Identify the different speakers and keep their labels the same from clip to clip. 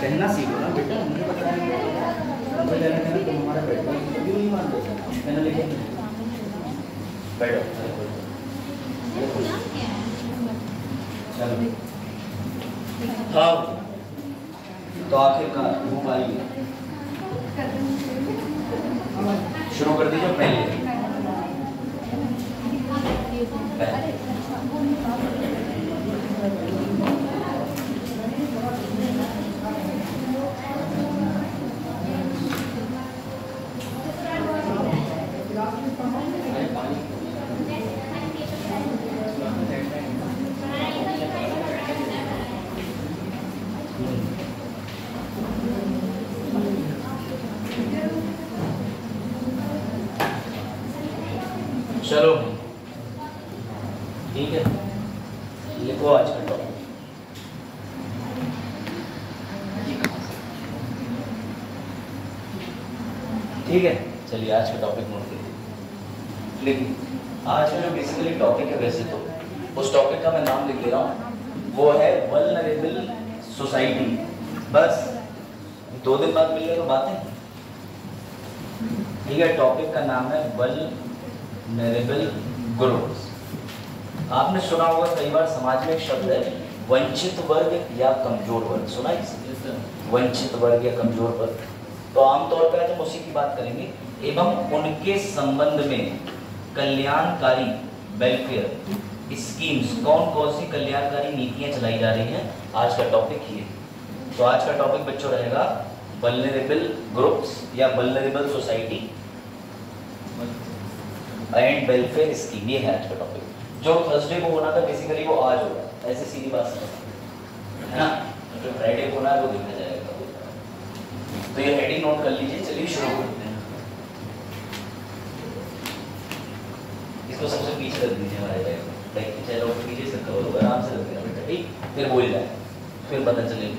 Speaker 1: कहना सीखो ना बेटा, मुझे बताया मुझे कहना तुम हमारा बैठो क्यों नहीं मानते? कहना लेके बैठो। चलो हाँ, तो आखिरकार घूम आई, शुरू कर दीजिए पहले। चलो ठीक है, लिखो आज का टॉपिक। ठीक है, चलिए आज का टॉपिक नोट करिए। लेकिन आज का जो बेसिकली टॉपिक है, वैसे तो उस टॉपिक का मैं नाम लिख ले रहा हूँ, वो है वल्नरेबल सोसाइटी। बस 2 दिन बाद मिल गए तो बातें। ठीक है, टॉपिक का नाम है वल्नरेबल ग्रुप्स। आपने सुना होगा कई बार समाज में एक शब्द है वंचित वर्ग या कमजोर वर्ग, सुना है? वंचित वर्ग या कमजोर वर्ग। तो आमतौर पर हम उसी की बात करेंगे एवं उनके संबंध में कल्याणकारी वेलफेयर स्कीम्स, कौन कौन सी कल्याणकारी नीतियां चलाई जा रही हैं, आज का टॉपिक ये। तो आज का टॉपिक बच्चों रहेगा वल्नरेबल ग्रुप्स या vulnerable society and welfare scheme. ये है आज का टॉपिक। जो थर्सडे को होना था बेसिकली वो आज होगा, ऐसे सीधी बात है ना। जो फ्राइडे को होना है वो देखा जाएगा। तो ये हेडिंग नोट कर लीजिए। चलिए शुरू करते हैं। इसको सबसे पीछे रख दीजिए हमारे बैग के चेहरे ऊपर पीछे से कवर होगा, आराम से रख देना बेटा, ठीक? फिर बोल जाए, फिर पता चलेगा।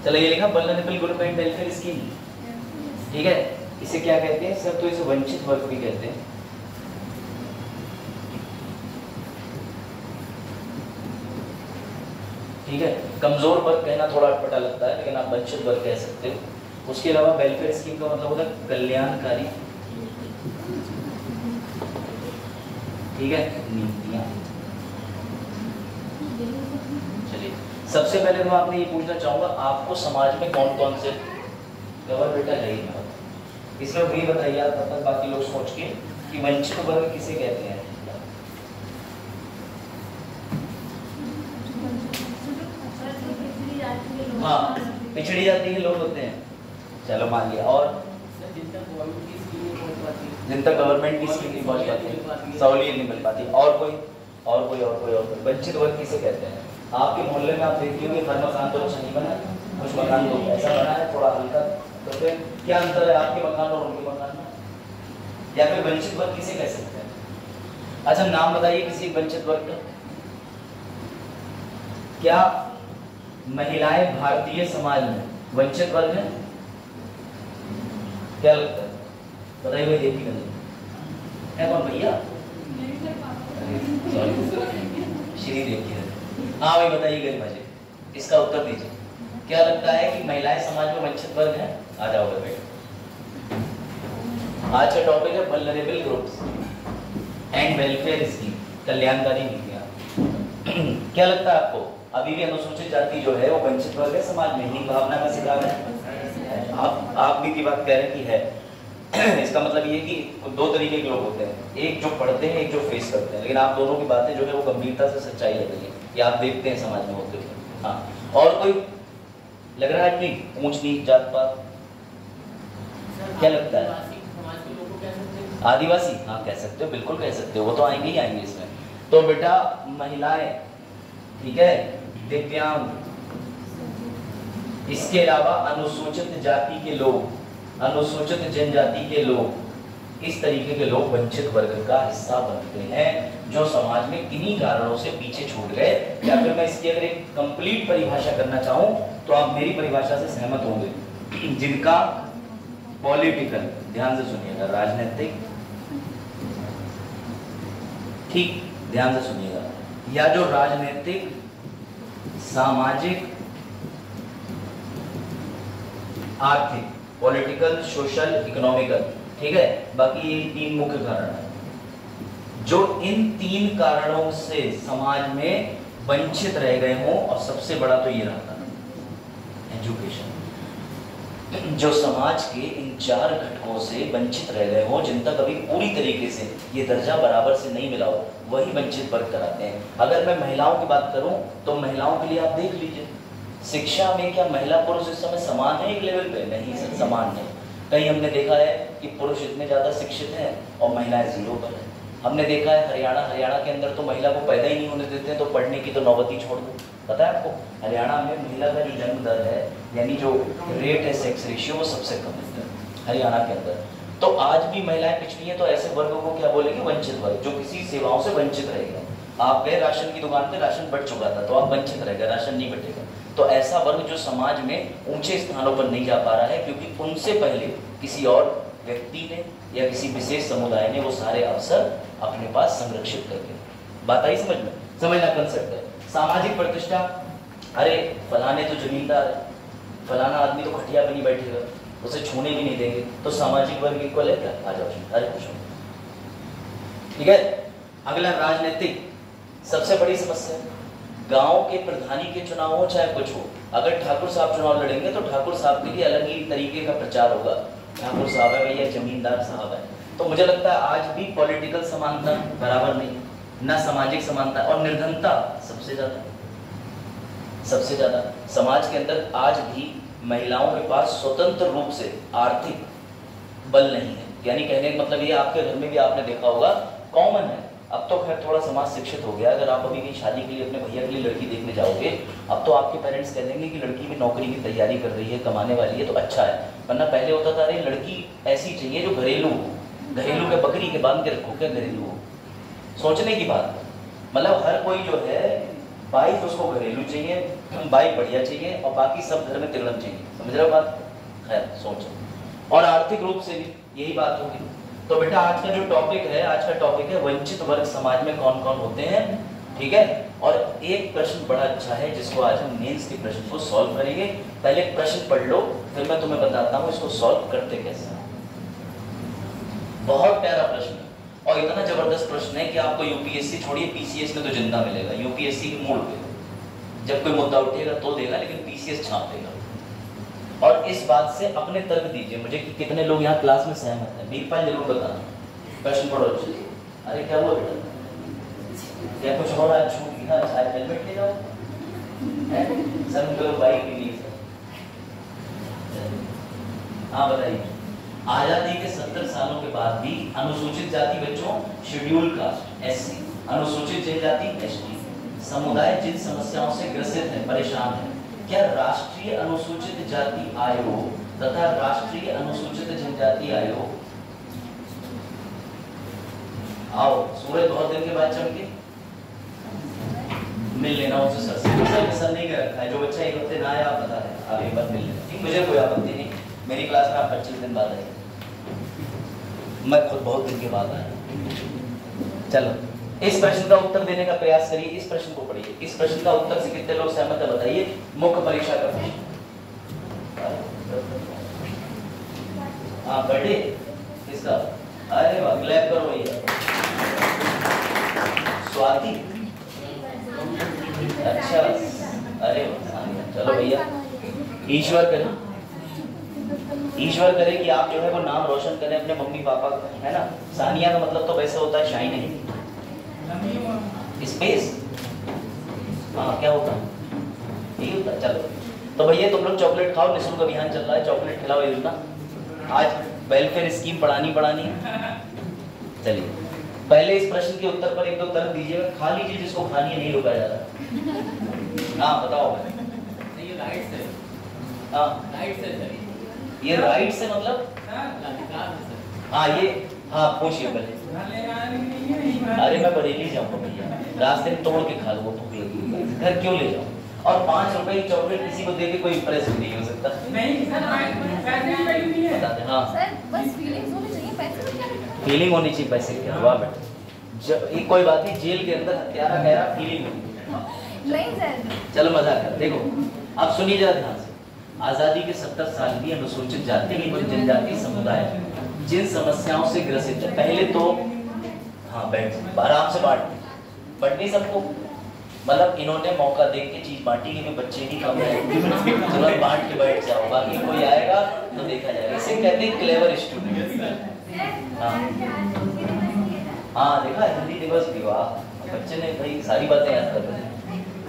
Speaker 1: चलो ये लिखा vulnerable group and welfare scheme. ठीक है, इसे क्या कहते हैं सर? तो इसे वंचित वर्ग भी कहते हैं। ठीक है, कमजोर वर्ग कहना थोड़ा अटपटा लगता है, लेकिन आप वंचित वर्ग कह सकते हो। उसके अलावा वेलफेयर स्कीम का मतलब होता है कल्याणकारी, ठीक है, नीतियां। चलिए सबसे पहले मैं आपने ये पूछना चाहूंगा, आपको समाज में कौन कौन से कवर बेटा है? इसमें भी बताइए आप, तब तक बाकी लोग सोच के कि वंचित वर्ग किसे कहते हैं। हाँ, पिछड़ी जाति के लोग होते हैं, चलो मान लिया। और जिन तक गवर्नमेंट की स्कीम नहीं पहुंच पाती, सहूलियत नहीं मिल पाती। और कोई वंचित वर्ग किसे कहते हैं? आपके मोहल्ले में आप देखते होंगे हर मकान तो अच्छा नहीं बना, कुछ मकान तो ऐसा बना है थोड़ा हल्का, तो फिर क्या अंतर है आपके मकान और उनके मकान में? या फिर वंचित वर्ग किसे कह सकते हैं? अच्छा नाम बताइए किसी वंचित वर्ग का। क्या महिलाएं भारतीय समाज में वंचित वर्ग है? क्या लगता है? बताइए भाई, देखिए है कौन भैया? श्री देखिए। हाँ भाई बताइए गरिमा जी, इसका उत्तर दीजिए। क्या लगता है कि महिलाएं समाज में वंचित वर्ग है? आ जाओ बेटा। आज का टॉपिक है vulnerable groups and welfare scheme, कल्याणकारी नीतियां। क्या लगता है आपको अभी भी अनुसूचित जाति जो है वो वंचित वर्ग है समाज में? ही भावना का शिकार है? आप भी की बात कह रहे हैं कि है। इसका मतलब ये कि 2 तरीके के लोग होते हैं, एक जो पढ़ते हैं, एक जो फेस करते हैं। लेकिन आप दोनों की बातें जो है वो गंभीरता से सच्चाई लग रही है, ये आप देखते हैं समाज में होते हुए। हाँ, और कोई लग रहा है कि ऊंच नीच जात पात? क्या लगता है? आदिवासी? हाँ कह सकते हो, बिल्कुल कह सकते हो, वो तो आएंगे ही आएंगे इसमें। तो बेटा महिलाएं, ठीक है, दिव्यांग, इसके अलावा अनुसूचित जाति के लोग, अनुसूचित जनजाति के लोग, इस तरीके के लोग वंचित वर्ग का हिस्सा बनते हैं, जो समाज में किन्हीं कारणों से पीछे छूट गए। या फिर मैं इसकी अगर एक कंप्लीट परिभाषा करना चाहूं तो आप मेरी परिभाषा से सहमत होंगे, जिनका पॉलिटिकल, ध्यान से सुनिएगा, राजनीतिक, ठीक ध्यान से सुनिएगा, या जो राजनीतिक, सामाजिक, आर्थिक, पॉलिटिकल, सोशल, इकोनॉमिकल, ठीक है, बाकी ये 3 मुख्य कारण है जो इन 3 कारणों से समाज में वंचित रह गए हों। और सबसे बड़ा तो ये रहा एजुकेशन, जो समाज के इन 4 घटकों से वंचित रह गए हों, जिन तक अभी पूरी तरीके से ये दर्जा बराबर से नहीं मिला हो, वही वंचित वर्ग कराते हैं। अगर मैं महिलाओं की बात करूं तो महिलाओं के लिए आप देख लीजिए, शिक्षा में क्या महिला पुरुष इस समय समान है एक लेवल पे? नहीं सर, समान नहीं। कहीं हमने देखा है कि पुरुष इतने ज़्यादा शिक्षित हैं और महिलाएं 0 पर हैं। हमने देखा है हरियाणा के अंदर तो महिला को पैदा ही नहीं होने देते हैं, तो पढ़ने की तो नौबत ही छोड़ दो। पता है आपको, हरियाणा में महिला का जो जन्म दर है, यानी जो रेट है, सेक्स रेशियो, वो सबसे कम है हरियाणा के अंदर। तो आज भी महिलाएं पिछड़ी हैं, तो ऐसे वर्गों को क्या बोलेंगे? वंचित वर्ग, जो किसी सेवाओं से वंचित रहेगा। आप गए राशन की दुकान पे, राशन बट चुका था, तो आप वंचित रहेगा, राशन नहीं बटेगा। तो ऐसा वर्ग जो समाज में ऊंचे स्थानों पर नहीं जा पा रहा है, क्योंकि उनसे पहले किसी और व्यक्ति ने या किसी विशेष समुदाय ने वो सारे अवसर अपने पास संरक्षित करके। बात आई समझ में? समझना कंसेप्ट है। सामाजिक प्रतिष्ठा, अरे फलाने तो जमींदार है, फलाना आदमी तो खटिया पे नहीं बैठेगा, उसे छूने भी नहीं देंगे, तो सामाजिक वर्ग इक्वल है क्या? आ जाओ, अरे खुश हो, ठीक है। अगला राजनीतिक, सबसे बड़ी समस्या, गांव के प्रधानी के चुनाव हो चाहे कुछ हो, अगर ठाकुर साहब चुनाव लड़ेंगे तो ठाकुर साहब के लिए अलग ही तरीके का प्रचार होगा। ठाकुर साहब है भैया, जमींदार साहब है। तो मुझे लगता है आज भी पॉलिटिकल समानता बराबर नहीं, ना सामाजिक समानता, और निर्धनता सबसे ज्यादा समाज के अंदर आज भी महिलाओं के पास स्वतंत्र रूप से आर्थिक बल नहीं है। यानी कहने का मतलब ये, आपके घर में भी आपने देखा होगा, कॉमन है। अब तो खैर थोड़ा समाज शिक्षित हो गया, अगर आप अभी भी शादी के लिए अपने भैया के लिए लड़की देखने जाओगे, अब तो आपके पेरेंट्स कह देंगे कि लड़की भी नौकरी की तैयारी कर रही है, कमाने वाली है, तो अच्छा है। वरना पहले होता था, अरे लड़की ऐसी चाहिए जो घरेलू के बकरी के बांध के रखो, क्या घरेलू हो, सोचने की बात। मतलब हर कोई जो है वाइफ उसको घरेलू चाहिए, वाइफ बढ़िया चाहिए, और बाकी सब घर में तिगड़म चाहिए। समझ रहे हो बात? खैर सोचो। और आर्थिक रूप से भी यही बात होगी। तो बेटा आज का जो टॉपिक है, आज का टॉपिक है वंचित वर्ग समाज में कौन कौन होते हैं, ठीक है। और एक प्रश्न बड़ा अच्छा है जिसको आज हम मेंस के प्रश्न को सॉल्व करेंगे। पहले प्रश्न पढ़ लो, फिर मैं तुम्हें बताता हूँ इसको सॉल्व करते कैसे। बहुत प्यारा प्रश्न है और इतना जबरदस्त प्रश्न है कि आपको यूपीएससी छोड़िए, पीसीएस में तो जिंदा मिलेगा। यूपीएससी के मूड पे जब कोई मुद्दा उठेगा तो देगा, लेकिन पीसीएस छाप देगा। और इस बात से अपने तर्क दीजिए मुझे कि कितने लोग यहाँ क्लास में सहमत हैं। वीरपाल जरूर बताना। प्रश्न पढ़ो। अरे क्या हुआ बेटा, क्या कुछ हो रहा है? छूट गया, शायद हेलमेट ले जाओ। सर उनको बाइक भी नहीं सर। हाँ बताइए। आजादी के 70 सालों के बाद भी अनुसूचित जाति बच्चों, शेड्यूल कास्ट एससी, अनुसूचित जनजाति एसटी समुदाय जिन समस्याओं से ग्रसित है, परेशान है, क्या राष्ट्रीय अनुसूचित जाति आयोग तथा राष्ट्रीय अनुसूचित जनजाति आयोग, आओ सूरज बहुत दिन के बाद चमके, मिल लेना उनसे सर से। सर नहीं कर रखा है, जो बच्चा एक हफ्ते ना आया आप बता दें, आप एक बार मिल लेना, ठीक। मुझे कोई आपत्ति नहीं, मेरी क्लास में आप 25 दिन बाद आए, मैं खुद बहुत दिन के बाद आया। चलो इस प्रश्न का उत्तर देने का प्रयास करिए। इस प्रश्न को पढ़िए। इस प्रश्न का उत्तर से कितने लोग सहमत है बताइए। मुख्य परीक्षा का प्रश्न। हाँ बर्थडे किसका? अरे वाह, क्लैप करो भैया। स्वाति, अच्छा, अरे चलो भैया, ईश्वर करे, ईश्वर करे कि आप जो है वो नाम रोशन करें अपने मम्मी पापा का, है ना। सानिया का मतलब तो वैसे होता है शाइन नहीं, स्पेस। हाँ क्या होता है, यही होता है। चलो तो भैया तुम लोग चॉकलेट खाओ, निःशुल्क अभियान चल रहा है, चॉकलेट खिलाओ योजना। आज वेलफेयर स्कीम पढ़ानी है। चलिए पहले इस प्रश्न के उत्तर पर एक दो तर्क दीजिएगा। खा लीजिए जिसको खानी है, नहीं रुका जा रहा। हाँ बताओ।
Speaker 2: ये राइट से,
Speaker 1: हाँ
Speaker 2: राइट से सर,
Speaker 1: ये राइट से मतलब हाँ ये, हाँ पूछिए पहले। अरे मैं बरेली जाऊंगा भैया, रास्ते में तोड़ के खा लूंगा, भूख लगी, घर क्यों ले जाऊं। और 5 रुपए की चॉकलेट किसी को दे के कोई इंप्रेस नहीं हो सकता।
Speaker 2: नहीं सर, पैसे की वैल्यू नहीं है।
Speaker 1: बता दे। हाँ
Speaker 3: सर बस फीलिंग्स होनी चाहिए, पैसे में क्या लिखा है?
Speaker 1: फीलिंग होनी चाहिए, पैसे क्या। वाह बेटा, एक कोई बात नहीं, जेल के अंदर हत्यारा गहरा फीलिंग होगी।
Speaker 3: नहीं सर।
Speaker 1: चलो मजाक कर। देखो अब सुनिए जरा ध्यान से। आजादी के 70 साल भी अनुसूचित जाति एवं जनजाति समुदाय जिन समस्याओं से ग्रसित है, पहले तो हाँ बैठ आराम से बट नहीं सबको, मतलब इन्होंने मौका देख के चीज बांटी कि बच्चे ही कम है, तुरंत बांट के बैठ जाओ, बाकी कोई आएगा तो देखा जाएगा। इसे कहते हैं क्लेवर स्टूडेंट। हाँ देखा हिंदी दिवस भी, वाह बच्चे ने भाई सारी बातें याद कर रहे।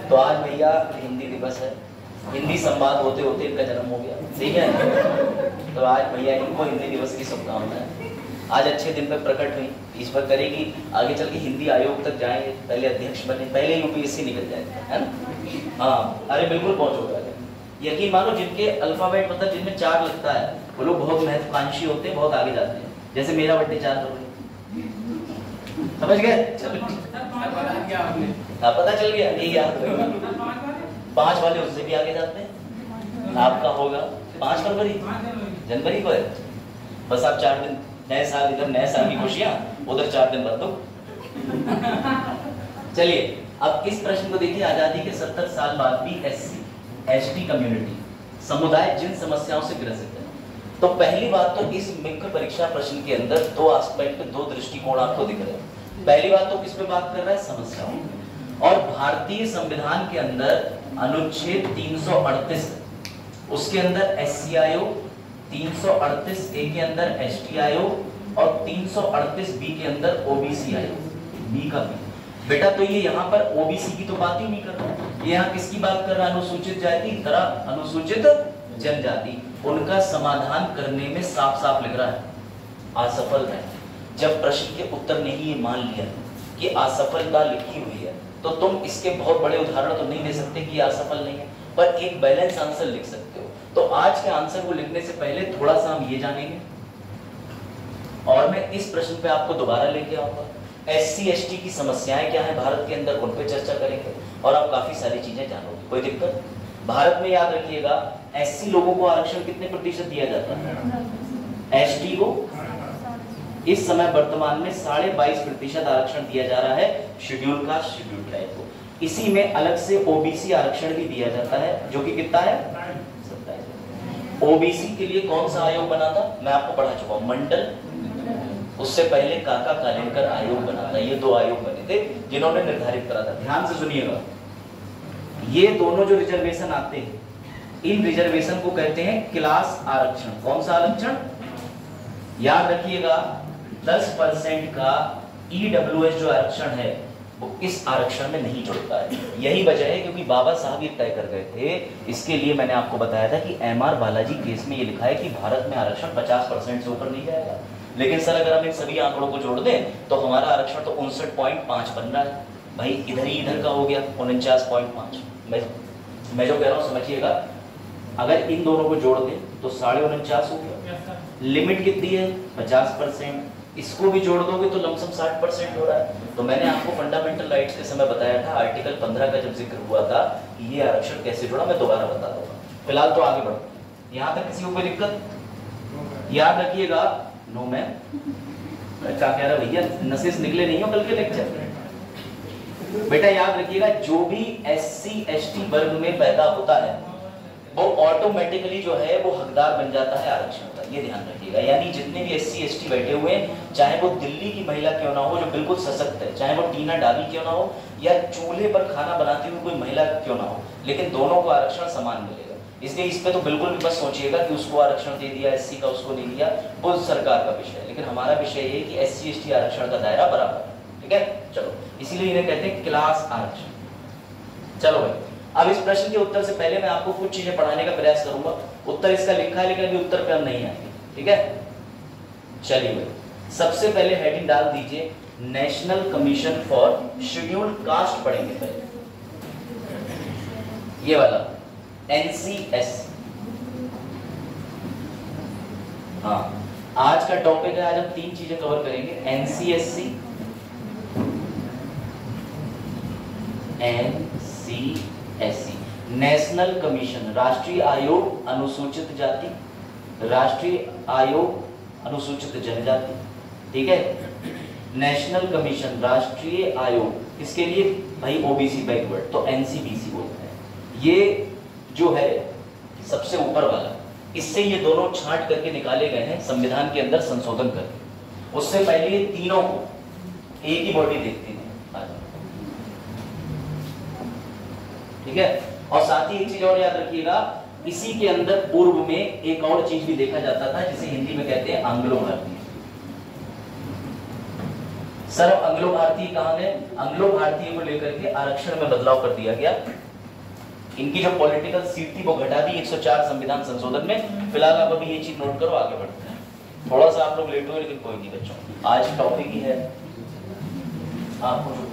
Speaker 1: तो आज भैया हिंदी दिवस है, हिंदी संवाद होते होते इनका जन्म हो गया, ठीक है। तो आज भैया इनको हिंदी दिवस की शुभकामनाएं। आज अच्छे दिन पे प्रकट हुई, इस पर करेगी, आगे चल के हिंदी आयोग तक जाएंगे, पहले अध्यक्ष बने, पहले यूपीएससी निकल जाएगा, है ना। हाँ अरे बिल्कुल पहुंचोगे। यकीन मानो जिनके अल्फाबेट मतलब जिनमें 4 लगता है वो लोग बहुत महत्वाकांक्षी होते हैं, बहुत आगे जाते हैं। जैसे मेरा बट्टे 4 करोगे, समझ गए? चलो पता चल गया, यही याद रखेगा। 5 वाले उससे भी आगे जाते हैं। आपका होगा 5 फरवरी, जनवरी को है। बस आप 4 दिन नए साल, इधर नए साल की खुशियां, उधर 4 दिन बाद तो। चलिए अब इस प्रश्न को देखिए। आजादी के 70 साल बाद भी एससी एसटी कम्युनिटी समुदाय जिन समस्याओं से ग्रसित है। तो पहली बात तो इस मुख्य परीक्षा प्रश्न के अंदर 2 एस्पेक्ट, 2 दृष्टिकोण आपको दिख रहे हैं। पहली बात तो किस पे बात कर रहा है? समस्याओं। और भारतीय संविधान के अंदर अनुच्छेद 338 उसके अंदर एससी आयोग, 338 ए के अंदर एसटी आयोग और 338 बी के अंदर ओबीसी आयोग। बी का बी बेटा, तो ये यहाँ पर ओबीसी की तो बात ही नहीं कर रहा, ये यहाँ किसकी बात कर रहा है? अनुसूचित जाति तथा अनुसूचित जनजाति, उनका समाधान करने में साफ साफ लिख रहा है असफल है। जब प्रश्न के उत्तर ने ही ये मान लिया कि असफलता लिखी हुई है, तो तुम इसके बहुत बड़े उदाहरण तो नहीं दे सकते कि असफल नहीं है, पर एक बैलेंस आंसर लिख सकते हो। तो आज के आंसर को लिखने से पहले थोड़ा सा हम ये जानेंगे, और मैं इस प्रश्न पे आपको दोबारा लेके आऊंगा। एससी एसटी की समस्याएं क्या है भारत के अंदर, उन पे चर्चा करेंगे और आप काफी सारी चीजें जानोगे। कोई दिक्कत? भारत में याद रखिएगा एससी लोगों को आरक्षण कितने प्रतिशत दिया जाता है? एसटी को इस समय वर्तमान में 22.5% आरक्षण दिया जा रहा है शेड्यूल कास्ट शेड्यूल ट्राइब को। इसी में अलग से ओबीसी आरक्षण भी दिया जाता है, जो कि कितना है? 27। ओबीसी के लिए कौन सा आयोग बना था? मैं आपको पढ़ा चुका हूं, मंडल। उससे पहले काका कालेलकर आयोग बना था। ये 2 आयोग बने थे जिन्होंने निर्धारित करा था। ध्यान से सुनिएगा, ये दोनों जो रिजर्वेशन आते हैं, इन रिजर्वेशन को कहते हैं क्लास आरक्षण। कौन सा आरक्षण? याद रखिएगा 10% का ईडब्ल्यूएस जो आरक्षण है वो इस आरक्षण में नहीं जुड़ता है। यही वजह है क्योंकि बाबा साहब ये तय कर गए थे। इसके लिए मैंने आपको बताया था कि एमआर बालाजी केस में ये लिखा है कि भारत में आरक्षण 50% से ऊपर नहीं जाएगा। लेकिन सर अगर हम इन सभी आंकड़ों को जोड़ दें तो हमारा आरक्षण तो 59.5 बन रहा है। भाई इधर ही इधर का हो गया 49.5। मैं जो कह रहा हूँ समझिएगा, अगर इन दोनों को जोड़ दें तो 49.5 हो गया। लिमिट कितनी है? 50%। इसको भी जोड़ दोगे तो लमसम 60% हो रहा है। तो मैंने आपको फंडामेंटल राइट्स के समय बताया था, आर्टिकल 15 का जब जिक्र हुआ था कि ये आरक्षण कैसे जुड़ा, मैं दोबारा बता दूंगा। फिलहाल तो आगे बढ़ो। यहाँ तक किसी को कोई दिक्कत? याद रखिएगा। नो मैम, क्या कह रहा भैया, नसेस निकले नहीं हो कल के लेक्चर? बेटा याद रखिएगा, जो भी एससी एसटी वर्ग में पैदा होता है वो ऑटोमेटिकली जो है वो हकदार बन जाता है आरक्षण का। ये ध्यान रखिएगा। यानी जितने भी एससी एसटी बैठे हुए हैं, चाहे वो दिल्ली की महिला क्यों ना हो जो बिल्कुल सशक्त है, चाहे वो टीना डाली क्यों ना हो या चूल्हे पर खाना बनाती हुई कोई महिला क्यों ना हो, लेकिन दोनों को आरक्षण समान मिलेगा। इसलिए इस पे तो बिल्कुल भी मत सोचिएगा कि उसको आरक्षण दे दिया, एससी का उसको नहीं दिया, वो सरकार का विषय है। लेकिन हमारा विषय ये है कि एससी एसटी आरक्षण का दायरा बराबर है। ठीक है, चलो, इसीलिए इन्हें कहते हैं क्लास आरक्षण। चलो भाई, अब इस प्रश्न के उत्तर से पहले मैं आपको कुछ चीजें पढ़ाने का प्रयास करूंगा। उत्तर इसका लिखा है लेकिन अभी उत्तर पे हम नहीं आएंगे। ठीक है, चलिए भाई, सबसे पहले हेडिंग डाल दीजिए national commission for scheduled caste. पढ़ेंगे पहले ये वाला NCS। हाँ, आज का टॉपिक है, आज हम 3 चीजें कवर करेंगे। NCSC, NCSC नेशनल कमीशन, राष्ट्रीय आयोग अनुसूचित जाति, राष्ट्रीय आयोग अनुसूचित जनजाति। ठीक है, नेशनल कमीशन, राष्ट्रीय आयोग, किसके लिए भाई? ओबीसी बैकवर्ड, तो एनसीबीसी बोलते हैं। ये जो है सबसे ऊपर वाला, इससे ये दोनों छांट करके निकाले गए हैं संविधान के अंदर संशोधन करके। उससे पहले ये तीनों को एक ही बॉडी देखती थी, ठीक है। और साथ ही एक चीज और याद रखिएगा, इसी के अंदर पूर्व में एक और चीज भी देखा जाता था जिसे हिंदी में कहते हैं आंग्लो भारतीय। सर आंग्लो भारतीय कहां है? आंग्लो भारतीय को लेकर के आरक्षण में बदलाव कर दिया गया। इनकी जो पॉलिटिकल सीट थी वो घटा दी 104 संविधान संशोधन में। फिलहाल आप अभी ये चीज नोट करो, आगे बढ़ते हैं। थोड़ा सा आप लोग लेट हुए लेकिन कोई नहीं बच्चों, आज टॉपिक ही है आपको।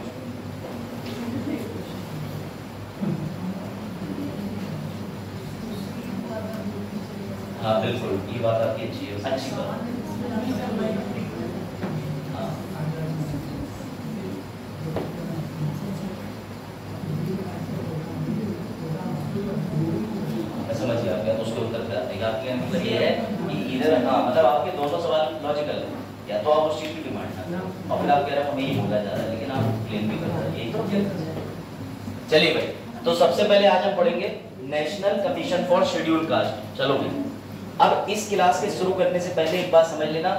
Speaker 1: हाँ बिल्कुल, ये बात आपकी अच्छी है, अच्छी बात। समझ गया, तो उसके उत्तर पे आते हैं। आपके मतलब ये है कि इधर हाँ मतलब आपके दोनों सवाल लॉजिकल है, या तो आप उस चीज की डिमांड है और फिर आप कह रहे हैं हमें ये बोला जा रहा है, लेकिन आप क्लेम भी कर रहे हैं, यही तो। चलिए भाई, तो सबसे पहले आज हम पढ़ेंगे national commission for scheduled caste. चलो भाई, अब इस क्लास के शुरू करने से पहले एक बात समझ लेना,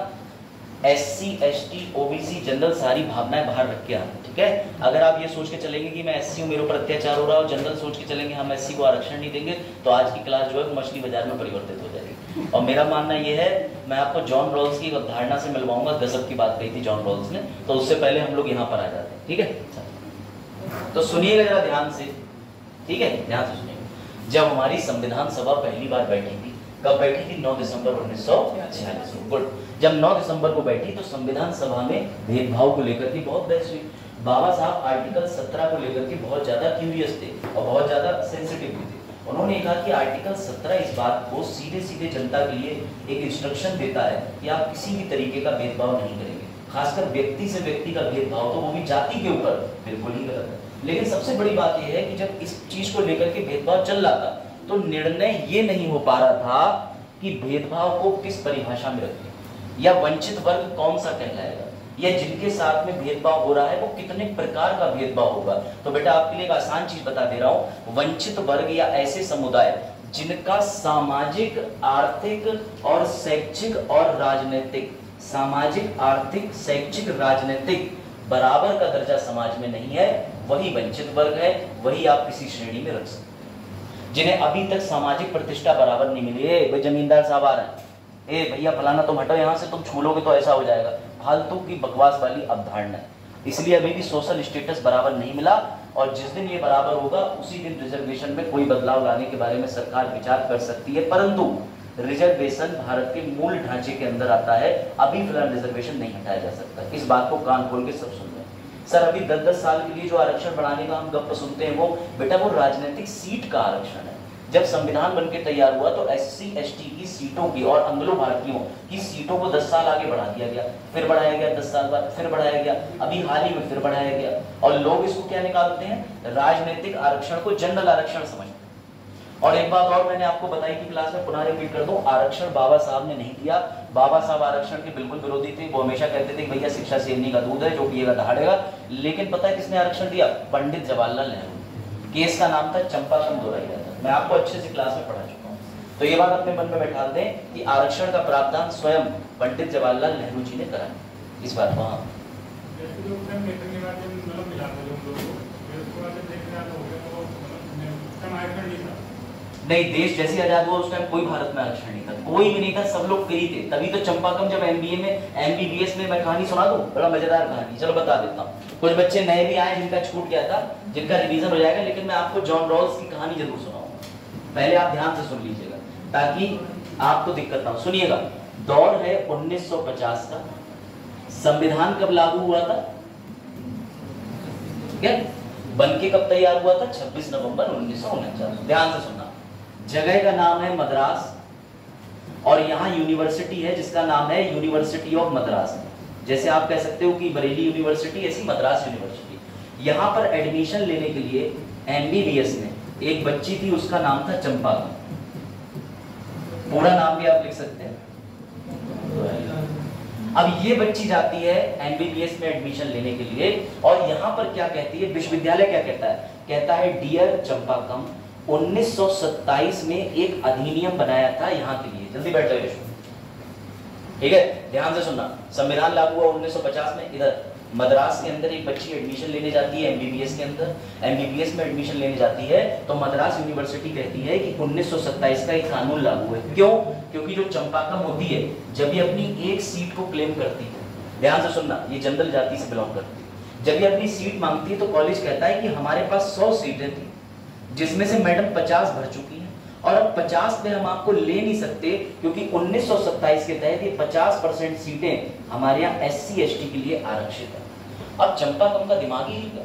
Speaker 1: एससी, एसटी, ओबीसी, जनरल सारी भावनाएं बाहर रख के आना, ठीक है। अगर आप ये सोच के चलेंगे कि मैं एससी हूं, मेरे ऊपर अत्याचार हो रहा है, और जनरल सोच के चलेंगे हम एससी को आरक्षण नहीं देंगे, तो आज की क्लास जो है मछली बाजार में परिवर्तित हो जाएगी। और मेरा मानना ये है, मैं आपको जॉन रॉल्स की अवधारणा से मिलवाऊंगा। गजब की बात कही थी जॉन रॉल्स ने, तो उससे पहले हम लोग यहाँ पर आ जाते हैं, ठीक है। तो सुनिएगा जरा ध्यान से, ठीक है, ध्यान से सुनिएगा। जब हमारी संविधान सभा पहली बार बैठी थी, कब बैठी थी? 9 दिसंबर 1946। गुड। जब 9 दिसंबर को बैठी तो संविधान सभा में भेदभाव को लेकर के बहुत बहस हुई। बाबा साहब आर्टिकल 17 को लेकर के बहुत ज्यादा क्यूरियस थे और बहुत ज्यादा सेंसिटिव भी थे। उन्होंने कहा कि आर्टिकल 17 इस बात को सीधे सीधे जनता के लिए एक इंस्ट्रक्शन देता है कि आप किसी भी तरीके का भेदभाव नहीं करेंगे, खासकर व्यक्ति से व्यक्ति का भेदभाव, तो वो भी जाति के ऊपर, बिल्कुल ही गलत है। लेकिन सबसे बड़ी बात यह है कि जब इस चीज को लेकर के भेदभाव चल रहा था तो निर्णय ये नहीं हो पा रहा था कि भेदभाव को किस परिभाषा में रखें, या वंचित वर्ग कौन सा कहलाएगा, या जिनके साथ में भेदभाव हो रहा है वो कितने प्रकार का भेदभाव होगा। तो बेटा आपके लिए एक आसान चीज बता दे रहा हूं, वंचित वर्ग या ऐसे समुदाय जिनका सामाजिक, आर्थिक और शैक्षिक और राजनीतिक, सामाजिक, आर्थिक, शैक्षिक, राजनीतिक बराबर का दर्जा समाज में नहीं है, वही वंचित वर्ग है, वही आप किसी श्रेणी में रख सकते हैं। जिन्हें अभी तक सामाजिक प्रतिष्ठा बराबर नहीं मिली है, भाई जमींदार साहब आ रहे हैं, ए भैया फलाना तुम हटो यहाँ से, तुम छू लोगे तो ऐसा हो जाएगा, फालतू की बकवास वाली अवधारणा है। इसलिए अभी भी सोशल स्टेटस बराबर नहीं मिला, और जिस दिन ये बराबर होगा उसी दिन रिजर्वेशन में कोई बदलाव लाने के बारे में सरकार विचार कर सकती है। परंतु रिजर्वेशन भारत के मूल ढांचे के अंदर आता है, अभी फिलहाल रिजर्वेशन नहीं हटाया जा सकता। इस बात को कान खोल के सब सुन रहे हैं। सर अभी 10-10 साल के लिए जो आरक्षण बढ़ाने का हम गप्प सुनते हैं, वो बेटा वो राजनीतिक सीट का आरक्षण है। जब संविधान बनके तैयार हुआ तो एससी, एसटी की सीटों की और एंग्लो भारतीयों की सीटों को 10 साल आगे बढ़ा दिया गया, फिर बढ़ाया गया, 10 साल बाद फिर बढ़ाया गया, अभी हाल ही में फिर बढ़ाया गया। और लोग इसको क्या निकालते हैं? राजनीतिक आरक्षण को जनरल आरक्षण समझते हैं। और एक बात और मैंने आपको बताई थी क्लास में, पुनः रिपीट कर दूं, आरक्षण बाबा साहब ने नहीं दिया। बाबा साहब आरक्षण के बिल्कुल विरोधी थे, वो हमेशा कहते थे भैया शिक्षा शेरनी का दूध है, जो पिएगा दहाड़ेगा। लेकिन पता है किसने आरक्षण दिया? पंडित जवाहरलाल नेहरू। केस का नाम था चंपाकम दोहराया था, मैं आपको अच्छे से क्लास में पढ़ा चुका हूँ। तो ये बात अपने मन में बैठा दें कि आरक्षण का प्रावधान स्वयं पंडित जवाहरलाल नेहरू जी ने करा। इस बात को नहीं, देश जैसे आजाद हुआ उस टाइम कोई भारत में आरक्षण नहीं था, कोई भी नहीं था, सब लोग फ्री थे। तभी तो चंपाकम जब एमबीए में, एमबीबीएस में, मैं कहानी सुना दूं, बड़ा मजेदार कहानी, चलो बता देता हूँ। कुछ बच्चे नए भी आए जिनका छूट गया था, जिनका रिवीजन हो जाएगा, लेकिन मैं आपको जॉन रॉल्स की कहानी जरूर सुनाऊंगा। पहले आप ध्यान से सुन लीजिएगा ताकि आपको दिक्कत ना हो। सुनिएगा, दौर है 1950 का। संविधान कब लागू हुआ था? क्या बनके कब तैयार हुआ था? 26 नवंबर 1949। ध्यान से सुनना। जगह का नाम है मद्रास, और यहाँ यूनिवर्सिटी है जिसका नाम है यूनिवर्सिटी ऑफ मद्रास। जैसे आप कह सकते हो कि बरेली यूनिवर्सिटी, ऐसी मद्रास यूनिवर्सिटी। यहाँ पर एडमिशन लेने के लिए एमबीबीएस में एक बच्ची थी, उसका नाम था चंपाकम। पूरा नाम भी आप लिख सकते हैं। अब ये बच्ची जाती है एमबीबीएस में एडमिशन लेने के लिए, और यहाँ पर क्या कहती है, विश्वविद्यालय क्या कहता है, कहता है डियर चंपाकम, 1927 में एक अधिनियम बनाया था यहाँ के लिए। जल्दी बैठ जाओ, ठीक है, ध्यान से सुनना। संविधान लागू हुआ 1950 में। इधर मद्रास के अंदर एक बच्ची एडमिशन लेने जाती है एमबीबीएस के अंदर, एमबीबीएस में एडमिशन लेने जाती है तो मद्रास यूनिवर्सिटी कहती है कि 1927 का एक कानून लागू है। क्यों? क्योंकि जो चंपाकम होती है जब ये अपनी एक सीट को क्लेम करती है, ध्यान से सुनना, ये जनरल जाति से बिलोंग करती है, जब ये अपनी सीट मांगती है तो कॉलेज कहता है कि हमारे पास 100 सीटें थी जिसमें से मैडम 50 भर चुकी हैं, और अब 50 पे हम आपको ले नहीं सकते क्योंकि 1927 के तहत ये 50% सीटें हमारे यहाँ SC ST के लिए आरक्षित है। अब चंपाकम का दिमाग ही हिल गया,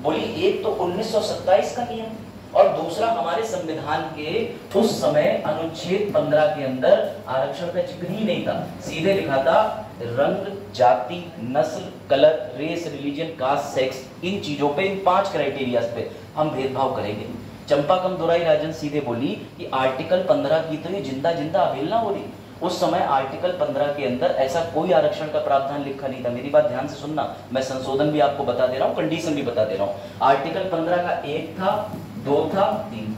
Speaker 1: बोली एक तो 1927 का नियम और दूसरा हमारे संविधान के उस समय अनुच्छेद 15 के अंदर आरक्षण का जिक्र ही नहीं था। सीधे लिखा था रंग, जाति, नस्ल, colour, race, religion, caste, sex, इन चीजों पे, इन 5 क्राइटेरियाज पे हम भेदभाव करेंगे। चंपाकम दुराई राजन सीधे बोली कि आर्टिकल 15 की तो ये जिंदा जिंदा अवहेलना हो रही। उस समय आर्टिकल 15 के अंदर ऐसा कोई आरक्षण का प्रावधान लिखा नहीं था। मेरी बात ध्यान से सुनना, मैं संशोधन भी आपको बता दे रहा हूं, कंडीशन भी बता दे रहा हूं। आर्टिकल 15 का 1 था, 2 था, 3।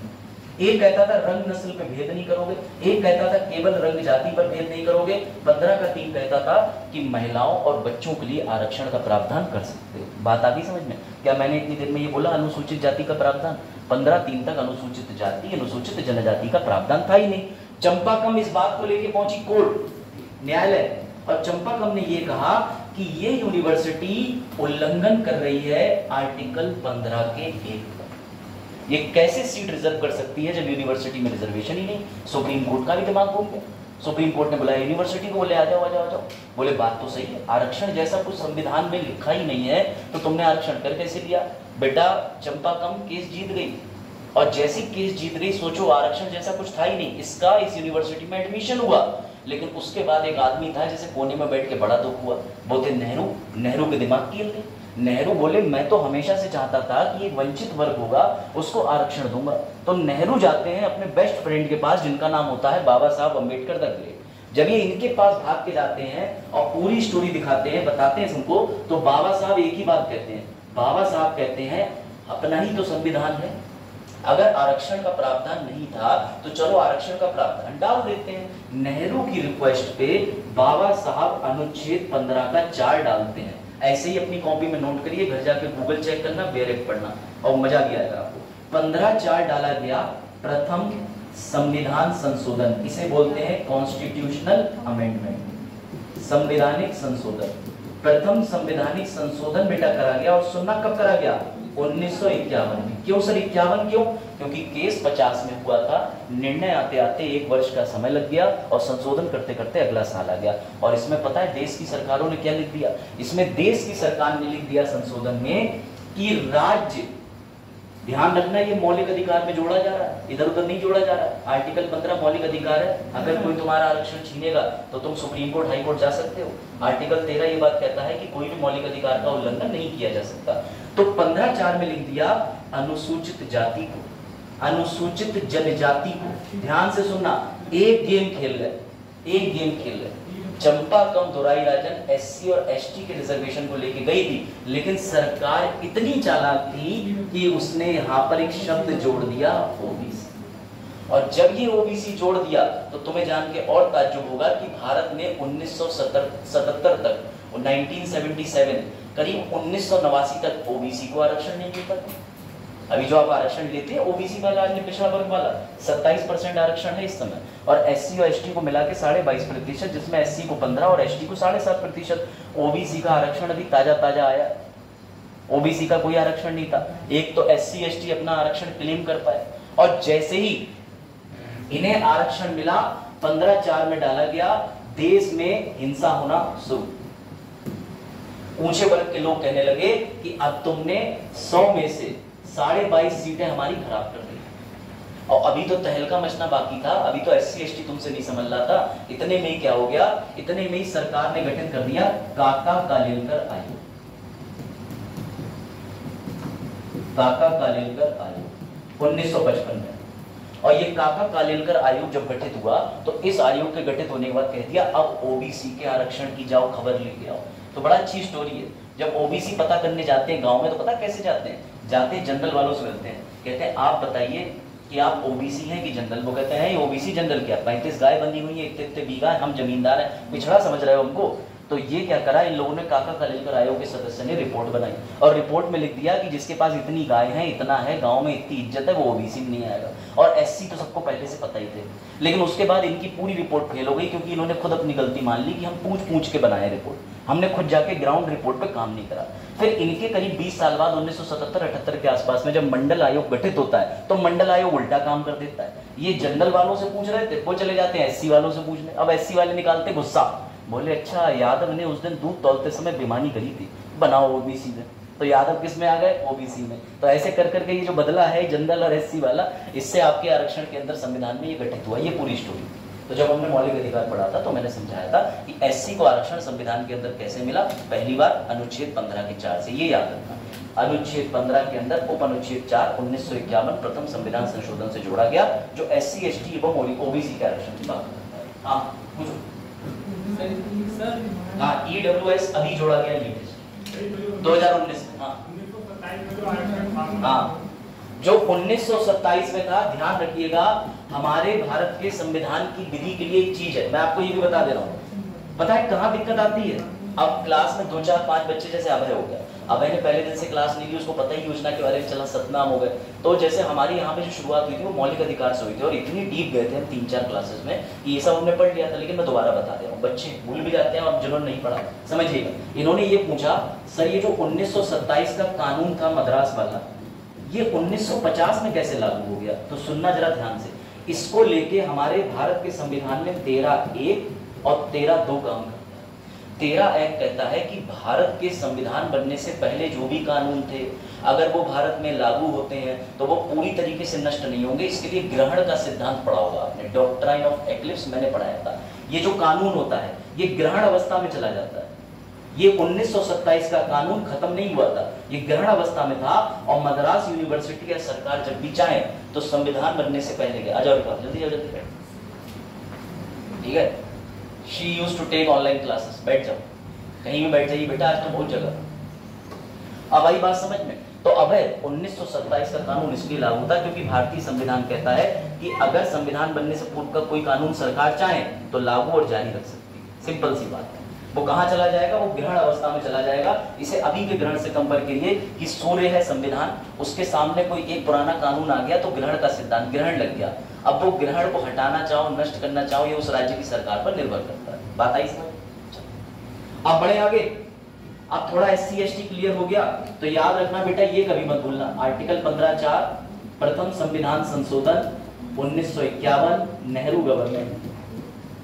Speaker 1: एक कहता था रंग नस्ल पे भेद नहीं करोगे, एक कहता था केवल रंग जाति पर भेद नहीं करोगे, 15 का 3 कहता था कि महिलाओं और बच्चों के लिए आरक्षण का प्रावधान कर सकते हो। बात आ गई समझ में? क्या मैंने इतनी देर में ये बोला अनुसूचित जाति का प्रावधान? 15(3) तक अनुसूचित जाति, अनुसूचित जनजाति का प्रावधान था ही नहीं। चंपाकम इस बात को लेके पहुंची कोर्ट, न्यायालय, और चंपाकम ने ये कहा कि ये यूनिवर्सिटी उल्लंघन कर रही है आर्टिकल 15 के 1 का। ये कैसे सीट रिजर्व कर सकती है जब यूनिवर्सिटी में रिजर्वेशन ही नहीं? सुप्रीम कोर्ट का भी दिमाग घूम गया। सुप्रीम कोर्ट ने बुलाया यूनिवर्सिटी को, बोले आ जाओ आ जाओ आ जाओ। बोले बात तो सही है, आरक्षण जैसा कुछ संविधान में लिखा ही नहीं है तो तुमने आरक्षण कर कैसे लिया? बेटा चंपाकम केस जीत गई, और जैसी केस जीत गई सोचो आरक्षण जैसा कुछ था ही नहीं, इसका इस यूनिवर्सिटी में एडमिशन हुआ। लेकिन उसके बाद एक आदमी था जिसे कोने में बैठ के बड़ा दुख हुआ, वो थे नेहरू। नेहरू के दिमाग की हिल गई। नेहरू बोले मैं तो हमेशा से चाहता था कि एक वंचित वर्ग होगा उसको आरक्षण दूंगा। तो नेहरू जाते हैं अपने बेस्ट फ्रेंड के पास जिनका नाम होता है बाबा साहब अम्बेडकर द ग्रेट। जब ये इनके पास भाग के जाते हैं और पूरी स्टोरी दिखाते हैं, बताते हैं सबको, तो बाबा साहब एक ही बात कहते हैं। बाबा साहब कहते हैं अपना ही तो संविधान है, अगर आरक्षण का प्रावधान नहीं था तो चलो आरक्षण का प्रावधान डाल देते हैं। नेहरू की रिक्वेस्ट पे बाबा साहब अनुच्छेद 15 का 4 डालते हैं। ऐसे ही अपनी कॉपी में नोट करिए, घर जाके गूगल चेक करना, बेरेक पढ़ना और मजा भी आएगा आपको। 15(4) डाला गया, प्रथम संविधान संशोधन, इसे बोलते हैं कॉन्स्टिट्यूशनल अमेंडमेंट, संवैधानिक संशोधन। प्रथम संवैधानिक संशोधन बेटा करा गया, और सुनना कब करा गया? 1951 में। क्यों सर 51 क्यों? क्योंकि केस 50 में हुआ था, निर्णय आते आते 1 वर्ष का समय लग गया और संशोधन करते करते अगला साल आ गया। और इसमें पता है देश की सरकारों ने क्या लिख दिया? इसमें देश की सरकार ने लिख दिया संशोधन में कि राज्य, ध्यान रखना ये मौलिक अधिकार में जोड़ा जा रहा है, इधर उधर नहीं जोड़ा जा रहा है। आर्टिकल 15 मौलिक अधिकार है, अगर कोई तुम्हारा आरक्षण छीनेगा तो तुम सुप्रीम कोर्ट, हाई कोर्ट जा सकते हो। आर्टिकल 13 ये बात कहता है कि कोई भी मौलिक अधिकार का उल्लंघन नहीं किया जा सकता। तो 15(4) में लिख दिया अनुसूचित जाति को, अनुसूचित जनजाति को। ध्यान से सुनना, एक गेम खेल गए, एक गेम खेल गए। चंपाकम दुराई राजन SC और ST के रिजर्वेशन को लेके गई थी, लेकिन सरकार इतनी चालाक थी कि उसने यहाँ पर एक शब्द जोड़ दिया OBC। और जब ये OBC जोड़ दिया तो तुम्हें जान के और ताज्जुब होगा कि भारत में 1977 तक, 1977 करीब 1989 तक OBC को आरक्षण नहीं मिलता था। अभी जो आप आरक्षण लेते हैं OBC वाला, अन्य पिछड़ा वर्ग वाला, 27% आरक्षण है इस समय, और SC और ST को मिला के 22.5%, जिसमें SC को 15 और ST को 7.5%। OBC का आरक्षण अभी ताजा ताजा आया, OBC का कोई आरक्षण नहीं था। एक तो SC ST अपना आरक्षण क्लेम कर पाए, और जैसे ही इन्हें आरक्षण मिला 15(4) में डाला गया, देश में हिंसा होना शुरू। ऊंचे वर्ग के लोग कहने लगे कि अब तुमने 100 में से 22.5 सीटें हमारी खराब कर दी, और अभी तो तहलका मचना बाकी था, अभी तो SC ST तुमसे नहीं समझ रहा था। इतने में ही क्या हो गया? इतने में ही सरकार ने गठन कर दिया काका कालेलकर आयोग। काका कालेलकर आयोग 1955 में। और ये काका कालेलकर आयोग जब गठित हुआ तो इस आयोग के गठित होने के बाद कह दिया अब ओबीसी के आरक्षण की जाओ खबर लेके आओ। तो बड़ा अच्छी स्टोरी है। जब ओबीसी पता करने जाते हैं गांव में तो पता कैसे जाते हैं, जाते हैं जनरल वालों से मिलते हैं, कहते हैं आप बताइए कि आप ओबीसी हैं कि जनरल। वो कहते हैं ओबीसी जनरल क्या, 35 गाय बंधी हुई है, इतने बीघा है, हम जमींदार हैं, पिछड़ा समझ रहे हो हमको। तो ये क्या करा इन लोगों ने, काका कालेलकर आयोग के सदस्य ने रिपोर्ट बनाई और रिपोर्ट में लिख दिया कि जिसके पास इतनी गाय है, इतना है, गांव में इतनी इज्जत है, वो ओबीसी में नहीं आएगा। और एससी तो सबको पहले से पता ही थे, लेकिन उसके बाद इनकी पूरी रिपोर्ट फेल हो गई क्योंकि इन्होंने खुद अपनी गलती मान ली कि हम पूछ के बनाए रिपोर्ट, हमने खुद जाके ग्राउंड रिपोर्ट पे काम नहीं करा। फिर इनके करीब 20 साल बाद 1977-78 के आसपास में जब मंडल आयोग गठित होता है तो मंडल आयोग उल्टा काम कर देता है। ये जनरल वालों से पूछ रहे थे, वो चले जाते हैं एससी वालों से पूछने। अब एससी वाले निकालते गुस्सा, बोले अच्छा यादव ने उस दिन दूध तौलते समय बेईमानी करी थी, बनाओ ओबीसी में। तो यादव किस में आ गए, ओबीसी में। तो ऐसे कर करके ये जो बदला है जनरल और एससी वाला, इससे आपके आरक्षण के अंदर संविधान में ये गठित हुआ, ये पूरी स्टोरी। तो जब हमने मौलिक अधिकार पढ़ा था तो मैंने समझाया था कि एससी को आरक्षण संविधान के अंदर कैसे मिला। पहली बार अनुच्छेद 15 के 4 से, ये याद रखना। अनुच्छेद 15 के अंदर उप अनुच्छेद 4 1951 प्रथम संविधान संशोधन से जोड़ा गया, जो एससी एसटी एवं ओबीसी के आरक्षण की बात करता है। हाँ पूछो। हाँ ईडब्ल्यूएस अभी जोड़ा गया लेटेस्ट 2019 में। हाँ जो 1927 में था, ध्यान रखिएगा हमारे भारत के संविधान की विधि के लिए एक चीज है, मैं आपको ये भी बता दे रहा हूँ। पता है कहाँ दिक्कत आती है? अब क्लास में 2 4 5 बच्चे, जैसे अभय हो गया, अभय ने पहले दिन से क्लास नहीं ली, उसको पता ही योजना के बारे में चला, सतनाम हो गए। तो जैसे हमारी यहाँ पे जो शुरुआत हुई थी वो मौलिक अधिकार से हुई थी और इतनी डीप गए थे हम 3-4 क्लासेस में कि ये सब हमने पढ़ लिया था। लेकिन मैं दोबारा बता दे रहा हूँ, बच्चे भूल भी जाते हैं और जिन्होंने नहीं पढ़ा समझिएगा। इन्होंने ये पूछा सर ये जो 1927 का कानून था मद्रास वाला, ये 1950 में कैसे लागू हो गया? तो सुनना जरा ध्यान से, इसको लेके हमारे भारत के संविधान में 13(1) और 13(2) काम करता है। 13(1) कहता है कि भारत के संविधान बनने से पहले जो भी कानून थे, अगर वो भारत में लागू होते हैं तो वो पूरी तरीके से नष्ट नहीं होंगे। इसके लिए ग्रहण का सिद्धांत पढ़ा होगा आपने, डॉक्ट्राइन ऑफ एक्लिप्स मैंने पढ़ाया था। ये जो कानून होता है ये ग्रहण अवस्था में चला जाता है। ये 1927 का कानून खत्म नहीं हुआ था, ये ग्रहण अवस्था में था और मद्रास यूनिवर्सिटी या सरकार जब भी चाहे तो संविधान बनने से पहले गए। आ जाओ जल्दी जाओ जल्दी, ठीक है। She used to take online classes, बैठ जाओ, कहीं भी बैठ जाइए बेटा, आज तो बहुत जगह। अब आई बात समझ में। तो अब है 1927 का कानून इसलिए लागू था क्योंकि भारतीय संविधान कहता है कि अगर संविधान बनने से पूर्व का कोई कानून सरकार चाहे तो लागू और जारी रख सकती है। सिंपल सी बात है। वो कहाँ चला जाएगा? वो ग्रहण अवस्था में चला जाएगा। इसे अभी के ग्रहण से कंपेयर करिए कि सूर्य है संविधान, उसके सामने कोई एक पुराना कानून आ गया तो ग्रहण का सिद्धांत, ग्रहण लग गया। अब वो ग्रहण को हटाना चाहो, नष्ट करना चाहो, ये उस राज्य की सरकार पर निर्भर करता है। बात आई समझ? अब बढ़े आगे। अब थोड़ा एससी एसटी क्लियर हो गया तो याद रखना बेटा, ये कभी मत भूलना, आर्टिकल 15(4) प्रथम संविधान संशोधन 1951 नेहरू गवर्नमेंट,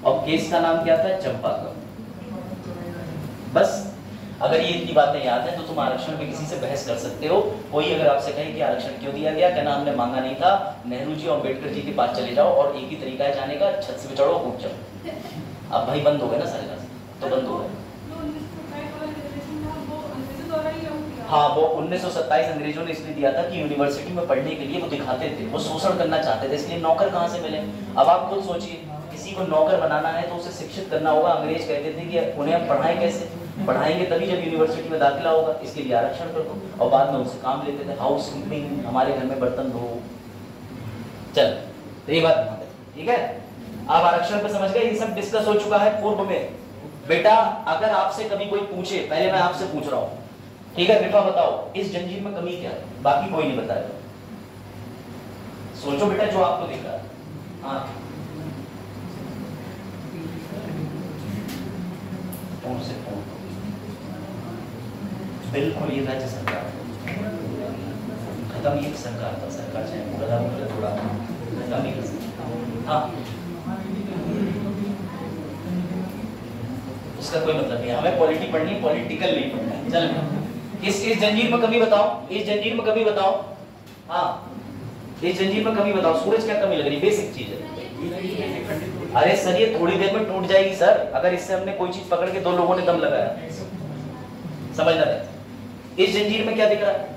Speaker 1: और केस का नाम क्या था? चंपाकम। बस अगर ये इतनी बातें याद है तो तुम आरक्षण में किसी से बहस कर सकते हो। कोई अगर आपसे कहे कि आरक्षण क्यों दिया गया, कहना हमने मांगा नहीं था, नेहरू जी और अम्बेडकर जी के पास चले जाओ और एक ही तरीका है जाने का, छत से चढ़ो कूद जाओ। अब भाई बंद हो गए ना सारे रास्ते, तो बंद हो गए। हाँ वो 1927 अंग्रेजों ने इसलिए दिया था कि यूनिवर्सिटी में पढ़ने के लिए वो दिखाते थे, वो शोषण करना चाहते थे, इसलिए नौकर कहाँ से मिले? अब आप खुद सोचिए, किसी को नौकर बनाना है तो उसे शिक्षित करना होगा। अंग्रेज कहते थे कि उन्हें हम पढ़ाएं कैसे? पढ़ाएंगे तभी जब यूनिवर्सिटी में दाखिला होगा, इसके लिए आरक्षण कर दो। और बाद में उनसे काम लेते थे, हाउस कीपिंग, हमारे घर में बर्तन धो। चल तो ये बात ध्यान रखिए, ठीक है। आप आरक्षण पे समझ गए, ये सब डिस्कस हो चुका है पूर्व में। बेटा अगर आपसे कभी कोई पूछे, पहले मैं आपसे पूछ रहा हूँ, ठीक है, कृपा बताओ इस जंजीर में कमी क्या है? बाकी कोई नहीं बताएगा। सोचो बेटा जो आपको दिख रहा है। हाँ से बिल्कुल ये राज्य सरकार खत्म, ये सरकार था, सरकार चाहे पूरा थोड़ा खत्म नहीं कर सकती। हाँ उसका कोई मतलब नहीं, हमें पॉलिटी पढ़नी, पॉलिटिकल नहीं पढ़ना है। चल इस जंजीर में कमी बताओ, इस जंजीर में कमी बताओ। हाँ इस जंजीर में कमी बताओ, सूरज क्या कमी लग रही? बेसिक चीज है। अरे सर ये थोड़ी देर में टूट जाएगी सर, अगर इससे हमने कोई चीज पकड़ के 2 लोगों ने दम लगाया। समझ रहे? इस जंजीर में क्या दिख रहा है?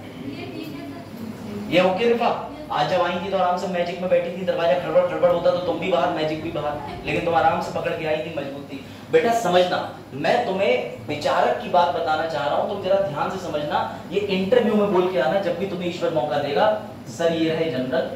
Speaker 1: ये ओके रिफा? आज जब आई थी तो आराम से मैजिक में बैठी थी, दरवाजा खड़बड़ खड़बड़ होता तो तुम भी बाहर, मैजिक भी बाहर, लेकिन तुम आराम से पकड़ के आई थी, मजबूत थी। बेटा समझना, मैं तुम्हें विचारक की बात बताना चाह रहा हूं, तुम जरा ध्यान से समझना। ये इंटरव्यू में बोल के आना जब भी तुम्हें ईश्वर मौका देगा, सर ये रहे जनरल,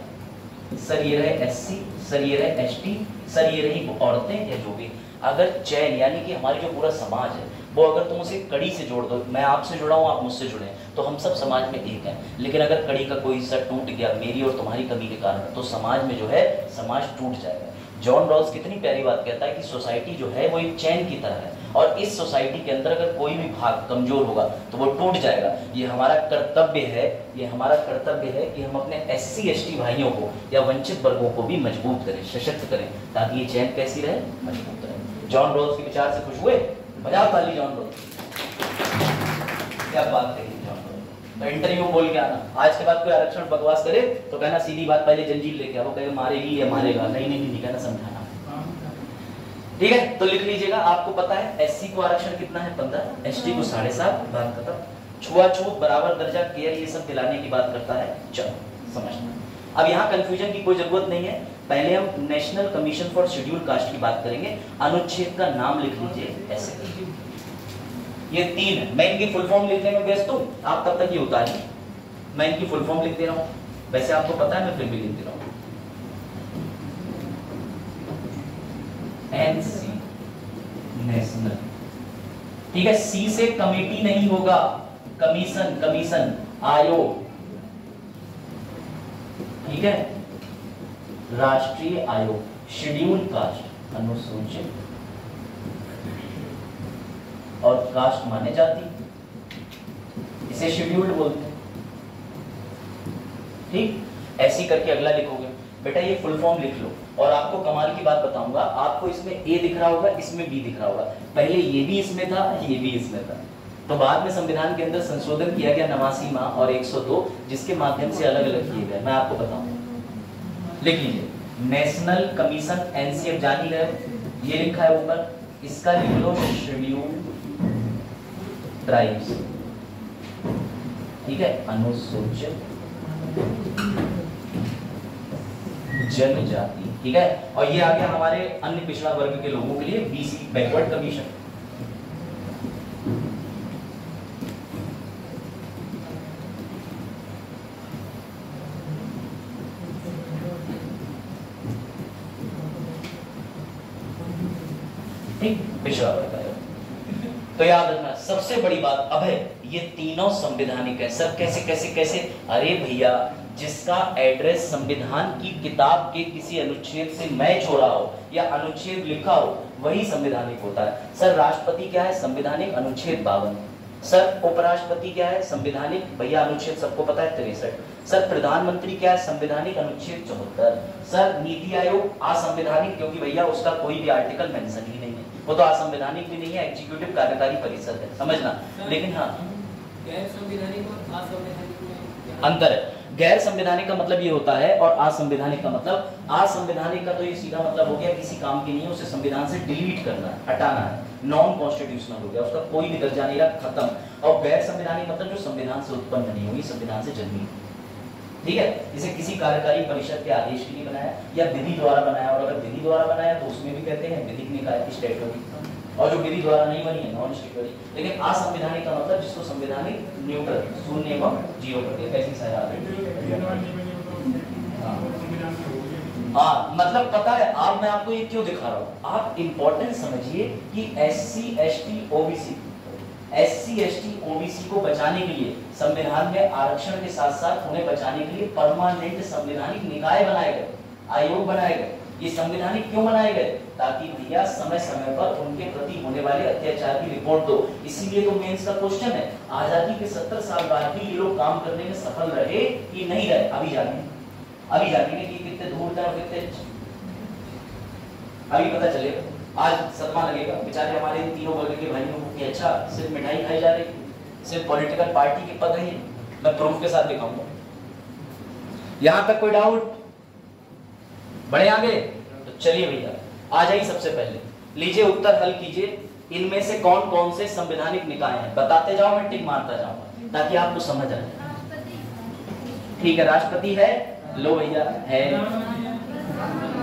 Speaker 1: सर ये रहे एससी, सर ये रहे एसटी, सर ये रही औरतें या जो भी। अगर चैन यानी कि हमारी जो पूरा समाज है वो अगर तुम उसे कड़ी से जोड़ दो, मैं आपसे जुड़ा हूं, आप मुझसे जुड़े हैं, तो हम सब समाज में एक हैं। लेकिन अगर कड़ी का कोई हिस्सा टूट गया मेरी और तुम्हारी कमी के कारण, तो समाज में जो है समाज टूट जाएगा। जॉन रॉल्स कितनी प्यारी बात कहता है कि सोसाइटी जो है वो एक चैन की तरह है, और इस सोसाइटी के अंदर अगर कोई भी भाग कमजोर होगा तो वो टूट जाएगा। ये हमारा कर्तव्य है, ये हमारा कर्तव्य है कि हम अपने एससी एसटी भाइयों को या वंचित वर्गों को भी मजबूत करें, सशक्त करें, ताकि ये चैन कैसी रहे, मजबूत रहे। जॉन रॉल्स के विचार से खुश हुए? बजाओ ताली जॉन रॉल्स, क्या बात कही जॉन रॉल्स। तो इंटरव्यू बोल के आना, आज के बाद कोई आरक्षण बकवास करे तो कहना सीधी बात, पहले जंजीर लेके आओ, कहे मारेगी या मारेगा, नहीं कहना, समझाना। ठीक है, तो लिख लीजिएगा, आपको पता है एससी को आरक्षण कितना है 15, एसटी को 7.5, बात खत्म। छुआछूत, बराबर दर्जा, केयर, ये सब दिलाने की बात करता है। चलो समझना, अब यहाँ कंफ्यूजन की कोई जरूरत नहीं है। पहले हम national commission for schedule caste की बात करेंगे। अनुच्छेद का नाम लिख लीजिए ऐसे, ये 3 है। मैं इनकी फुल फॉर्म लिखने में व्यस्त हूँ, आप तब तक ये उतारिए, मैं इनकी फुल फॉर्म लिख दे रहा हूँ, वैसे आपको पता है, मैं फिर भी लिख दे रहा हूँ। एनसी नेशनल, ठीक है, सी से कमेटी नहीं होगा, कमीशन, कमीशन आयोग, ठीक है, राष्ट्रीय आयोग, शेड्यूल कास्ट, अनुसूचित, और कास्ट माने जाती, इसे शेड्यूल्ड बोलते हैं। ठीक, ऐसी करके अगला लिखोगे। बेटा ये फुल फॉर्म लिख लो, और आपको कमाल की बात बताऊंगा, आपको इसमें ए दिख रहा होगा, इसमें बी दिख रहा होगा, पहले ये भी इसमें था, ये भी इसमें था, तो बाद में संविधान के अंदर संशोधन किया गया 89 माह और 102, जिसके माध्यम से अलग अलग किए गए, मैं आपको बताऊंगा। लिख लीजिए, नेशनल कमीशन, एनसीएफ जान ही रहे, ये लिखा है ऊपर, इसका लिख लो शेड्यूल ट्राइब्स, ठीक है, अनुसूचित जनजाति, ठीक है, और ये आ गया हमारे अन्य पिछड़ा वर्ग के लोगों के लिए बीसी, बैकवर्ड कमीशन। ठीक, पिछड़ा वर्ग है। तो याद रखना, सबसे बड़ी बात अब है, ये तीनों संवैधानिक है। सर कैसे कैसे कैसे? अरे भैया, जिसका एड्रेस संविधान की किताब के किसी अनुच्छेद से मैच हो रहा हो या अनुच्छेद लिखा हो, वही संवैधानिक होता है। सर राष्ट्रपति क्या है? संवैधानिक अनुच्छेद 52। सर उपराष्ट्रपति क्या है? संवैधानिक, भैया अनुच्छेद सबको पता है 63। सर प्रधानमंत्री क्या है? संवैधानिक अनुच्छेद 74। सर नीति आयोग असंवैधानिक, क्योंकि भैया उसका कोई भी आर्टिकल मेंशन ही नहीं है, वो तो असंवैधानिक भी नहीं है, एग्जीक्यूटिव कार्यकारी परिषद है, समझना। लेकिन हाँ,
Speaker 2: गैर संवैधानिक और असंवैधानिक में
Speaker 1: अंतर है। गैर संवैधानिक का मतलब ये होता है, और असंवैधानिक का मतलब, असंवैधानिक का तो ये सीधा मतलब हो गया किसी काम की नहीं है, उसे संविधान से डिलीट करना है, हटाना है, नॉन कॉन्स्टिट्यूशनल हो गया, उसका कोई भी दर्जा नहीं रहा, खत्म। और गैर संवैधानिक मतलब जो संविधान से उत्पन्न नहीं हुई, संविधान से जन्मी, ठीक है, इसे किसी कार्यकारी परिषद के आदेश के लिए बनाया या विधि द्वारा बनाया, और अगर विधि द्वारा बनाया तो उसमें भी कहते हैं विधिक निकाय की स्टैट्यूटरी, और जो विधि द्वारा नहीं बनी है नॉन स्टैट्यूटरी। लेकिन असंवैधानिक का मतलब जिसको संवैधानिक न्यूट्रल, शून्य एवं जीरो कर दिया, कैसी सारी हाँ, मतलब पता है आप, मैं आपको ये क्यों दिखा रहा हूँ, आप इंपॉर्टेंट समझिए कि एससी एसटी ओबीसी को बचाने के लिए संविधान में आरक्षण के साथ साथ उन्हें बचाने के लिए परमानेंट संवैधानिक निकाय बनाए गए, आयोग बनाए गए। ये संवैधानिक क्यों बनाए गए? ताकि भैया समय समय पर उनके प्रति होने वाले अत्याचार की रिपोर्ट दो। इसीलिए तो मेंस का क्वेश्चन है, आजादी के 70 साल बाद भी ये लोग काम करने में सफल रहे कि नहीं रहे? अभी जानेंगे कि कितने धूर्त है और कितने, अभी पता चलेगा। आज सदमा लगेगा बेचारे हमारे तीनों वर्ग के भाइयों को कि अच्छा सिर्फ मिठाई खाई जा रही, सिर्फ पॉलिटिकल पार्टी के पद है। मैं प्रूफ के साथ दिखाऊंगा। यहां तक कोई डाउट? बढ़े आगे? तो चलिए भैया आ जाइए, सबसे पहले लीजिए उत्तर हल कीजिए, इनमें से कौन कौन से संवैधानिक निकाय हैं बताते जाओ, मैं टिक मारता जाऊंगा ताकि आपको समझ आ जाए। ठीक है, राष्ट्रपति है, लो भैया है,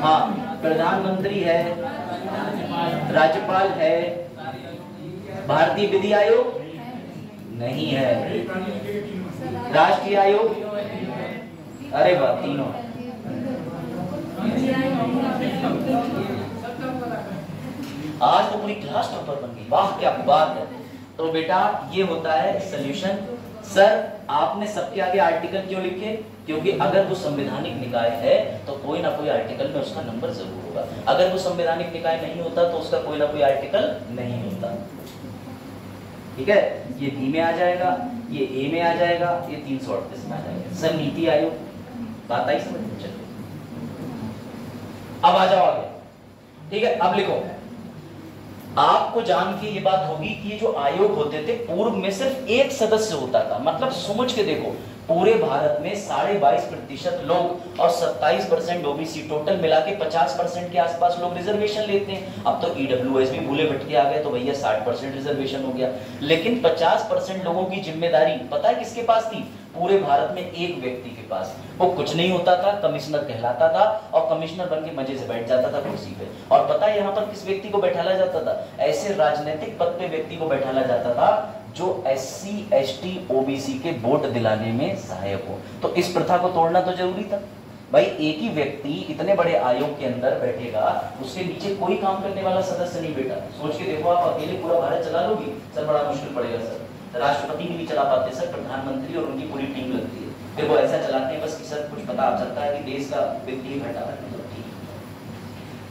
Speaker 1: हाँ प्रधानमंत्री है, राज्यपाल है, भारतीय विधि आयोग नहीं है, राष्ट्रीय आयोग, अरे वाह तीनों। आज तो पूरी क्लास टॉपर बन गई, वाह क्या बात है। तो बेटा ये होता है सॉल्यूशन। सर आपने सबके आगे आर्टिकल क्यों लिखे? क्योंकि अगर वो संवैधानिक निकाय है तो कोई ना कोई आर्टिकल में उसका नंबर जरूर होगा, अगर वो संवैधानिक निकाय नहीं होता तो उसका कोई ना कोई आर्टिकल नहीं होता। ठीक है, ये बी में आ जाएगा, ये ए में आ जाएगा, ये 338 में आ जाएगा। सर नीति आयोग, बात आई समझ में? चलो अब आ जाओ आगे। ठीक है, अब लिखो। आपको जान के ये बात होगी कि ये जो आयोग होते थे पूर्व में सिर्फ एक सदस्य होता था। मतलब समझ के देखो, पूरे भारत में 22.5% लोग और 27% ओबीसी, टोटल मिला के 50% के आसपास लोग रिजर्वेशन लेते हैं। अब तो ईडब्ल्यूएस भी भूले भटके आ गए तो भैया 60% रिजर्वेशन हो गया। लेकिन 50% लोगों की जिम्मेदारी पता है किसके पास थी? पूरे भारत में एक व्यक्ति के पास। वो कुछ नहीं होता था, कमिश्नर कहलाता था और कमिश्नर बन के मजे से बैठ जाता था कुर्सी पे। और पता है यहाँ पर किस व्यक्ति को बैठाला जाता था? ऐसे राजनीतिक पद पे व्यक्ति को बैठाला जाता था जो SC ST OBC के वोट दिलाने में सहायक हो। तो इस प्रथा को तोड़ना तो जरूरी था भाई। एक ही व्यक्ति इतने बड़े आयोग के अंदर बैठेगा, उसके नीचे कोई काम करने वाला सदस्य नहीं बैठा। सोच के देखो, आप अकेले पूरा भारत चला लोगी? सर बड़ा मुश्किल पड़ेगा सर। राष्ट्रपति भी नहीं चला पाते सर, प्रधानमंत्री और उनकी पूरी टीम लगती है। फिर वो ऐसा चलाते हैं बस कि सर कुछ पता चलता है कि देश का वित्तीय घाटा है।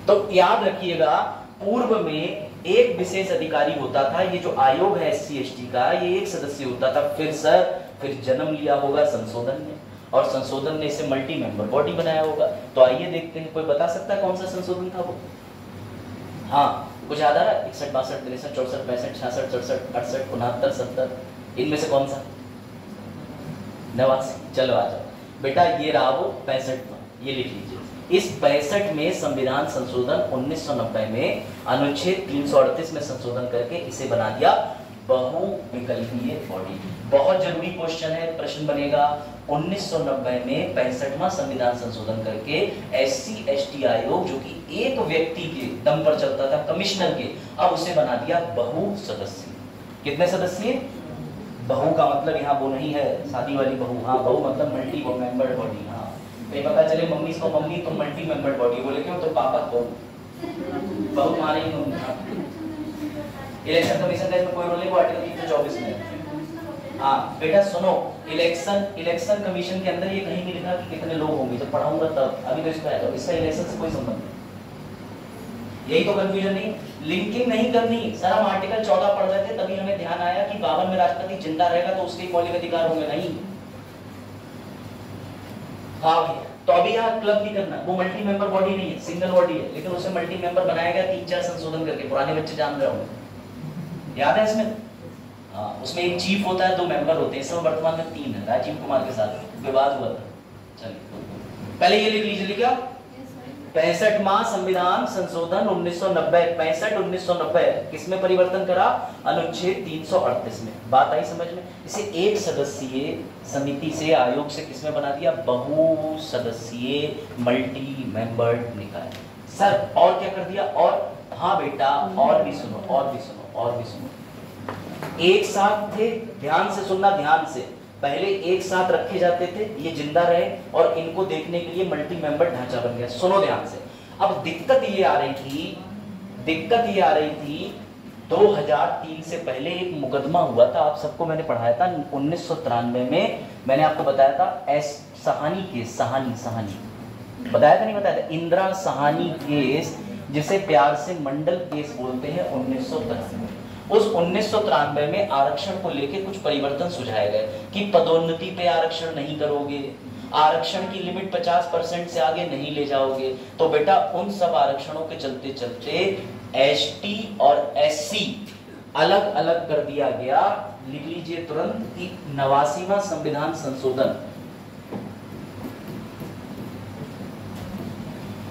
Speaker 1: तो याद रखिएगा, पूर्व में एक विशेष अधिकारी होता था। ये जो आयोग है SC ST का, ये एक सदस्य होता था। फिर जन्म लिया होगा संशोधन ने, और संशोधन ने इसे मल्टी मेंबर बॉडी बनाया होगा। तो आइए देखते हैं, कोई बता सकता है कौन सा संशोधन था वो? हाँ कुछ याद आ रहा है? 61, 62, 63, 64, 65, 66, 67, 68, 69, 70, इनमें से कौन सा? 89। चलो आ जाओ बेटा, ये रहा वो 65वां, ये लिख लीजिए। इस 65 में संविधान संशोधन 1990 में अनुच्छेद 338 में संशोधन करके इसे बना दिया बहुविकल्पीय बॉडी। बहुत जरूरी क्वेश्चन है, प्रश्न बनेगा। 1990 में 65वां संविधान संशोधन करके SC ST आयोग, जो कि एक व्यक्ति के दम पर चलता था, कमिश्नर के, अब उसे बना दिया बहु सदस्य। कितने सदस्य? बहु का मतलब यहाँ वो नहीं है शादी वाली बहु, हाँ बहु मतलब मल्टी मेंबर बॉडी। हाँ कहीं पता चले मम्मी को मम्मी तुम मल्टी मेंबर बॉडी बोले, क्यों? तो पापा को बहु मारे ही मम्मी। इलेक्शन कमीशन का इसमें कोई रोल नहीं, वो आर्टिकल 324 में। हाँ बेटा सुनो, इलेक्शन कमीशन के अंदर ये कहीं नहीं लिखा कि कितने लोग होंगे, जब पढ़ाऊंगा तब। अभी तो इसका है, इसका इलेक्शन से कोई संबंध नहीं। यही तो कंफ्यूजन नहीं, लिंकिंग नहीं करनी। सर हम आर्टिकल 14 पढ़ रहे थे, तभी हमें ध्यान आया कि 52 में राष्ट्रपति जिंदा रहेगा तो उसके मौलिक अधिकार होंगे। नहीं, हाँ भैया, तो अभी यहाँ क्लब भी करना, वो मल्टी मेंबर बॉडी नहीं है, सिंगल बॉडी है, लेकिन उसे मल्टी मेंबर बनाया गया 3-4 संशोधन करके। पुराने बच्चे जान रहे होंगे, याद है इसमें? हाँ, उसमें एक चीफ होता है, 2 मेंबर होते हैं। इस समय वर्तमान में 3 है, राजीव कुमार के साथ विवाद हुआ था। चलिए पहले ये लिख लीजिए, लिखा 65वां संविधान संशोधन 1990, 65-1990 किसमें परिवर्तन करा? अनुच्छेद 338 में। बात आई समझ में? इसे एक सदस्यीय समिति से, आयोग से किसमें बना दिया? बहु सदस्यीय मल्टी मेंबर्ड निकाय। सर और क्या कर दिया? और हाँ बेटा, और भी सुनो, और भी सुनो, और भी सुनो। एक साथ थे, ध्यान से सुनना, ध्यान से। पहले एक साथ रखे जाते थे, ये जिंदा रहे और इनको देखने के लिए मल्टी मेंबर ढांचा बन गया। सुनो ध्यान से। अब दिक्कत ये आ रही थी 2003 से पहले एक मुकदमा हुआ था, आप सबको मैंने पढ़ाया था 1993 में। मैंने आपको बताया था सहानी केस, सहानी बताया था, नहीं बताया था? इंदिरा सहानी केस, जिसे प्यार से मंडल केस बोलते हैं, 1993। उस 1993 में आरक्षण को लेके कुछ परिवर्तन सुझाए गए कि पदोन्नति पे आरक्षण नहीं करोगे, आरक्षण की लिमिट 50% से आगे नहीं ले जाओगे। तो बेटा उन सब आरक्षणों के चलते चलते ST और SC अलग अलग कर दिया गया। लिख लीजिए तुरंत कि 89वां संविधान संशोधन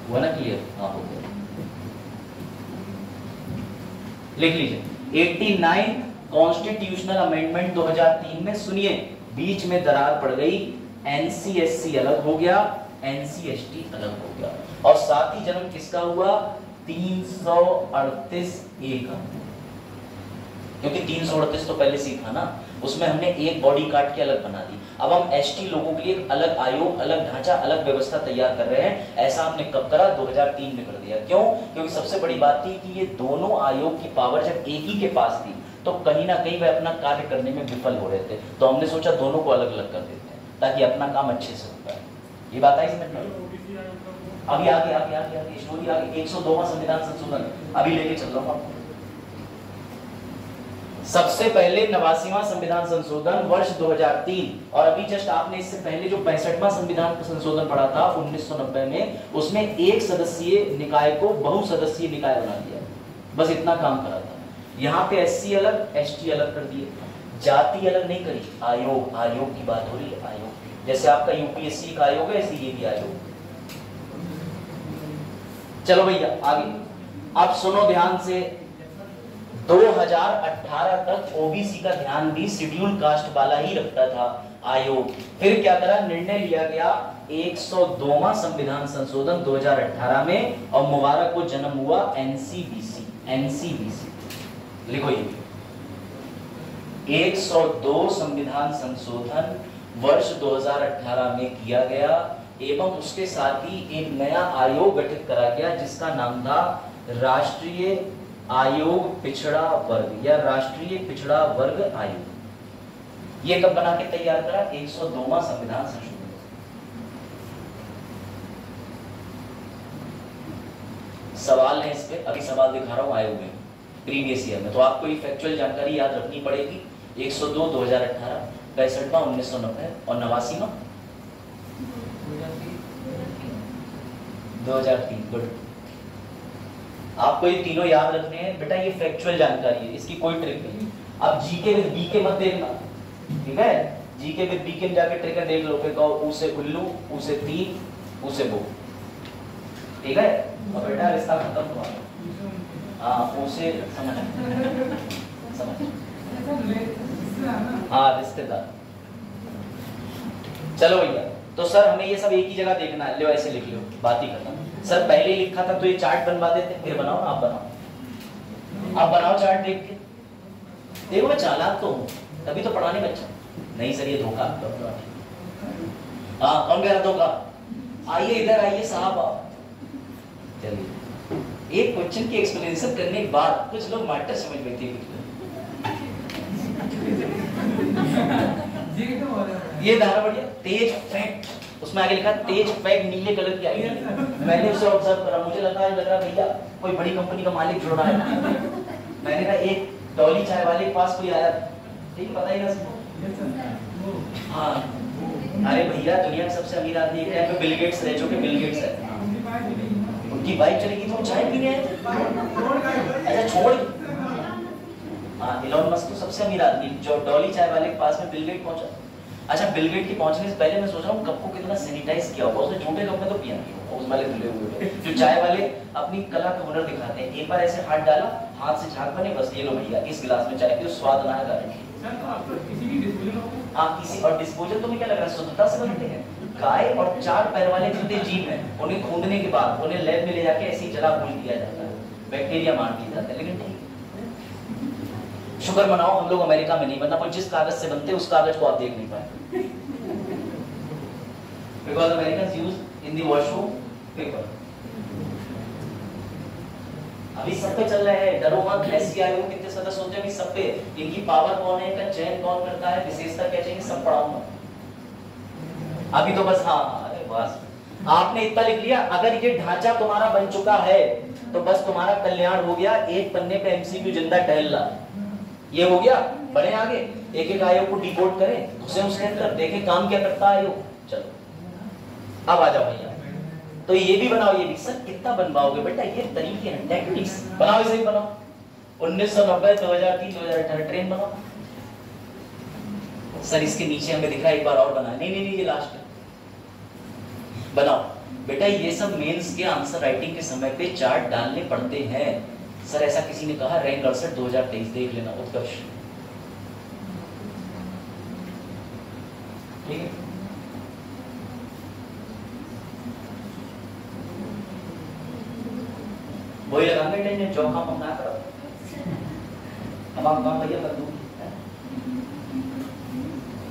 Speaker 1: हुआ ना, क्लियर? हाँ हो गया, लिख लीजिए 89 कॉन्स्टिट्यूशनल अमेंडमेंट 2003 में। सुनिए, बीच में दरार पड़ गई, NC SC अलग हो गया, NC/ST अलग हो गया। और साथ ही जन्म किसका हुआ? 338A का, क्योंकि 338 तो पहले से ही था ना, उसमें हमने एक बॉडी काट के अलग बना दी। अब हम ST लोगों के लिए एक अलग आयोग, अलग ढांचा, अलग व्यवस्था तैयार कर रहे हैं। ऐसा हमने कब करा? 2003 में कर दिया। क्यों? क्योंकि सबसे बड़ी बात थी कि ये दोनों आयोग की पावर जब एक ही के पास थी तो कहीं ना कहीं वह अपना कार्य करने में विफल हो रहे थे। तो हमने सोचा दोनों को अलग अलग कर देते हैं ताकि अपना काम अच्छे से हो पाए। ये बात आई समझ में? अभी आगे आगे आगे आगे स्टोरी आगे। 102वां संविधान संशोधन अभी लेके चल रहा हूँ आपको। सबसे पहले 89वां संविधान संशोधन वर्ष 2003, और अभी जस्ट आपने इससे पहले जो 65वां संविधान संशोधन पढ़ा था 1990 में, उसमें एक सदस्यीय निकाय को बहुसदस्यीय निकाय बना दिया। बस इतना काम करा था। यहाँ पे SC अलग ST अलग कर दिए, जाति अलग नहीं करी, आयोग, आयोग की बात हो रही है। आयोग जैसे आपका UPSC का आयोग है, ऐसे ये भी आयोग। चलो भैया आगे। अब सुनो ध्यान से, 2018 तक OBC का ध्यान भी शेड्यूल कास्ट वाला ही रखता था आयोग। फिर क्या करा? निर्णय लिया गया 102वां संविधान संशोधन 2018 में, और मुबारक को जन्म हुआ NCBC। NCBC लिखो ये 102 संविधान संशोधन वर्ष 2018 में किया गया, एवं उसके साथ ही एक नया आयोग गठित करा गया जिसका नाम था राष्ट्रीय आयोग पिछड़ा वर्ग या राष्ट्रीय पिछड़ा वर्ग आयोग। ये कब बना के तैयार करा? 102वां संविधान संशोधन। सवाल है इस पे, अभी सवाल दिखा रहा हूं आयोग में प्रीवियस ईयर में, तो आपको ये फैक्चुअल जानकारी याद रखनी पड़ेगी। 102 2018, 65वां 1990 और 89वां 2003। गुड, आपको ये तीनों याद रखने हैं बेटा, ये फैक्चुअल जानकारी है, इसकी कोई ट्रिक नहीं। अब जीके विद बीके मत देखना, ठीक है? जीके विद बीके में जाके ट्रिक देख लो, फिर कहो उसे उल्लू, उसे तीन, उसे वो, ठीक है? और बेटा रिश्ता खत्म हुआ। हाँ उसे समझ हाँ रिश्तेदार। चलो भैया, तो सर हमें ये सब एक ही जगह देखना है, लो ऐसे लिख लो, बात ही खत्म। सर पहले ही लिखा था तो ये चार्ट बनवा देते, फिर बनाओ ना, आप बनाओ, आप बनाओ चार्ट देख के। देखो मैं चालाक तो हूँ, तभी तो पढ़ाने में अच्छा। नहीं सर ये धोखा। हाँ कौन कह रहा धोखा? आइए इधर आइए साहब आप। चलिए, एक क्वेश्चन की एक्सप्लेनेशन करने के बाद कुछ लोग मैटर समझ में थे। ये धारा बढ़िया, तेज फैक्ट, उसमें आगे लिखा तेज फैक्ट नीले कलर की आई है। मैंने उसे ऑब्जर्व करा, मुझे लग रहा भैया कोई बड़ी कंपनी का मालिक जुड़ रहा है। मैंने कहा एक डॉली चाय वाले के पास कोई आया, ठीक पता ही ना। हाँ अरे भैया दुनिया के सबसे अमीर आदमी है बिल गेट्स रह चुके, बिल गेट्स है, उनकी बाइक चलेगी तो चाय पीने आए। अच्छा छोड़, हाँ इलॉन मस्क तो सबसे अमीर आदमी, जो डॉली चाय वाले के पास में बिल गेट पहुंचा। अच्छा बिल गेट के पहुंचने से पहले मैं सोच रहा हूँ कप को कितना सैनिटाइज किया होगा, उसने झूठे कप में तो पिया नहीं होगा, उस वाले धुले हुए। जो चाय वाले अपनी कला का हुनर दिखाते हैं, एक बार ऐसे हाथ डाला, हाथ से झाग बने, बस ये लो भैया इस गिलास में चाय पियो, स्वाद ना है गारंटी। हाँ किसी और डिस्पोजल तो क्या लग रहा है शुद्धता से बनते हैं। गाय और 4 पैर वाले जितने जीव हैं उन्हें खूंदने के बाद उन्हें लैब में ले जाके ऐसी जला भून दिया जाता है, बैक्टीरिया मार दिया जाता है। लेकिन ठीक, शुक्र मनाओ हम लोग अमेरिका में नहीं, वरना पर जिस कागज से बनते हैं उस कागज को आप देख नहीं पाए। Because Americans use in the washroom paper. अभी सब पे चल रहा है, डरो मत। SC आयोग कितने सदस्य होते हैं अभी सब पे, इनकी पावर कौन है, इनका चयन कौन करता है, विशेषता क्या चाहिए, सब पढ़ाऊंगा अभी तो बस। हाँ अरे बस आपने इतना लिख लिया, अगर ये ढांचा तुम्हारा बन चुका है तो बस तुम्हारा कल्याण हो गया। एक पन्ने पे MCQ जिंदा टहल रहा, ये हो गया। बढ़े आगे, एक एक आयोग को डिकोड करें, घुसे उसके अंदर, देखें काम क्या करता है आयोग। चलो अब आ जाओ भैया, तो ये भी बनाओ, ये भी। सर कितना बनवाओगे बेटा, ये तरीके हैं, टेक्निक्स बनाओ, इसे भी बनाओ। 1990 2003 2018 ट्रेन बनाओ। सर इसके नीचे हमें दिख रहा है एक बार और बनाए, नहीं नहीं नहीं ये लास्ट है, बनाओ बेटा। ये सब मेंस के आंसर राइटिंग के समय पे चार्ट डालने पड़ते हैं। सर ऐसा किसी ने कहा, रैंक 68 2023 देख लेना, उत्कर्ष। ठीक है वही लगाएंगे टेंशन जो काम हम ना करो। अब आप काम भैया कर दूँ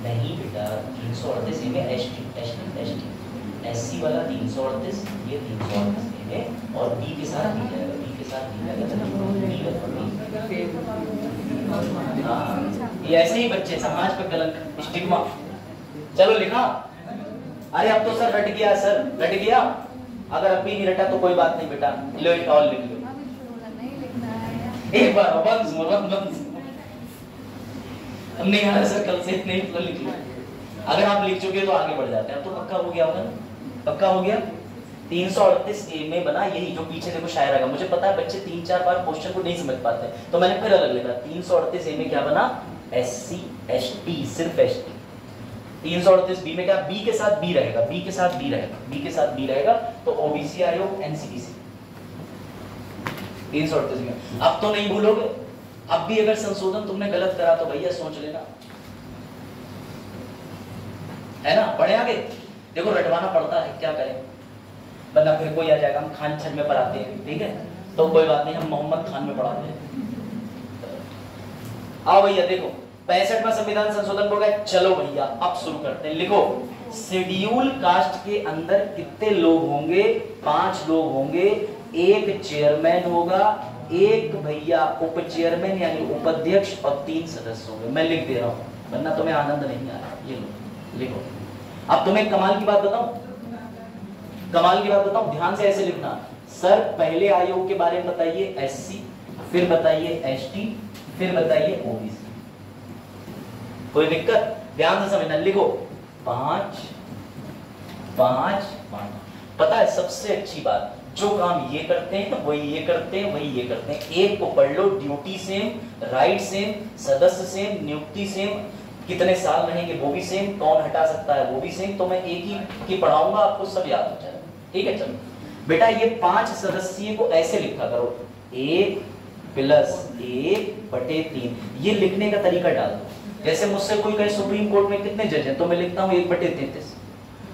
Speaker 1: नहीं बेटा 338 में एससी वाला 338 ये 338 में और बी के साथ बी जाएगा हाँ ये ऐसे ही बच्चे समाज पे कलंक स्टिग्मा। चलो लिखा अरे अब तो सर रट गया सर रट गया अगर अब भी नहीं रटा तो कोई बात नहीं बेटा लो इट ऑल लिख लो एक बार बंद अब नहीं आ रहा सर कल से नहीं लिख लो अगर आप लिख चुके तो आगे बढ़ जाते हैं। अब तो पक्का हो गया होगा पक्का हो गया 338 ए में बना यही जो पीछे देखो शायरा का मुझे पता है बच्चे 3-4 बार क्वेश्चन को नहीं समझ पाते तो मैंने फिर अलग लिखा 338 ए में क्या बना एससी एसटी सिर्फ एसटी 338 बी में क्या बी के साथ बी रहेगा बी के साथ बी रहेगा बी के साथ बी रहेगा तो ओबीसी आयोग एनसीबीसी 338 में अब तो नहीं भूलोगे अब भी अगर संशोधन तुमने गलत करा तो भैया सोच लेना है ना पढ़े आगे देखो रटवाना पड़ता है क्या करें बंदा फिर कोई आ जाएगा हम खान छन में पढ़ाते हैं ठीक है तो कोई बात नहीं हम मोहम्मद खान में पढ़ाते हैं। आओ भैया देखो 65वां संविधान संशोधन हो गया चलो भैया अब शुरू करते हैं लिखो शेड्यूल कास्ट के अंदर कितने लोग होंगे 5 लोग होंगे एक चेयरमैन होगा एक भैया उप चेयरमैन यानी उपाध्यक्ष और 3 सदस्य होंगे। मैं लिख दे रहा हूं वरना तुम्हें आनंद नहीं आ रहा ये लो लिखो। अब तुम्हें कमाल की बात बताऊं ध्यान से ऐसे लिखना सर पहले आयोग के बारे में बताइए एससी फिर बताइए एसटी फिर बताइए ओबीसी कोई दिक्कत ध्यान से समझना लिखो 5 पता है सबसे अच्छी बात जो काम ये करते हैं वही ये करते हैं वही ये करते हैं एक को पढ़ low duty same right same सदस्य सेम नियुक्ति सेम कितने साल रहेंगे वो भी सेम कौन हटा सकता है वो भी सेम तो मैं एक ही की पढ़ाऊंगा आपको सब याद हो जाएगा ठीक है। चलो बेटा ये 5 सदस्यीय को ऐसे लिखा करो 1+1/3 ये लिखने का तरीका डाल दो जैसे मुझसे कोई कहे सुप्रीम कोर्ट में कितने जज हैं तो मैं लिखता हूँ 1/33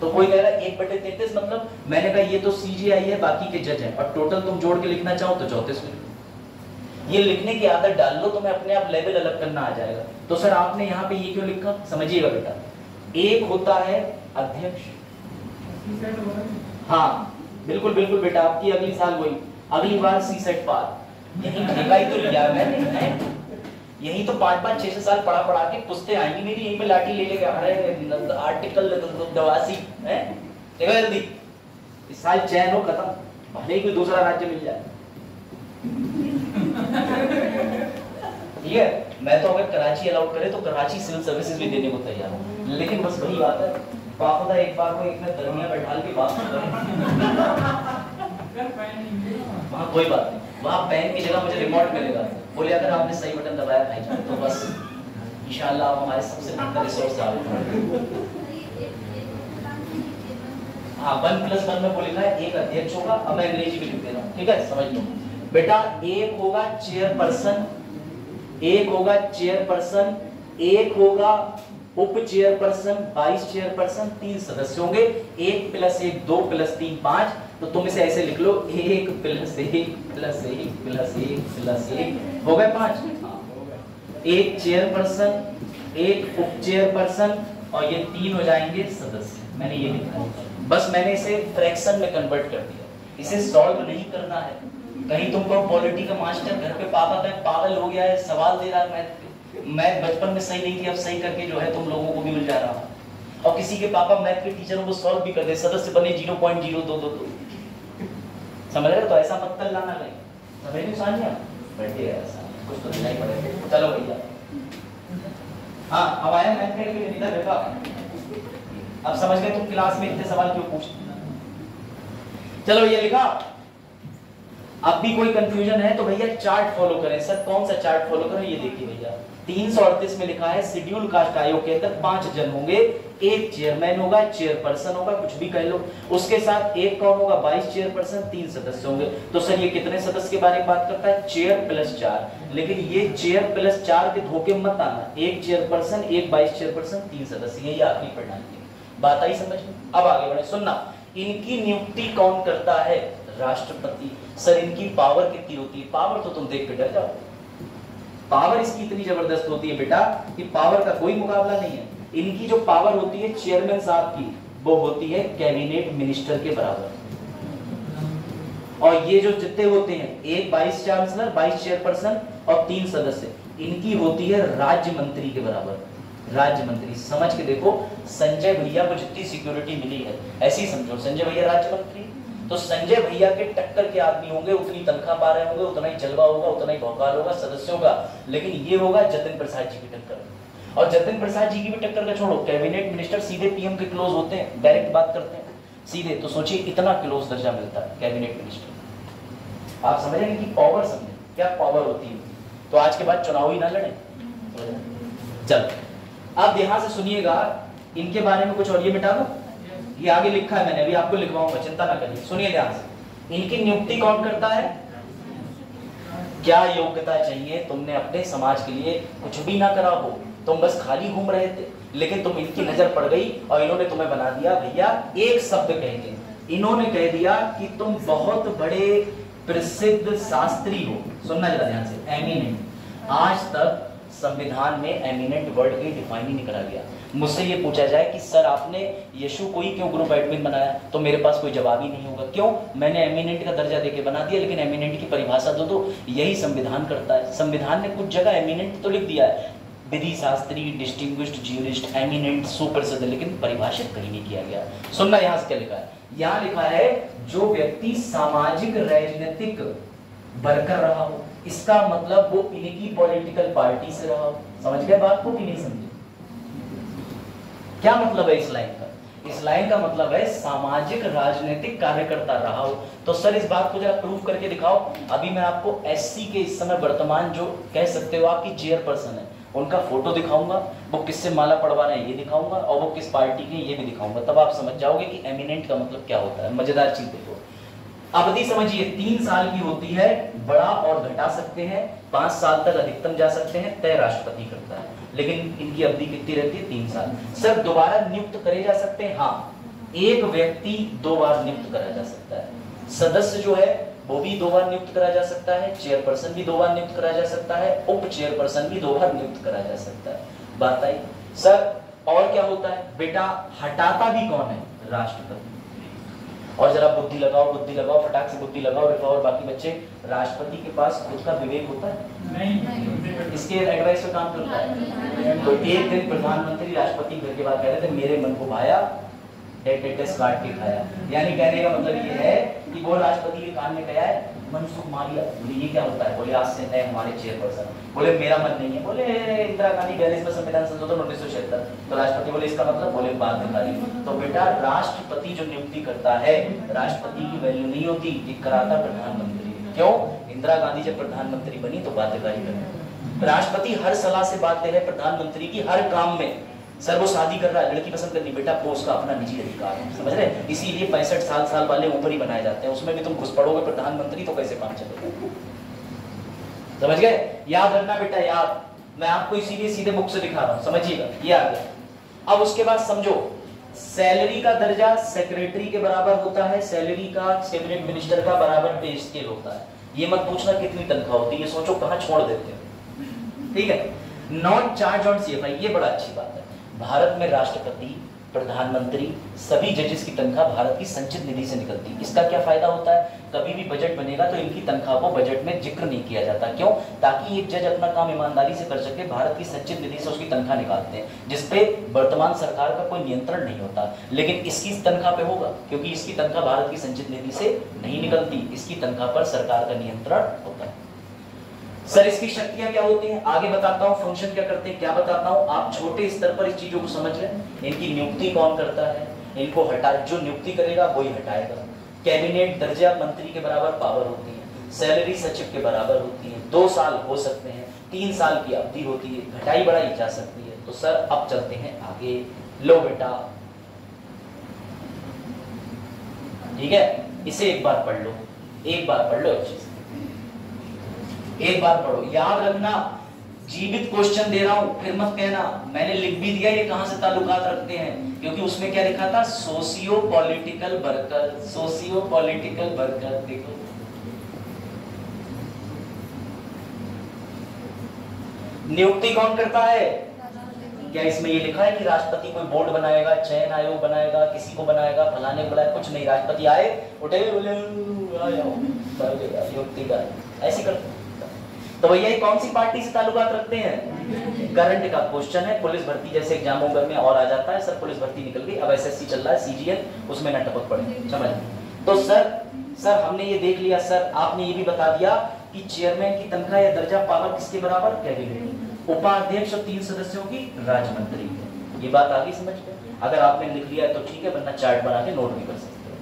Speaker 1: तो कोई कह रहा है 1/33 मतलब मैंने कहा ये तो सीजीआई है बाकी के जज हैं और टोटल तुम जोड़ के लिखना चाहो तो 34 लिख लो। ये लिखने की आदत डाल लो तो मैं अपने आप लेवल अलग करना आ जाएगा। तो सर आपने यहाँ पे ये क्यों लिखा समझिएगा बेटा एक होता है अध्यक्ष हाँ बिल्कुल बिल्कुल बेटा आपकी अगली साल वही अगली बार सी सेट पार यही ठेका ही तो लिया मैंने यही तो 5-5 6 साल पढ़ा के पुस्तें आएंगी मेरी यहीं पे लाठी ले लेके आ रहे आर्टिकल 82 है देखो जल्दी इस साल चैन हो खत्म भले ही कोई दूसरा राज्य मिल जाए ठीक है। मैं तो अगर कराची अलाउड करे तो कराची सिविल सर्विसेज भी देने को तैयार हूँ लेकिन बस वही बात है पापा एक बार को एक में दरमिया बैठा के बात वहाँ कोई बात नहीं वहाँ पेन की जगह मुझे रिमोट मिलेगा बोले अगर आपने सही बटन दबाया भाई तो बस इंशाल्लाह आप हमारे सबसे बेहतर रिसोर्स साबित होंगे। हाँ 1+1 में वो लिखा है एक अध्यक्ष होगा अब मैं अंग्रेजी में लिख दे रहा हूँ ठीक है समझ लो बेटा एक होगा चेयरपर्सन एक होगा उप चेयरपर्सन 22 चेयरपर्सन 3 सदस्य होंगे 1+1 2+3 5 तो तुम इसे ऐसे लिख लो 1+1+1+1+1 हो गए 5 एक चेयरपर्सन एक उप चेयरपर्सन और ये 3 हो जाएंगे सदस्य मैंने ये लिखा बस मैंने इसे फ्रैक्शन में कन्वर्ट कर दिया इसे सॉल्व नहीं करना है कहीं तुमको पॉलिटी का मास्टर घर पे पापा का पागल हो गया है सवाल दे रहा है मैं बचपन में सही नहीं थी अब सही करके जो है तुम लोगों को भी मिल जा रहा हूँ और किसी के पापा मैथ के टीचरों को सॉल्व भी कर दे सदस्य बने 0.0222 समझ रहे हो तो ऐसा मत कर लाना नहीं समझ नहीं सानिया बैठे ऐसा कुछ तो नहीं पड़ेगा चलो भैया हाँ अब आया मैथ के लिए इधर देखा अब समझ गए तुम क्लास में इतने सवाल क्यों पूछते चलो ये लिखा अब भी कोई कंफ्यूजन है तो भैया चार्ट फॉलो करें सर कौन सा चार्ट फॉलो करें ये देखिए भैया 338 में लिखा है शेड्यूल कास्ट आयोग के अंदर 5 जन होंगे एक चेयरमैन होगा चेयरपर्सन होगा कुछ भी कह लो उसके साथ एक कौन होगा 22 चेयरपर्सन 3 सदस्य होंगे तो सर ये कितने सदस्य के बारे में बात करता है चेयर+4 लेकिन ये चेयर+4 के धोखे मत आना एक चेयरपर्सन एक 22 चेयरपर्सन 3 सदस्य यही आखिरी प्रणाली है बात आई समझ में। अब आगे बढ़े सुनना इनकी नियुक्ति कौन करता है राष्ट्रपति। सर इनकी पावर कितनी होती है? पावर तो तुम देख के डर जाओ। पावर इसकी इतनी जबरदस्त होती है बेटा कि पावर का कोई मुकाबला नहीं है। इनकी जो पावर होती है चेयरमैन साहब की, वो होती है कैबिनेट मिनिस्टर के बराबर। और ये जो जितने होते हैं, एक वाइस चांसलर, वाइस चेयरपर्सन और 3 सदस्य, इनकी होती है राज्य मंत्री के बराबर। राज्य मंत्री समझ के देखो, संजय भैया को जितनी सिक्योरिटी मिली है ऐसी समझो संजय भैया राज्य मंत्री। तो संजय भैया के टक्कर के आदमी होंगे, उतनी तनख्वाह पा रहे होंगे, उतना ही जलवा होगा, उतना ही भौकाल होगा सदस्यों का, लेकिन ये होगा जतिन प्रसाद जी की टक्कर। और जतिन प्रसाद जी की भी टक्कर का छोड़ो, कैबिनेट मिनिस्टर सीधे पीएम के क्लोज होते हैं, डायरेक्ट बात करते हैं सीधे। तो सोचिए इतना क्लोज दर्जा मिलता है कैबिनेट मिनिस्टर। आप समझ रहे हैं कि पावर, समझे क्या पावर होती है। तो आज के बाद चुनाव ही ना लड़े। चल अब ध्यान से सुनिएगा, इनके बारे में कुछ और ये मिटा दो, ये आगे लिखा है मैंने, अभी आपको लिखवाऊंगा, चिंता ना करिए। सुनिए ध्यान से, इनकी नियुक्ति कौन करता है? क्या योग्यता चाहिए? तुमने अपने समाज के लिए कुछ भी ना करा हो, तुम बस खाली घूम रहे थे, लेकिन तुम इनकी नजर पड़ गई और इन्होंने तुम्हें बना दिया भैया एक शब्द कह के। इन्होंने कह दिया कि तुम बहुत बड़े प्रसिद्ध शास्त्री हो। सुनना जरा ध्यान से, एमिनेंट। आज तक संविधान में एमिनेंट वर्ड की डिफाइन ही नहीं करा गया। मुझसे ये पूछा जाए कि सर आपने यीशु को ही क्यों ग्रुप एडमिन बनाया, तो मेरे पास कोई जवाब ही नहीं होगा। क्यों? मैंने एमिनेंट का दर्जा देके बना दिया, लेकिन एमिनेंट की परिभाषा दो, यही संविधान करता है। संविधान ने कुछ जगह एमिनेंट तो लिख दिया है, विधि शास्त्री, डिस्टिंग्विश्ड ज्यूरिस्ट, एमिनेंट, सुप्रसिद्ध, लेकिन परिभाषित कहीं नहीं किया गया। सुनना यहाँ से क्या लिखा है, यहाँ लिखा है जो व्यक्ति सामाजिक राजनीतिक वर्कर रहा हो, इसका मतलब वो इनकी पॉलिटिकल पार्टी से रहा हो। समझ गए बात को कि नहीं समझे? क्या मतलब है इस लाइन का? इस लाइन का मतलब है सामाजिक राजनीतिक कार्यकर्ता रहा हो। तो सर इस बात को जरा प्रूफ करके दिखाओ। अभी मैं आपको एससी के इस समय वर्तमान जो कह सकते हो आपकी चेयरपर्सन है, उनका फोटो दिखाऊंगा, वो किससे माला पड़वा रहे हैं ये दिखाऊंगा, और वो किस पार्टी के ये भी दिखाऊंगा। तब आप समझ जाओगे कि एमिनेंट का मतलब क्या होता है। मजेदार चीज देखो, अवधि समझिए 3 साल की होती है, बड़ा और घटा सकते हैं, 5 साल तक अधिकतम जा सकते हैं, तय राष्ट्रपति करता है, लेकिन इनकी अवधि कितनी रहती है? 3 साल। सर दोबारा नियुक्त करे जा सकते हैं? हाँ, एक व्यक्ति 2 बार नियुक्त करा जा सकता है। सदस्य जो है वो भी 2 बार नियुक्त करा जा सकता है, चेयरपर्सन भी 2 बार नियुक्त करा जा सकता है, उप चेयरपर्सन भी 2 बार नियुक्त करा जा सकता है। बात आई। सर और क्या होता है बेटा? हटाता भी कौन है? राष्ट्रपति। और जरा बुद्धि लगाओ, फटाक से बुद्धि लगाओ रिफा और बाकी बच्चे, राष्ट्रपति के पास खुद का विवेक होता है? नहीं। इसके एडवाइस पे काम करता है। तो एक दिन प्रधानमंत्री राष्ट्रपति घर के बाद कह रहे थे मेरे मन को भाया, टेटेटेस काट के खाया। यानी कहने का मतलब ये है कि वो राष्ट्रपति के कान में गया है, मनसुख मारिया। बोले ये क्या होता है? बोले आज से नए हमारे चेयरपर्सन। बोले मेरा मन नहीं है। बोले इंदिरा गांधी 42 में संविधान संशोधन 1976। तो राष्ट्रपति बोले इसका मतलब? बोले बाध्यकारी। तो बेटा राष्ट्रपति जो नियुक्ति करता है, राष्ट्रपति की वैल्यू नहीं होती, ये कराता प्रधानमंत्री। क्यों? इंदिरा गांधी जब प्रधानमंत्री बनी तो बाध्यकारी बनी। राष्ट्रपति हर सलाह से बाध्य है प्रधानमंत्री की, हर काम में। सर वो शादी कर रहा है, लड़की पसंद करनी, बेटा वो उसका अपना निजी अधिकार है। समझ रहे? इसीलिए 65 साल वाले ऊपर ही बनाए जाते हैं। उसमें भी तुम घुस पड़ोगे प्रधानमंत्री तो कैसे काम चलेगा? समझ गए? याद रखना बेटा, याद। मैं आपको इसीलिए सीधे बुक से दिखा रहा हूं, समझिएगा। ये आ गया। अब उसके बाद समझो, सैलरी का दर्जा सेक्रेटरी के बराबर होता है, सैलरी का कैबिनेट मिनिस्टर का बराबर पे स्केल होता है। ये मत पूछना कितनी तनख्वाह होती है, ये सोचो कहां छोड़ देते हो। ठीक है? नॉट चार्ज ऑन सीएफआई, ये बड़ा अच्छी बात है। भारत में राष्ट्रपति, प्रधानमंत्री, सभी जजेस की तनख्वाह भारत की संचित निधि से निकलती है। इसका क्या फायदा होता है? कभी भी बजट बनेगा तो इनकी तनख्वाह को बजट में जिक्र नहीं किया जाता। क्यों? ताकि एक जज अपना काम ईमानदारी से कर सके। भारत की संचित निधि से उसकी तनख्वाह निकालते हैं, जिसपे वर्तमान सरकार का कोई नियंत्रण नहीं होता। लेकिन इसकी तनख्वाह पे होगा, क्योंकि इसकी तनख्वाह भारत की संचित निधि से नहीं निकलती, इसकी तनख्वाह पर सरकार का नियंत्रण होता है। सर इसकी शक्तियां क्या होती हैं? आगे बताता हूं, फंक्शन क्या करते हैं क्या बताता हूं। आप छोटे स्तर पर इस चीजों को समझ लें। इनकी नियुक्ति कौन करता है? इनको हटा, जो नियुक्ति करेगा वही हटाएगा। कैबिनेट दर्जा मंत्री के बराबर पावर होती है, सैलरी सचिव के बराबर होती है, 2 साल हो सकते हैं, 3 साल की अवधि होती है, घटाई बढ़ाई जा सकती है। तो सर अब चलते हैं आगे। लो बेटा, ठीक है, इसे एक बार पढ़ लो, एक बार पढ़ लो अच्छे से, एक बार पढ़ो। याद रखना जीवित क्वेश्चन दे रहा हूं, फिर मत कहना मैंने लिख भी दिया ये कहां से ताल्लुकात रखते हैं, क्योंकि उसमें क्या लिखा था, socio political worker. Socio political worker देखो, नियुक्ति कौन करता है? क्या इसमें ये लिखा है कि राष्ट्रपति कोई बोर्ड बनाएगा, चयन आयोग बनाएगा, किसी को बनाएगा, फलाने को बनाएगा? कुछ नहीं, राष्ट्रपति आए, उठे, बोले नियुक्ति का, ऐसी करते। तो भैया ये कौन सी पार्टी से ताल्लुकात रखते हैं? करंट का क्वेश्चन है, पुलिस भर्ती जैसे एग्जामों में और आ जाता है, सर पुलिस भर्ती निकल गई, अब एसएससी चल रहा है, सीजीएल, उसमें न टपक पड़े, समझ। तो सर हमने ये देख लिया, सर आपने ये भी बता दिया कि चेयरमैन की तनख्वाह या दर्जा पावर किसके बराबर? कैबिनेट, उपाध्यक्ष और 3 सदस्यों की राज्य मंत्री। ये बात आ गई समझ में? अगर आपने लिख लिया है तो ठीक है, वरना चार्ट बना के नोट भी कर सकते हो।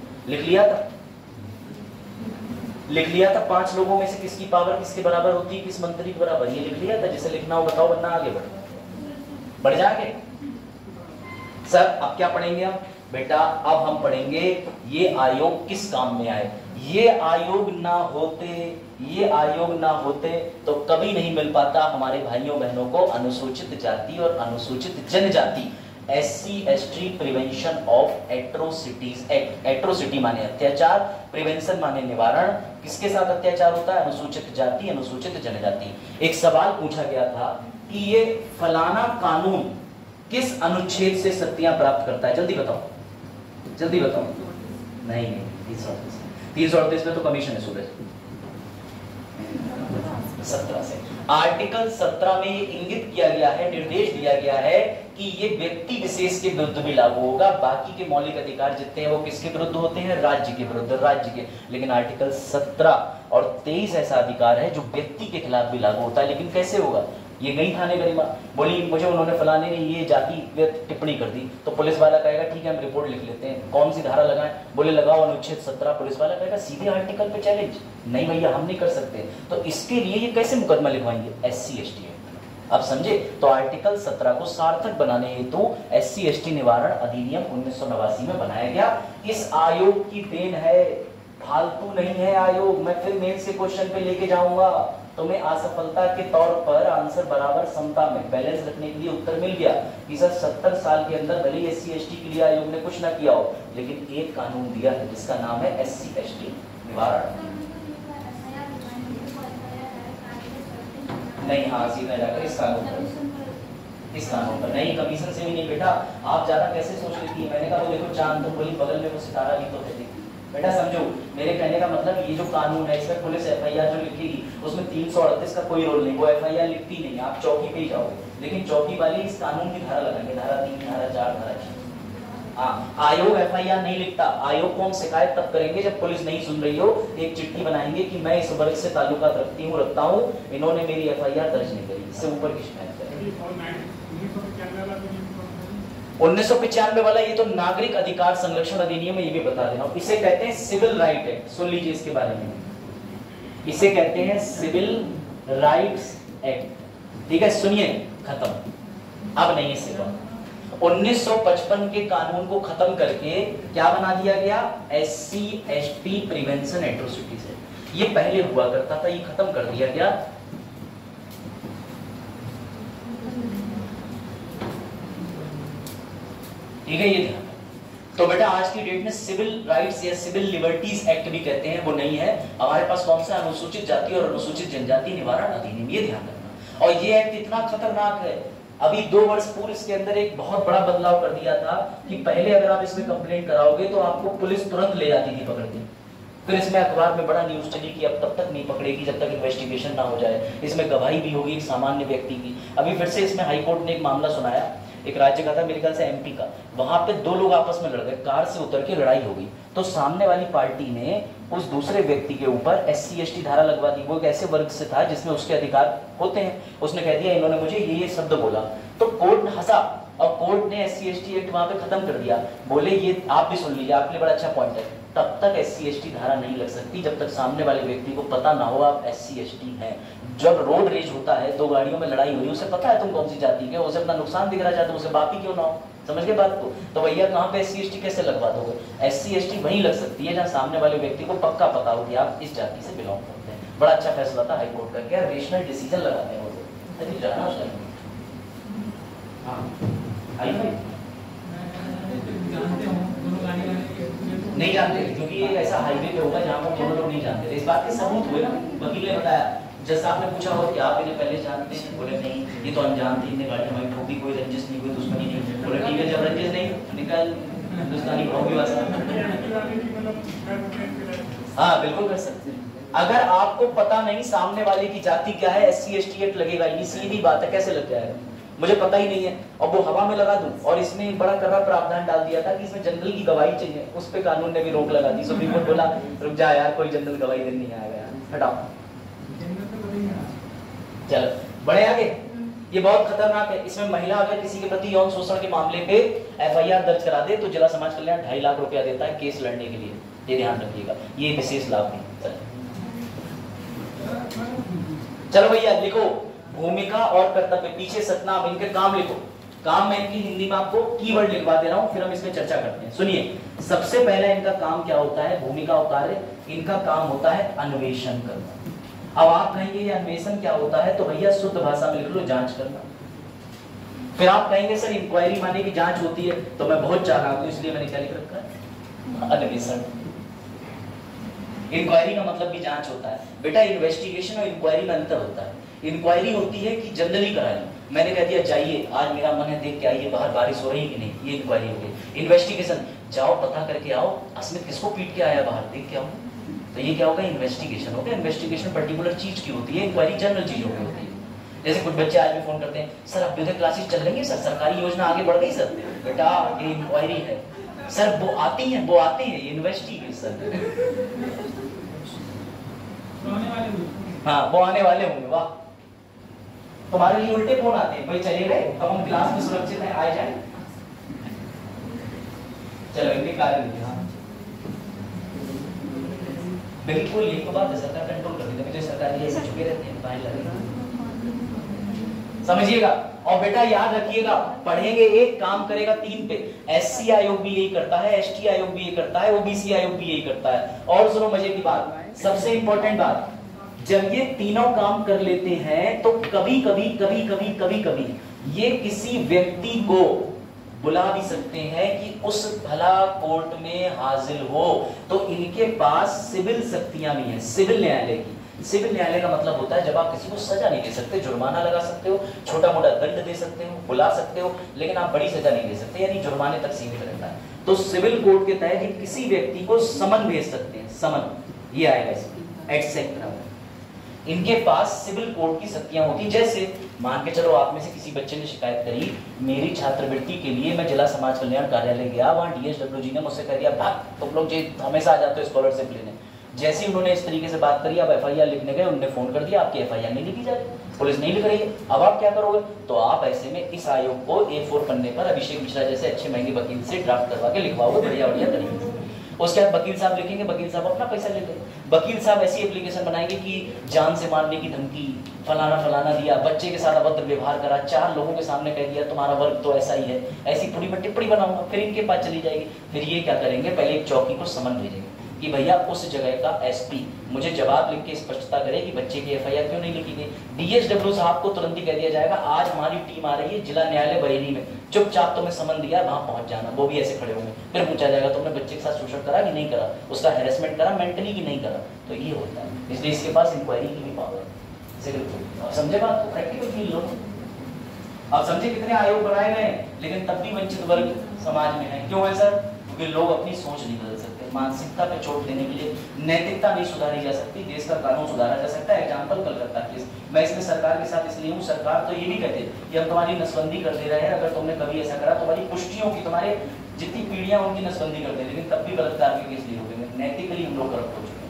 Speaker 1: लिख लिया था 5 लोगों में से किसकी पावर किसके बराबर होती है, किस मंत्री के बराबर, ये लिख लिया था। जिसे लिखना हो बताओ, वरना आगे बढ़ जाएंगे। सर अब क्या पढ़ेंगे हम? बेटा अब हम पढ़ेंगे ये आयोग किस काम में आए। ये आयोग ना होते तो कभी नहीं मिल पाता हमारे भाइयों बहनों को अनुसूचित जाति और अनुसूचित जनजाति, SC ST prevention of atrocities act. Atrocity माने अत्याचार, प्रिवेंशन माने निवारण। किसके साथ अत्याचार होता है? अनुसूचित जाति, अनुसूचित जनजाति। एक सवाल पूछा गया था कि ये फलाना कानून किस अनुच्छेद से शक्तियां प्राप्त करता है? जल्दी बताओ। नहीं 338 में तो कमीशन है सूरज। 17 से आर्टिकल 17 में ये इंगित किया गया है, निर्देश दिया गया है कि ये व्यक्ति विशेष के विरुद्ध भी लागू होगा। बाकी के मौलिक अधिकार जितने हैं वो किसके विरुद्ध होते हैं? राज्य के विरुद्ध, राज्य के। लेकिन आर्टिकल 17 और 23 ऐसा अधिकार है जो व्यक्ति के खिलाफ भी लागू होता है। लेकिन कैसे होगा? ये गई थाने गरिमा, बोली मुझे उन्होंने फलाने ने ये जाति टिप्पणी कर दी, तो पुलिस वाला कहेगा ठीक है हम रिपोर्ट लिख लेते हैं, कौन सी धारा लगाएं? बोले लगाओ अनुच्छेद 17। पुलिस वाला कहेगा सीधे आर्टिकल पे चैलेंज, नहीं भैया हम नहीं कर सकते। तो इसके लिए ये कैसे मुकदमा लिखवाएंगे? SC ST act. अब समझे? तो आर्टिकल 17 को सार्थक बनाने हेतु SC ST निवारण अधिनियम 1989 में बनाया गया। इस आयोग की देन है, फालतू नहीं है आयोग। मैं फिर मेन से क्वेश्चन पे लेके जाऊंगा, तुम्हें असफलता के तौर पर आंसर बराबर समता में बैलेंस रखने के लिए उत्तर मिल गया कि सर 70 साल के अंदर भले SC ST के लिए आयोग ने कुछ ना किया हो, लेकिन एक कानून दिया है जिसका नाम है SC ST निवारण। नहीं, हाँ सीधा जाकर इस कानून पर नहीं, कमीशन से भी नहीं बेटा। आप ज्यादा कैसे सोच लेती है? मैंने कहा वो देखो चांद, तो बोली बगल में वो सितारा भी तो है। बेटा समझो मेरे कहने का मतलब, ये जो कानून है इसमें पुलिस FIR जो लिखेगी उसमें 338 का कोई रोल नहीं, वो FIR लिखती नहीं, आप चौकी पे ही जाओगे। लेकिन चौकी वाली इस कानून की धारा लगाएंगे, धारा 3, धारा 4, धारा 6। हाँ, आयोग FIR नहीं लिखता। आयोग को हम शिकायत तब करेंगे जब पुलिस नहीं सुन रही हो, एक चिट्ठी बनाएंगे कि मैं इस वर्ग से ताल्लुकात रखता हूँ, इन्होंने मेरी FIR दर्ज नहीं करी, इससे ऊपर की शिकायत करेंगे। 1995 वाला ये तो नागरिक अधिकार संरक्षण अधिनियम है, ये भी बता देना। इसे कहते हैं सिविल राइट एक्ट। सुन लीजिए इसके बारे में, इसे कहते हैं सिविल राइट्स एक्ट। ठीक है, सुनिए, खत्म। अब नहीं इससे 1955 के कानून को खत्म करके क्या बना दिया गया? SC ST prevention atrocities act. ये पहले हुआ करता था, ये खत्म कर दिया गया। ठीक है, ये ध्यान। तो बेटा आज की डेट में सिविल राइट्स या सिविल लिबर्टीज एक्ट भी कहते हैं, वो नहीं है। हमारे पास कौन सा? अनुसूचित जाति और अनुसूचित जनजाति निवारण अधिनियम। ये ध्यान रखना। और ये एक्ट इतना खतरनाक है, अभी 2 वर्ष पूर्व इसके अंदर एक बहुत बड़ा बदलाव कर दिया था कि पहले अगर आप इसमें कंप्लेंट कराओगे तो आपको पुलिस तुरंत ले जाती थी पकड़ के। फिर इसमें अखबार में बड़ा न्यूज चली कि अब तब तक नहीं पकड़ेगी जब तक इन्वेस्टिगेशन ना हो जाए। इसमें गवाही भी होगी एक सामान्य व्यक्ति की। अभी फिर से इसमें हाईकोर्ट ने एक मामला सुनाया, एक राज्य का था, मेरे ख्याल से MP का। वहां पे 2 लोग आपस में लड़ गए, कार से उतर के लड़ाई हो गई, तो सामने वाली पार्टी ने उस दूसरे व्यक्ति के ऊपर SC ST धारा लगवा दी। वो एक ऐसे वर्ग से था जिसमें उसके अधिकार होते हैं। उसने कह दिया इन्होंने मुझे ये शब्द बोला, तो कोर्ट हंसा और कोर्ट ने SC ST एक्ट वहां पे खत्म कर दिया। बोले ये आप भी सुन लीजिए, आपके लिए बड़ा अच्छा पॉइंट है, तब तक SC ST धारा नहीं लग सकती जब तक सामने वाले व्यक्ति को पता ना हो आप SC ST हैं। जब रोड रेज होता है, 2 गाड़ियों में लड़ाई हो रही है, उसे पता है तुम कौन सी जाति के, उसे अपना नुकसान दिख रहा चाहते, उसे बाप ही क्यों ना हो। समझ गए बात को? तो भैया कहाँ पे SC ST कैसे लगवा दोगे? SC ST वहीं लग सकती है जहाँ सामने वाले व्यक्ति को पक्का पता हो कि आप इस जाति से बिलोंग करते हैं। बड़ा अच्छा फैसला था हाईकोर्ट का, क्या रेशनल डिसीजन लगाते हैं वो। अरे जाना सर। हाँ आई भाई
Speaker 2: जानते हो दोनों गाड़ी वाले
Speaker 1: नहीं जानते, क्योंकि ये ऐसा हाईवे पे होगा जहाँ पर दोनों लोग नहीं जानते। इस बात के सबूत हुए ना, वकील ने बताया। जज साहब ने पूछा हो कि आप इन्हें पहले जानते हैं? बोले नहीं, ये तो अनजान थी, इन्हें गाड़ी हमारी ठोकी, कोई रंजिश नहीं, कोई दुश्मनी नहीं। बोले ठीक है, जब रंजिश नहीं निकल हिंदुस्तानी भाव की भाषा। हाँ बिल्कुल कर सकते हैं। अगर आपको पता नहीं सामने वाले की जाति क्या है, SC ST एक्ट लगेगा। ये सीधी बात है, कैसे लग जाएगा? मुझे पता ही नहीं है और वो हवा में लगा दूं। और इसमें एक बड़ा कर्रा प्रावधान डाल दिया था कि इसमें जनरल की गवाही चाहिए, उस पे कानून ने भी रोक लगा दी। सुप्रीम कोर्ट बोला रुक जा यार, कोई जनरल गवाही देने नहीं आएगा यार, हटाओ। चलो बढ़े आगे। ये बहुत खतरनाक है। इसमें महिला अगर किसी के प्रति यौन शोषण के मामले पे FIR दर्ज करा दे तो जिला समाज कल्याण 2.5 लाख रुपया देता है केस लड़ने के लिए। ये ध्यान रखिएगा, ये विशेष लाभ है। चलो भैया लिखो, भूमिका और कर्तव्य, पीछे सतनाम, इनके काम लिखो। काम मैं इनकी हिंदी में आपको कीवर्ड लिखवा दे रहा हूं, फिर हम इसमें चर्चा करते हैं। सुनिए, सबसे पहला इनका काम क्या होता है? भूमिका और कार्य। इनका काम होता है अन्वेषण करना। अब आप कहेंगे ये अन्वेषण क्या होता है? तो भैया शुद्ध भाषा में लिख लो, जांच करना। फिर आप कहेंगे सर इंक्वायरी माने की जांच होती है, तो मैं बहुत चालाक हूं इसलिए मैंने क्या लिख रखा है? अन्वेषण। इंक्वायरी का मतलब भी जांच होता है बेटा। इन्वेस्टिगेशन और इंक्वायरी में अंतर होता है। इंक्वायरी होती है कि जनरली करा ली, मैंने कह दिया जाइए आज मेरा मन है देख के आइए बाहर बारिश हो रही है कि नहीं, ये इंक्वायरी हो गई। इन्वेस्टिगेशन, जाओ पता करके आओ अस्मित किसको पीट के आया बाहर, देख के आओ। तो ये क्या होगा? इन्वेस्टिगेशन हो गया। इन्वेस्टिगेशन पर्टिकुलर चीज की होती है, इंक्वायरी जनरल चीजों की होती है। जैसे कुछ बच्चे आज भी फोन करते हैं, सर अभ्युदय क्लासेस चल रही है सर, सरकारी योजना आगे बढ़ गई सर। बेटा ये इंक्वायरी है सर, वो आते हैं ये इन्वेस्टिगेशन। हाँ वो आने वाले होंगे। वाह, तुम्हारे लिए उल्टे फोन आते हैं, भाई चले गए, अब हम क्लास में सुरक्षित हैं, आ जाए। चलो इनके कार्य लिखे। हाँ बिल्कुल, ये तो बात है, सरकार कंट्रोल कर देती है, सरकार ये ऐसे चुके रहते हैं, फाइन लगेगा, समझिएगा। और बेटा याद रखिएगा, पढ़ेंगे एक, काम करेगा 3 पे। SC आयोग भी यही करता है, ST आयोग भी यही करता है, OBC आयोग भी यही करता है। और सुनो मजे की बात, सबसे इंपॉर्टेंट बात, जब ये तीनों काम कर लेते हैं तो कभी कभी ये किसी व्यक्ति को बुला भी सकते हैं कि उस भला कोर्ट में हाजिर हो। तो इनके पास सिविल शक्तियां भी हैं, सिविल न्यायालय की। सिविल न्यायालय का मतलब होता है जब आप किसी को सजा नहीं दे सकते, जुर्माना लगा सकते हो, छोटा मोटा दंड दे सकते हो, बुला सकते हो, लेकिन आप बड़ी सजा नहीं दे सकते, यानी जुर्माने तक सीमित रहता है। तो सिविल कोर्ट के तहत ये किसी व्यक्ति को समन भेज सकते हैं, समन, ये आएगा इसमें एक्सेप्ट नंबर। इनके पास सिविल कोर्ट की शक्तियां होती हैं। जैसे मान के चलो आप में से किसी बच्चे ने शिकायत करी, मेरी छात्रवृत्ति के लिए मैं जिला समाज कल्याण कार्यालय गया, वहां DSW जी ने मुझसे कह दिया भाग, तुम लोग जो हमेशा आ जाते हो स्कॉलरशिप लेने। जैसे ही उन्होंने इस तरीके से बात करी, अब FIR लिखने गए, उन्होंने फोन कर दिया आपकी FIR नहीं लिखी जा रही, पुलिस नहीं लिख रही है। अब आप क्या करोगे? तो आप ऐसे में इस आयोग को A4 पन्ने पर अभिषेक मिश्रा जैसे अच्छे महंगे वकील से ड्राफ्ट करवा के लिखवाओगे बढ़िया तरीके से। उसके बाद वकील साहब लिखेंगे, वकील साहब अपना पैसा लेंगे। वकील साहब ऐसी एप्लीकेशन बनाएंगे कि जान से मारने की धमकी, फलाना दिया, बच्चे के साथ अभद्र व्यवहार करा, 4 लोगों के सामने कह दिया तुम्हारा वर्ग तो ऐसा ही है, ऐसी पूरी मैं टिप्पणी बनाऊंगा, फिर इनके पास चली जाएगी। फिर ये क्या करेंगे? पहले एक चौकी को समन भेजेंगे कि भैया उस जगह का SP मुझे जवाब लिख के स्पष्टता करे कि बच्चे की FIR क्यों नहीं लिखी गई। DSW साहब को तुरंत ही कह दिया जाएगा आज हमारी टीम आ रही है जिला न्यायालय बरेली में, चुपचाप तुम्हें समन दिया वहां पहुंच जाना। वो भी ऐसे खड़े होंगे, फिर पूछा जाएगा तुमने बच्चे के साथ शोषण करा कि नहीं करा, उसका हैरेसमेंट करा मेंटली कि नहीं करा। तो ये होता है, इसलिए इसके पास इंक्वायरी की भी पावर है। समझे बात को? Practical feel low. आप समझे कितने आयोग बनाए गए, लेकिन तब भी वंचित वर्ग समाज में है। क्यों है सर? क्योंकि लोग अपनी सोच नहीं बदल सकते, मानसिकता पे चोट देने के लिए नैतिकता नहीं सुधारी जा सकती, देश का कानून सुधारा जा सकता है। एग्जाम्पल कलकत्ता केस, मैं इसमें सरकार के साथ इसलिए हूँ, सरकार तो ये भी कहते कि हम तुम्हारी नसबंदी कर दे रहे हैं, अगर तुमने कभी ऐसा करा तुम्हारी पुष्टियों की, तुम्हारे जितनी पीढ़ियां उनकी नसबंदी कर दे, लेकिन तब भी बलात्कार के केस नहीं होंगे। नैतिकली हम लोग करप्ट हो चुके हैं,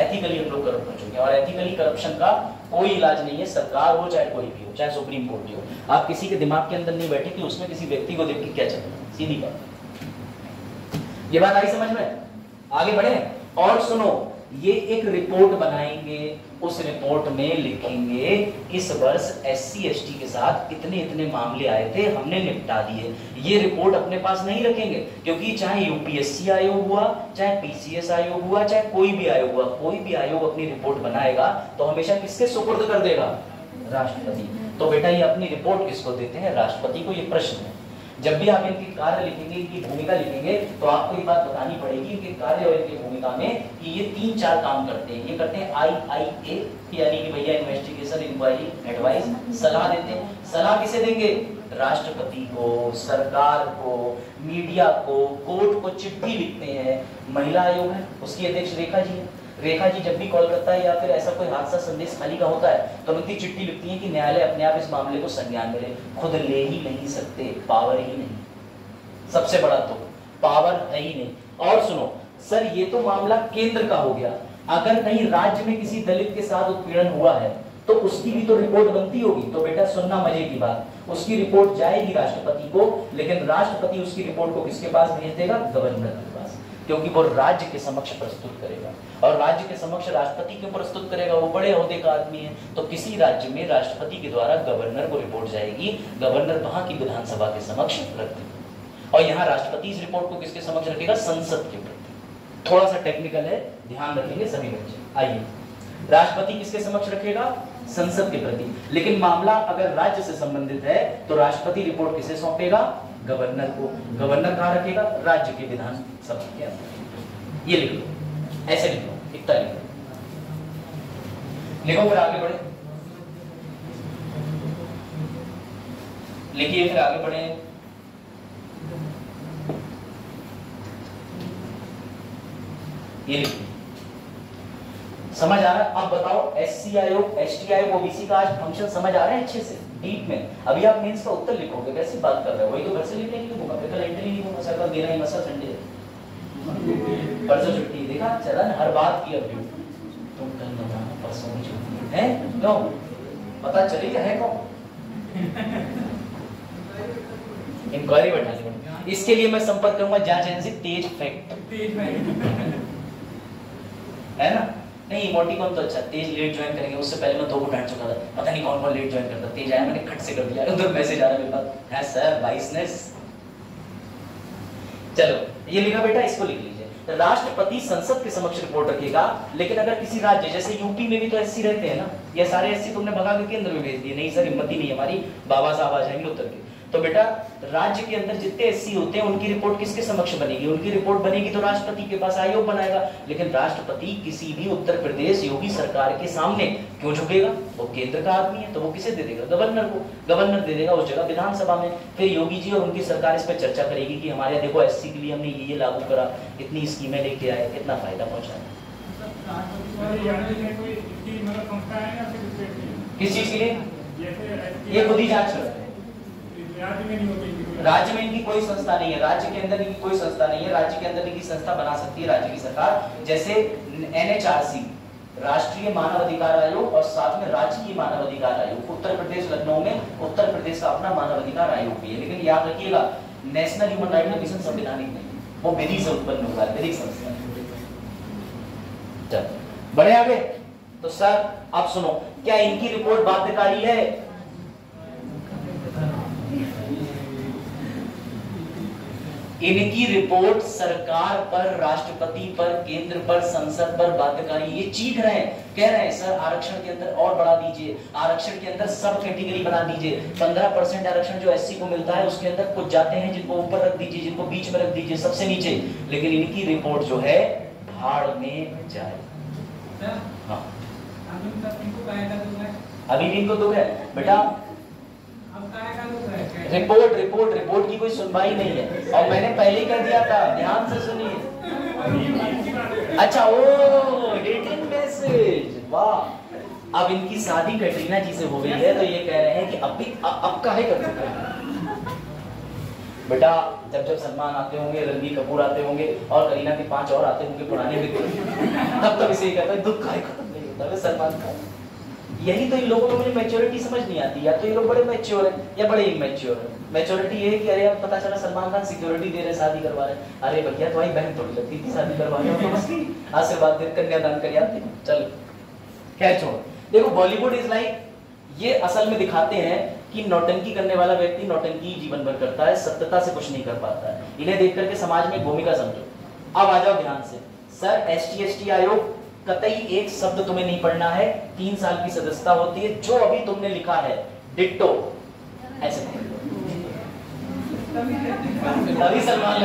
Speaker 1: एथिकली हम लोग करप्ट हो चुके हैं, और एथिकली करप्शन का कोई इलाज नहीं है, सरकार हो चाहे कोई भी हो, चाहे सुप्रीम कोर्ट भी हो। आप किसी के दिमाग के अंदर नहीं बैठे कि उसमें किसी व्यक्ति को देख के क्या चल रहा है, सीधी बात। ये बात आई समझ में? आगे बढ़े और सुनो, ये एक रिपोर्ट बनाएंगे, उस रिपोर्ट में लिखेंगे इस वर्ष SC ST के साथ इतने मामले आए थे, हमने निपटा दिए। ये रिपोर्ट अपने पास नहीं रखेंगे, क्योंकि चाहे UPSC आयोग हुआ, चाहे PCS आयोग हुआ, चाहे कोई भी आयोग हुआ, कोई भी आयोग अपनी रिपोर्ट बनाएगा तो हमेशा किसके सुपुर्द कर देगा? राष्ट्रपति। तो बेटा ये अपनी रिपोर्ट किसको देते हैं? राष्ट्रपति को। ये प्रश्न है। जब भी आप इनके कार्य लिखेंगे, इनकी भूमिका लिखेंगे, तो आपको ये बात बतानी पड़ेगी इनके कार्य और इनकी भूमिका में कि ये 3-4 काम करते हैं। ये करते हैं IIA, यानी कि भैया इन्वेस्टिगेशन, इंक्वायरी, एडवाइस, सलाह देते हैं। सलाह किसे देंगे? राष्ट्रपति को, सरकार को, मीडिया को, कोर्ट को चिट्ठी लिखते हैं। महिला आयोग है, उसकी अध्यक्ष रेखा जी है। रेखा जी जब भी कॉल करता है या फिर ऐसा कोई हादसा संदेश खाली का होता है तो उनकी चिट्ठी लिखती है कि न्यायालय अपने आप इस मामले को संज्ञान में ले। खुद ले ही नहीं सकते, पावर ही नहीं। सबसे बड़ा तो पावर है ही नहीं। और सुनो सर, ये तो मामला केंद्र का हो गया। अगर कहीं राज्य में किसी दलित के साथ उत्पीड़न हुआ है तो उसकी भी तो रिपोर्ट बनती होगी। तो बेटा सुनना मजे की बात, उसकी रिपोर्ट जाएगी राष्ट्रपति को, लेकिन राष्ट्रपति उसकी रिपोर्ट को किसके पास भेज देगा? गवर्नर के पास, क्योंकि वो राज्य के समक्ष प्रस्तुत करेगा। और राज्य के समक्ष राष्ट्रपति क्यों प्रस्तुत करेगा? वो बड़े ओहदे का आदमी है। तो किसी राज्य में राष्ट्रपति के द्वारा गवर्नर को रिपोर्ट जाएगी, गवर्नर वहां की विधानसभा के समक्ष रख देगा। और यहाँ राष्ट्रपति इस रिपोर्ट को किसके समक्ष रखेगा? संसद के प्रति। थोड़ा सा टेक्निकल है, ध्यान रखेंगे सभी बच्चे। आइए, राष्ट्रपति किसके समक्ष रखेगा? संसद के प्रति। लेकिन मामला अगर राज्य से संबंधित है तो राष्ट्रपति रिपोर्ट किसे सौंपेगा? गवर्नर को। गवर्नर कहाँ रखेगा? राज्य के विधानसभा के अंदर। ये लिख लो, ऐसे लिख लो, इतना लिख लो। लिखो फिर आगे बढ़े, लिखिए फिर आगे बढ़े। ये लिखिए। समझ आ रहा है? अब बताओ, SC आयोग, ST आयोग, OBC का आज फंक्शन समझ आ रहे हैं अच्छे से, डीप में? अभी आप मेंस का उत्तर लिखोगे, वैसे बात कर रहे हो, वही तो घर से लिखने की दूंगा, फिर कल एंट्री नहीं दूंगा, सर कल देना ही मसा संडे परसों छुट्टी। देखा चलन हर बात की अभी तुम कल बताना परसों की छुट्टी है, क्यों पता चलेगा है कौन? इंक्वायरी बैठानी पड़ेगी। इसके लिए मैं संपर्क करूंगा जांच एजेंसी तेज फैक्ट, है ना? नहीं इमोटिकॉन तो अच्छा, तेज लेट ज्वाइन करेंगे। उससे पहले मैं 2 को डांट चुका था, पता नहीं कौन कौन लेट ज्वाइन करता। तेज आया, मैंने खट से कर दिया, उधर मैसेज आ रहा है मेरे पास, है सर बाइसनेस। चलो ये लिखा बेटा, इसको लिख लीजिए। राष्ट्रपति संसद के समक्ष रिपोर्ट रखेगा। लेकिन अगर किसी राज्य, जैसे यूपी में भी तो SC रहते हैं ना, ये सारे SC तुमने भगा के केंद्र में भेज दिए। नहीं सर, हिम्मत ही नहीं हमारी, बाबा साहब आ जाएंगे उत्तर के। तो बेटा राज्य के अंदर जितने SC होते हैं उनकी रिपोर्ट किसके समक्ष बनेगी? उनकी रिपोर्ट बनेगी तो राष्ट्रपति के पास आयोग बनाएगा। लेकिन राष्ट्रपति किसी भी उत्तर प्रदेश योगी सरकार के सामने क्यों झुकेगा? वो केंद्र का आदमी है, तो वो किसे दे देगा? गवर्नर को। गवर्नर दे देगा उस जगह विधानसभा में। फिर योगी जी और उनकी सरकार इस पर चर्चा करेगी कि हमारे देखो SC के लिए हमने ये लागू करा, इतनी स्कीमें लेके आए, कितना फायदा पहुंचाया। किस चीज के लिए? ये खुद ही जांच करते हैं। राज्य में इनकी कोई संस्था नहीं है, राज्य के अंदर इनकी कोई संस्था नहीं है। राज्य के अंदर इनकी संस्था बना सकती है राज्य की सरकार, जैसे NHRC, राष्ट्रीय मानव अधिकार आयोग, और साथ में राजकीय मानव अधिकार आयोग। उत्तर प्रदेश लखनऊ में उत्तर प्रदेश का अपना मानव अधिकार आयोग भी है। लेकिन याद रखिएगा, नेशनल ह्यूमन राइट कमीशन संवैधानिक नहीं, वो विधि से उत्पन्न हुआ है, विधिक संस्था। बढ़े आगे। तो सर आप सुनो, क्या इनकी रिपोर्ट बाध्यकारी है? इनकी रिपोर्ट सरकार पर, राष्ट्रपति पर, केंद्र पर, संसद पर बाध्यकारी। ये चीख रहे हैं, कह रहे हैं सर आरक्षण के अंदर और बढ़ा दीजिए, आरक्षण के अंदर सब कैटेगरी बना दीजिए। 15% आरक्षण जो SC को मिलता है उसके अंदर कुछ जाते हैं जिनको ऊपर रख दीजिए, जिनको बीच में रख दीजिए, सबसे नीचे। लेकिन इनकी रिपोर्ट जो है भाड़ में जाए। हाँ अभी भी इनको दुख है बेटा। रिपोर्ट की कोई सुनवाई नहीं है। और मैंने पहले ही कह दिया था, ध्यान से सुनिए। अच्छा ओ डेटिंग मैसेज, वाह। अब इनकी शादी कैटरीना जी से हो गई है तो ये कह रहे हैं कि अब काहे कर चुके हैं बेटा। जब सलमान आते होंगे, रणबीर कपूर आते होंगे और करीना के 5 और आते होंगे पुराने मित्र, तब इसे कहता है दुख काहे खत्म नहीं होता है सलमान का। यही तो इन लोगों को मुझे मैच्योरिटी समझ नहीं आती। या तो ये लोग बड़े मैच्योर हैं या बड़े इमैच्योर हैं। मैच्योरिटी ये है कि अरे अब पता चला सलमान खान सिक्योरिटी दे रहे, शादी करवा रहे, अरे भैया तुम्हारी बहन थोड़ी लगती थी शादी करवा रहे, तो बस आशीर्वाद दे, कन्यादान कर आते। चलो खैर छोड़। देखो बॉलीवुड इज लाइक, ये असल में दिखाते हैं कि नौटंकी करने वाला व्यक्ति नौटंकी जीवन भर करता है, सत्यता से कुछ नहीं कर पाता है। इन्हें देख करके समाज में भूमिका समझो। अब आ जाओ ध्यान से। सर ST आयोग कतई एक शब्द तुम्हें नहीं पढ़ना है, 3 साल की सदस्यता होती है, जो अभी तुमने लिखा है डिट्टो ऐसे तभी सलमान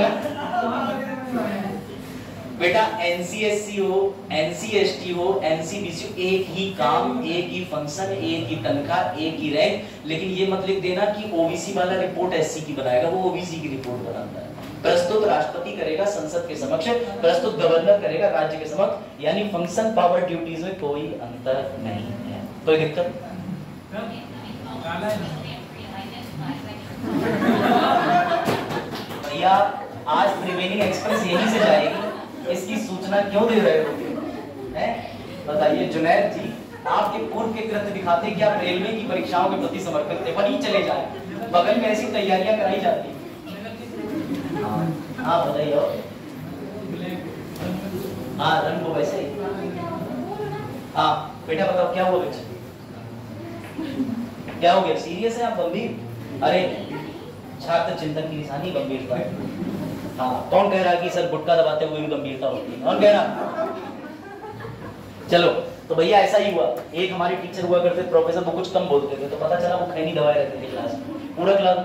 Speaker 1: बेटा एनसीएससी हो, एनसीएसटी हो, एनसीबीसी हो, एक ही काम, एक ही फंक्शन, एक ही तनख्वाह, एक ही रैंक। लेकिन ये मत लिख देना कि ओबीसी वाला रिपोर्ट एससी की बनाएगा, वो ओबीसी की रिपोर्ट बनाता है। प्रस्तुत राष्ट्रपति करेगा संसद के समक्ष, प्रस्तुत गवर्नर करेगा राज्य के समक्ष, यानी फंक्शन पावर ड्यूटीज में कोई अंतर नहीं है। कोई दिक्कत? भैया आज प्रिवेलिंग एक्सप्रेस यहीं से जाएगी, इसकी सूचना क्यों दे रहे हो? हैं? बताइए जुनैद जी, आपके पूर्व के कृत्य दिखाते कि आप रेलवे की परीक्षाओं के प्रति समर्पित थे, वहीं चले जाए, बगल में ऐसी तैयारियां कराई जाती। हाँ बताइए। हाँ रंग को वैसे ही। हाँ बेटा बताओ क्या हुआ बच्चे? क्या हो गया? सीरियस है आप? गंभीर? अरे छात्र चिंतन की निशानी गंभीरता। हाँ कौन कह रहा है कि सर गुटखा दबाते हुए भी गंभीरता होती है? कौन कह रहा? चलो तो भैया ऐसा ही हुआ। एक हमारे टीचर हुआ करते प्रोफेसर, वो कुछ कम बोलते थे तो पता चला वो खैनी दबाए रहते थे क्लास में, पूरा क्लास।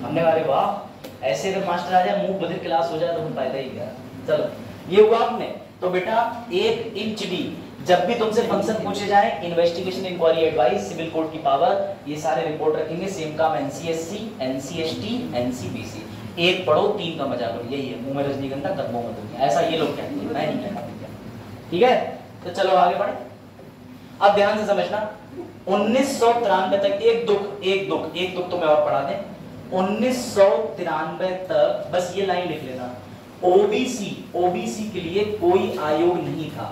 Speaker 1: हमने कहा अरे वाह, ऐसे अगर मास्टर आ जाए मुंह बधिर क्लास हो जाए तो फायदा ही क्या। चलो ये हुआ आपने। तो बेटा 1 इंच भी जब भी तुमसे फंक्शन पूछे जाए, investigation, inquiry, advice, civil court की पावर, ये सारे रिपोर्ट रखेंगे। सेम काम एनसीएससी, एनसीएसटी, एनसीबीसी। 1 पढ़ो 3 का मजा करो, यही है। मुंह में रजनीगंधा कदमों में दुनिया, ऐसा ये लोग कहते हैं, मैं नहीं कहता। ठीक है तो चलो आगे बढ़े। अब ध्यान से समझना, 1993 तक एक दुख तो मैं और पढ़ा दें। 1993 तक बस ये लाइन लिख लेना, ओबीसी के लिए कोई आयोग नहीं था।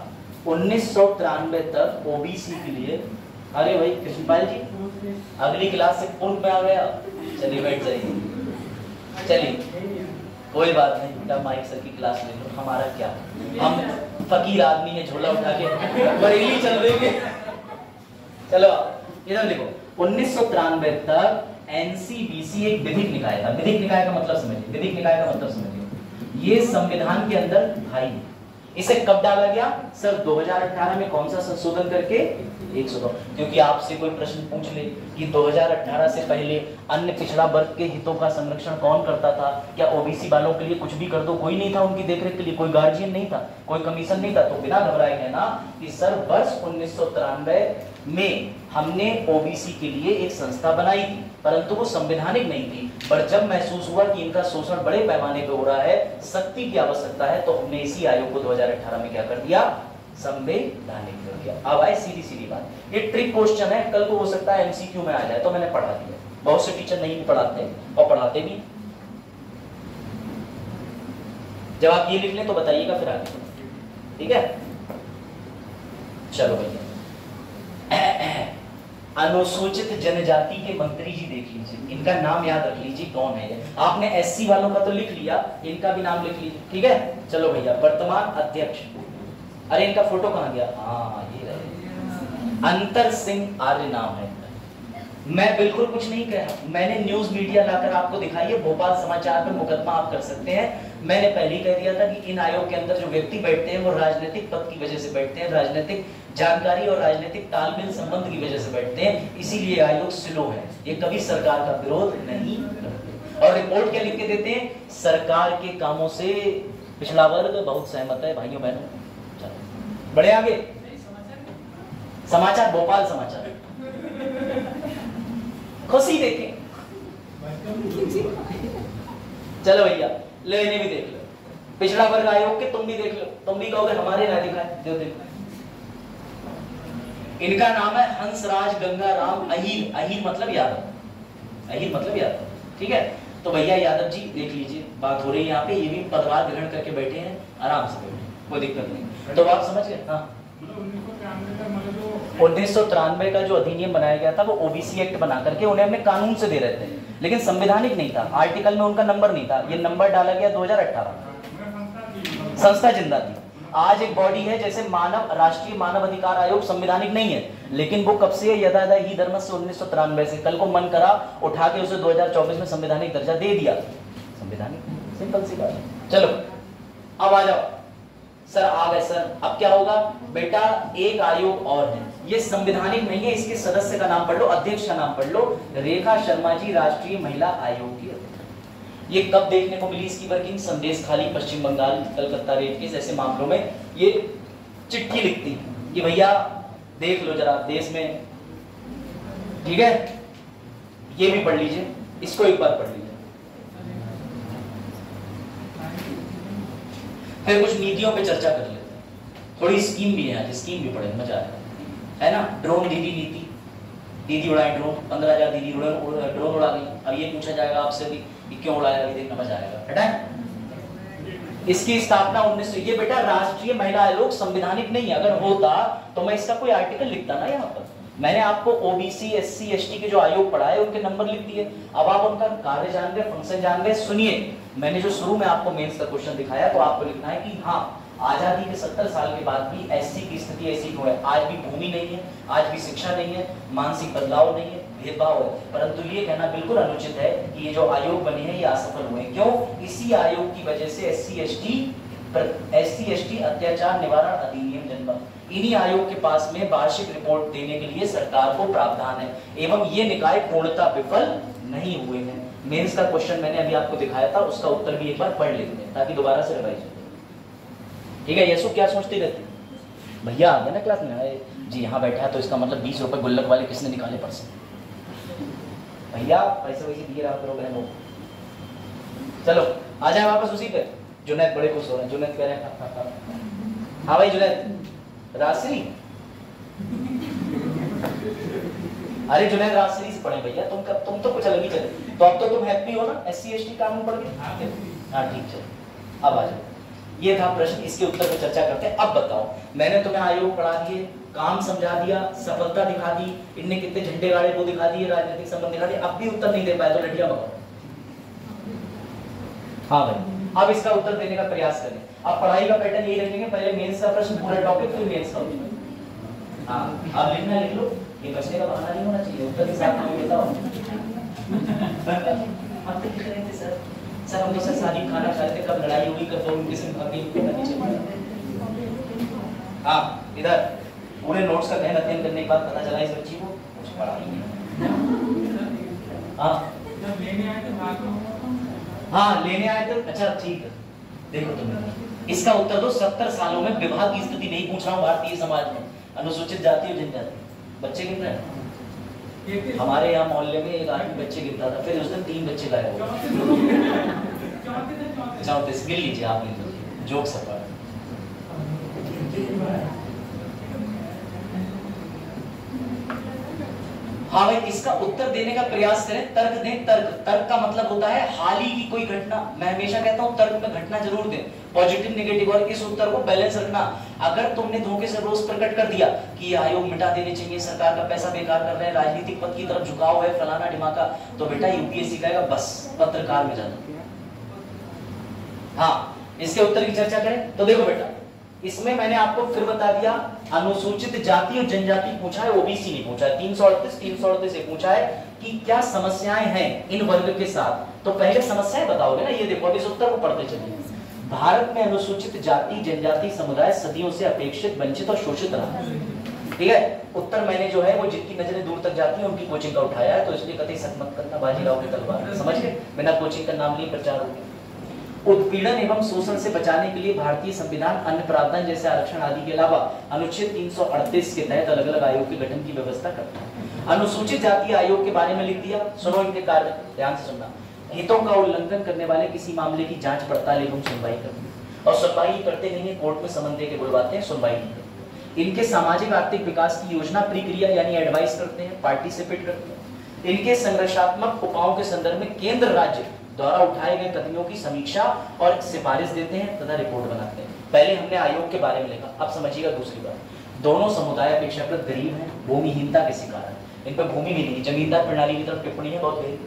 Speaker 1: 1993 तक ओबीसी के लिए, अरे भाई कृष्णपाल जी अगली क्लास से पूर्व में आ गया, चलिए बैठ जाइए। चलिए कोई बात नहीं बेटा, माइक सर की क्लास ले लो, हमारा क्या, हम फकीर आदमी है, झोला उठा के बरेली चल देंगे। चलो इधर लिखो, 1993 तक एनसीबीसी एक विधिक निकाय था। विधिक निकाय का मतलब समझिए, विधिक निकाय का मतलब समझिए, ये संविधान के अंदर भाई। इसे कब डाला गया सर? 2018 में। कौन सा संशोधन करके? 102। क्योंकि आपसे कोई प्रश्न पूछ ले कि 2018 से पहले अन्य पिछड़ा वर्ग के हितों का संरक्षण कौन करता था, क्या ओबीसी वालों के लिए कुछ भी कर दो? कोई नहीं था उनकी देखरेख के लिए, कोई गार्जियन नहीं था, कोई कमीशन नहीं था। तो बिना घबराए कहना कि सर वर्ष 1993 में हमने ओबीसी के लिए एक संस्था बनाई थी, परंतु वो संवैधानिक नहीं थी। पर जब महसूस हुआ कि इनका शोषण बड़े पैमाने पे हो रहा है, सख्ती की आवश्यकता है, तो हमने इसी आयोग को 2018 में क्या कर दिया? संवैधानिक कर दिया। अब आए सीधी बात, ये ट्रिक क्वेश्चन है, कल को हो सकता है एमसीक्यू में आ जाए, तो मैंने पढ़ा दिया। बहुत से टीचर नहीं भी पढ़ाते और पढ़ाते भी। जब आप ये लिख लें तो बताइएगा फिर आगे, ठीक है? चलो भैया, अनुसूचित जनजाति के मंत्री जी देख लीजिए, इनका नाम याद रख लीजिए कौन है ये। आपने एससी वालों का तो लिख लिया, इनका भी नाम लिख लीजिए, ठीक है? चलो भैया, वर्तमान अध्यक्ष, अरे इनका फोटो कहाँ गया? हाँ ये रहे, अंतर सिंह आर्य नाम है। मैं बिल्कुल कुछ नहीं कह रहा, मैंने न्यूज मीडिया लाकर आपको दिखाई है। भोपाल समाचार पर मुकदमा आप कर सकते हैं। मैंने पहले ही कह दिया था कि इन आयोग के अंदर जो व्यक्ति बैठते हैं वो राजनीतिक पद की वजह से बैठते हैं, राजनीतिक जानकारी और राजनीतिक तालमेल संबंध की वजह से बैठते हैं, इसीलिए आयोग स्लो है। ये कभी सरकार का विरोध नहीं करते। और रिपोर्ट क्या लिख के देते हैं? सरकार के कामों से पिछड़ा वर्ग बहुत सहमत है। भाइयों बहनों बढ़े आगे। समाचार, भोपाल समाचार, खुशी देखें। चलो भैया ले, इन्हें भी देख लो, पिछड़ा वर्ग आयोग के तुम भी देख लो, तुम भी कहोगे हमारे ना दिखाए, देखो इनका नाम है हंसराज गंगाराम अहीर। अहीर मतलब यादव, अहीर मतलब यादव, ठीक है? तो भैया यादव जी देख लीजिए, बात हो रही है यहाँ पे, ये भी पदभार ग्रहण करके बैठे हैं, आराम से बैठे, कोई दिक्कत नहीं। तो आप समझ गए? हाँ 1993 का जो अधिनियम बनाया गया था वो ओबीसी एक्ट बना करके उन्हें अपने कानून से दे रहे थे, लेकिन संवैधानिक नहीं था। आर्टिकल में उनका नंबर नहीं था, ये नंबर डाला गया 2018। संस्था जिंदा थी। आज एक बॉडी है जैसे राष्ट्रीय मानव अधिकार आयोग, संवैधानिक नहीं है, लेकिन वो कब से? यदा ही धर्म से 1993 से। कल को मन करा उठा के उसे 2024 में संवैधानिक दर्जा दे दिया, संवैधानिक, सिंपल सी बात। चलो अब आ जाओ, सर आ गए सर, अब क्या होगा बेटा, एक आयोग और है, ये संवैधानिक नहीं है, इसके सदस्य का नाम पढ़ लो, अध्यक्ष का नाम पढ़ लो, रेखा शर्मा जी, राष्ट्रीय महिला आयोग की अध्यक्ष। ये कब देखने को मिली इसकी वर्किंग? संदेश खाली, पश्चिम बंगाल, कलकत्ता रेप केस, ऐसे मामलों में ये चिट्ठी लिखती कि भैया देख लो जरा देश में, ठीक है, ये भी पढ़ लीजिए, इसको एक बार पढ़ लीजिए। फिर कुछ नीतियों पे चर्चा कर लेते हैं, थोड़ी स्कीम भी है, स्कीम भी पढ़े, मजा आएगा, है ना। ड्रोन दीदी नीति, दीदी उड़ाए ड्रोन, 15,000 दीदी ड्रोन उड़ा गई। अब ये पूछा जाएगा आपसे भी क्यों उड़ाया, अभी देखना मजा आएगा, हटाए। इसकी स्थापना 1900, ये बेटा राष्ट्रीय महिला आयोग संवैधानिक नहीं है, अगर होता तो मैं इसका कोई आर्टिकल लिखता ना यहाँ पर। मैंने आपको ओबीसी एससी एसटी के जो आयोग पढ़ाए उनके नंबर लिख दिए, अब आप उनका कार्य जान गए, फंक्शन जान गए। सुनिए, मैंने जो शुरू में आपको मेंस का क्वेश्चन दिखाया, तो आपको लिखना है कि हाँ आजादी के 70 साल के बाद भी एससी की स्थिति ऐसी क्यों है, आज भी भूमि नहीं है, आज भी शिक्षा नहीं है, मानसिक बदलाव नहीं है, भेदभाव है। परंतु ये कहना बिल्कुल अनुचित है कि ये जो आयोग बने हैं ये असफल हुए। क्यों? इसी आयोग की वजह से एससी एसटी अत्याचार निवारण अधिनियम जन्मा। इन्हीं आयोग के पास में वार्षिक रिपोर्ट देने के लिए सरकार को प्रावधान है, एवं ये निकाय पूर्णतः विफल नहीं हुए हैं। मेंस का क्वेश्चन मैंने अभी आपको दिखाया था, उसका उत्तर भी एक बार पढ़ लेते हैं ताकि दोबारा से रिवाइज हो। ठीक है, यशु क्या सोचते रहते भैया आ गए ना क्लास में, जी यहाँ बैठा है तो इसका मतलब 20 रुपए गुल्लक वाले किसने निकाले पर्स में? भैया पैसे वैसे दिए रहा करो बहनों। चलो आ जाए वापस उसी पे। जुनैद बड़े खुश हो रहे हैं, जुनैद कह रहे हैं हाँ भाई जुनैद राजश्री, अरे जुनैद राजश्री से पढ़े भैया, तुम तो कुछ अलग ही चले। तो अब तो तुम हैप्पी हो ना एससी एसटी कानून पढ़ के? हाँ ठीक चलो अब आ जाओ। ये था प्रश्न, इसके उत्तर पर चर्चा करते हैं। अब बताओ, मैंने तुम्हें आयोग पढ़ा दिए, काम समझा दिया, सफलता दिखा दी, इनने कितने झंडे गाड़े वो दिखा दिए, राजनीतिक संबंध दिखा दिए, अब भी उत्तर नहीं दे पाए तो लठिया बताओ। हाँ भाई, अब इसका उत्तर देने का प्रयास करें। अब पढ़ाई का पैटर्न यही रखेंगे, पहले मेंस का प्रश्न पूरा टॉपिक, फिर मेंस का उत्तर। हाँ अब लिखना लिख लो, ये बचने का बहाना नहीं होना चाहिए, उत्तर के साथ में बताओ। आप तो लिख रहे थे सर, सर हम तो सर शादी खाना खाते, कब लड़ाई हुई, कब उनके से हाँ इधर पूरे नोट्स का गहन अध्ययन करने के बाद पता चला इस बच्ची को कुछ पढ़ा नहीं है। हाँ लेने आए थे, अच्छा ठीक है। देखो तुम्हें इसका उत्तर दो। 70 सालों में विवाह की स्थिति नहीं पूछ रहा हूँ भारतीय समाज में, अनुसूचित जाति और जनजाति बच्चे गिन रहे हैं। हमारे यहाँ मोहल्ले में एक आदमी बच्चे गिनता था, फिर उस दिन 3 बच्चे लाए हो। 34 गिन लीजिए आप, गिन लीजिए, जोक सफर। हाँ भाई, इसका उत्तर देने का प्रयास करें, तर्क दें। तर्क का मतलब होता है हाल ही की कोई घटना। मैं हमेशा कहता हूं तर्क में घटना जरूर दें, पॉजिटिव नेगेटिव, और इस उत्तर को बैलेंस रखना। अगर तुमने धोखे से रोष प्रकट कर दिया कि ये आयोग मिटा देने चाहिए, सरकार का पैसा बेकार कर रहे हैं, राजनीतिक पद की तरफ झुकाव है, फलाना ढिमाका, तो बेटा यूपीएससी कहेगा बस पत्रकार में जाना। हाँ इसके उत्तर की चर्चा करें तो देखो बेटा, इसमें मैंने आपको फिर बता दिया, अनुसूचित जाति और जनजाति पूछा है, ओबीसी नहीं पूछा है। 338 से पूछा है कि क्या समस्याएं हैं इन वर्ग के साथ। तो पहले समस्याएं बताओगे ना, ये देखो, अब इस उत्तर को पढ़ते चलिए। भारत में अनुसूचित जाति जनजाति समुदाय सदियों से अपेक्षित, वंचित और शोषित रहा। ठीक है, उत्तर मैंने जो है वो जिनकी नजरें दूर तक जाती है उनकी कोचिंग का उठाया है, तो इसलिए कतई शक मत करना, बाजीराव की तलवार, समझ गए? बिना कोचिंग का नाम लिए प्रचार हो गया। उत्पीड़न एवं शोषण से बचाने के लिए भारतीय संविधान अन्य प्रावधान जैसे आरक्षण आदि के अलावा अनुच्छेद 338 के तहत अलग अलग आयोग के गठन की व्यवस्था करता है। अनुसूचित जाति आयोग के बारे में लिख दिया, सुनो इनके कार्य, ध्यान से सुनना। हितों का उल्लंघन करने वाले किसी मामले की जांच पड़ताल एवं सुनवाई करते हैं, और सुनवाई करते नहीं है, कोर्ट में समन दे के बुलवाते हैं, सुनवाई नहीं करते। इनके सामाजिक आर्थिक विकास की योजना प्रक्रिया यानी एडवाइस करते हैं, पार्टिसिपेट करते हैं। इनके संरचनात्मक उपायों के संदर्भ में केंद्र राज्य द्वारा उठाए गए कदमों की समीक्षा और सिफारिश देते हैं तथा रिपोर्ट बनाते हैं। पहले हमने आयोग के बारे में लिखा, अब समझिएगा दूसरी बात। दोनों समुदाय अपेक्षाकृत गरीब हैं, भूमिहीनता के शिकार हैं, इन पर भूमि भी नहीं, जमींदार प्रणाली की तरफ टिप्पणी है बहुत गहरी,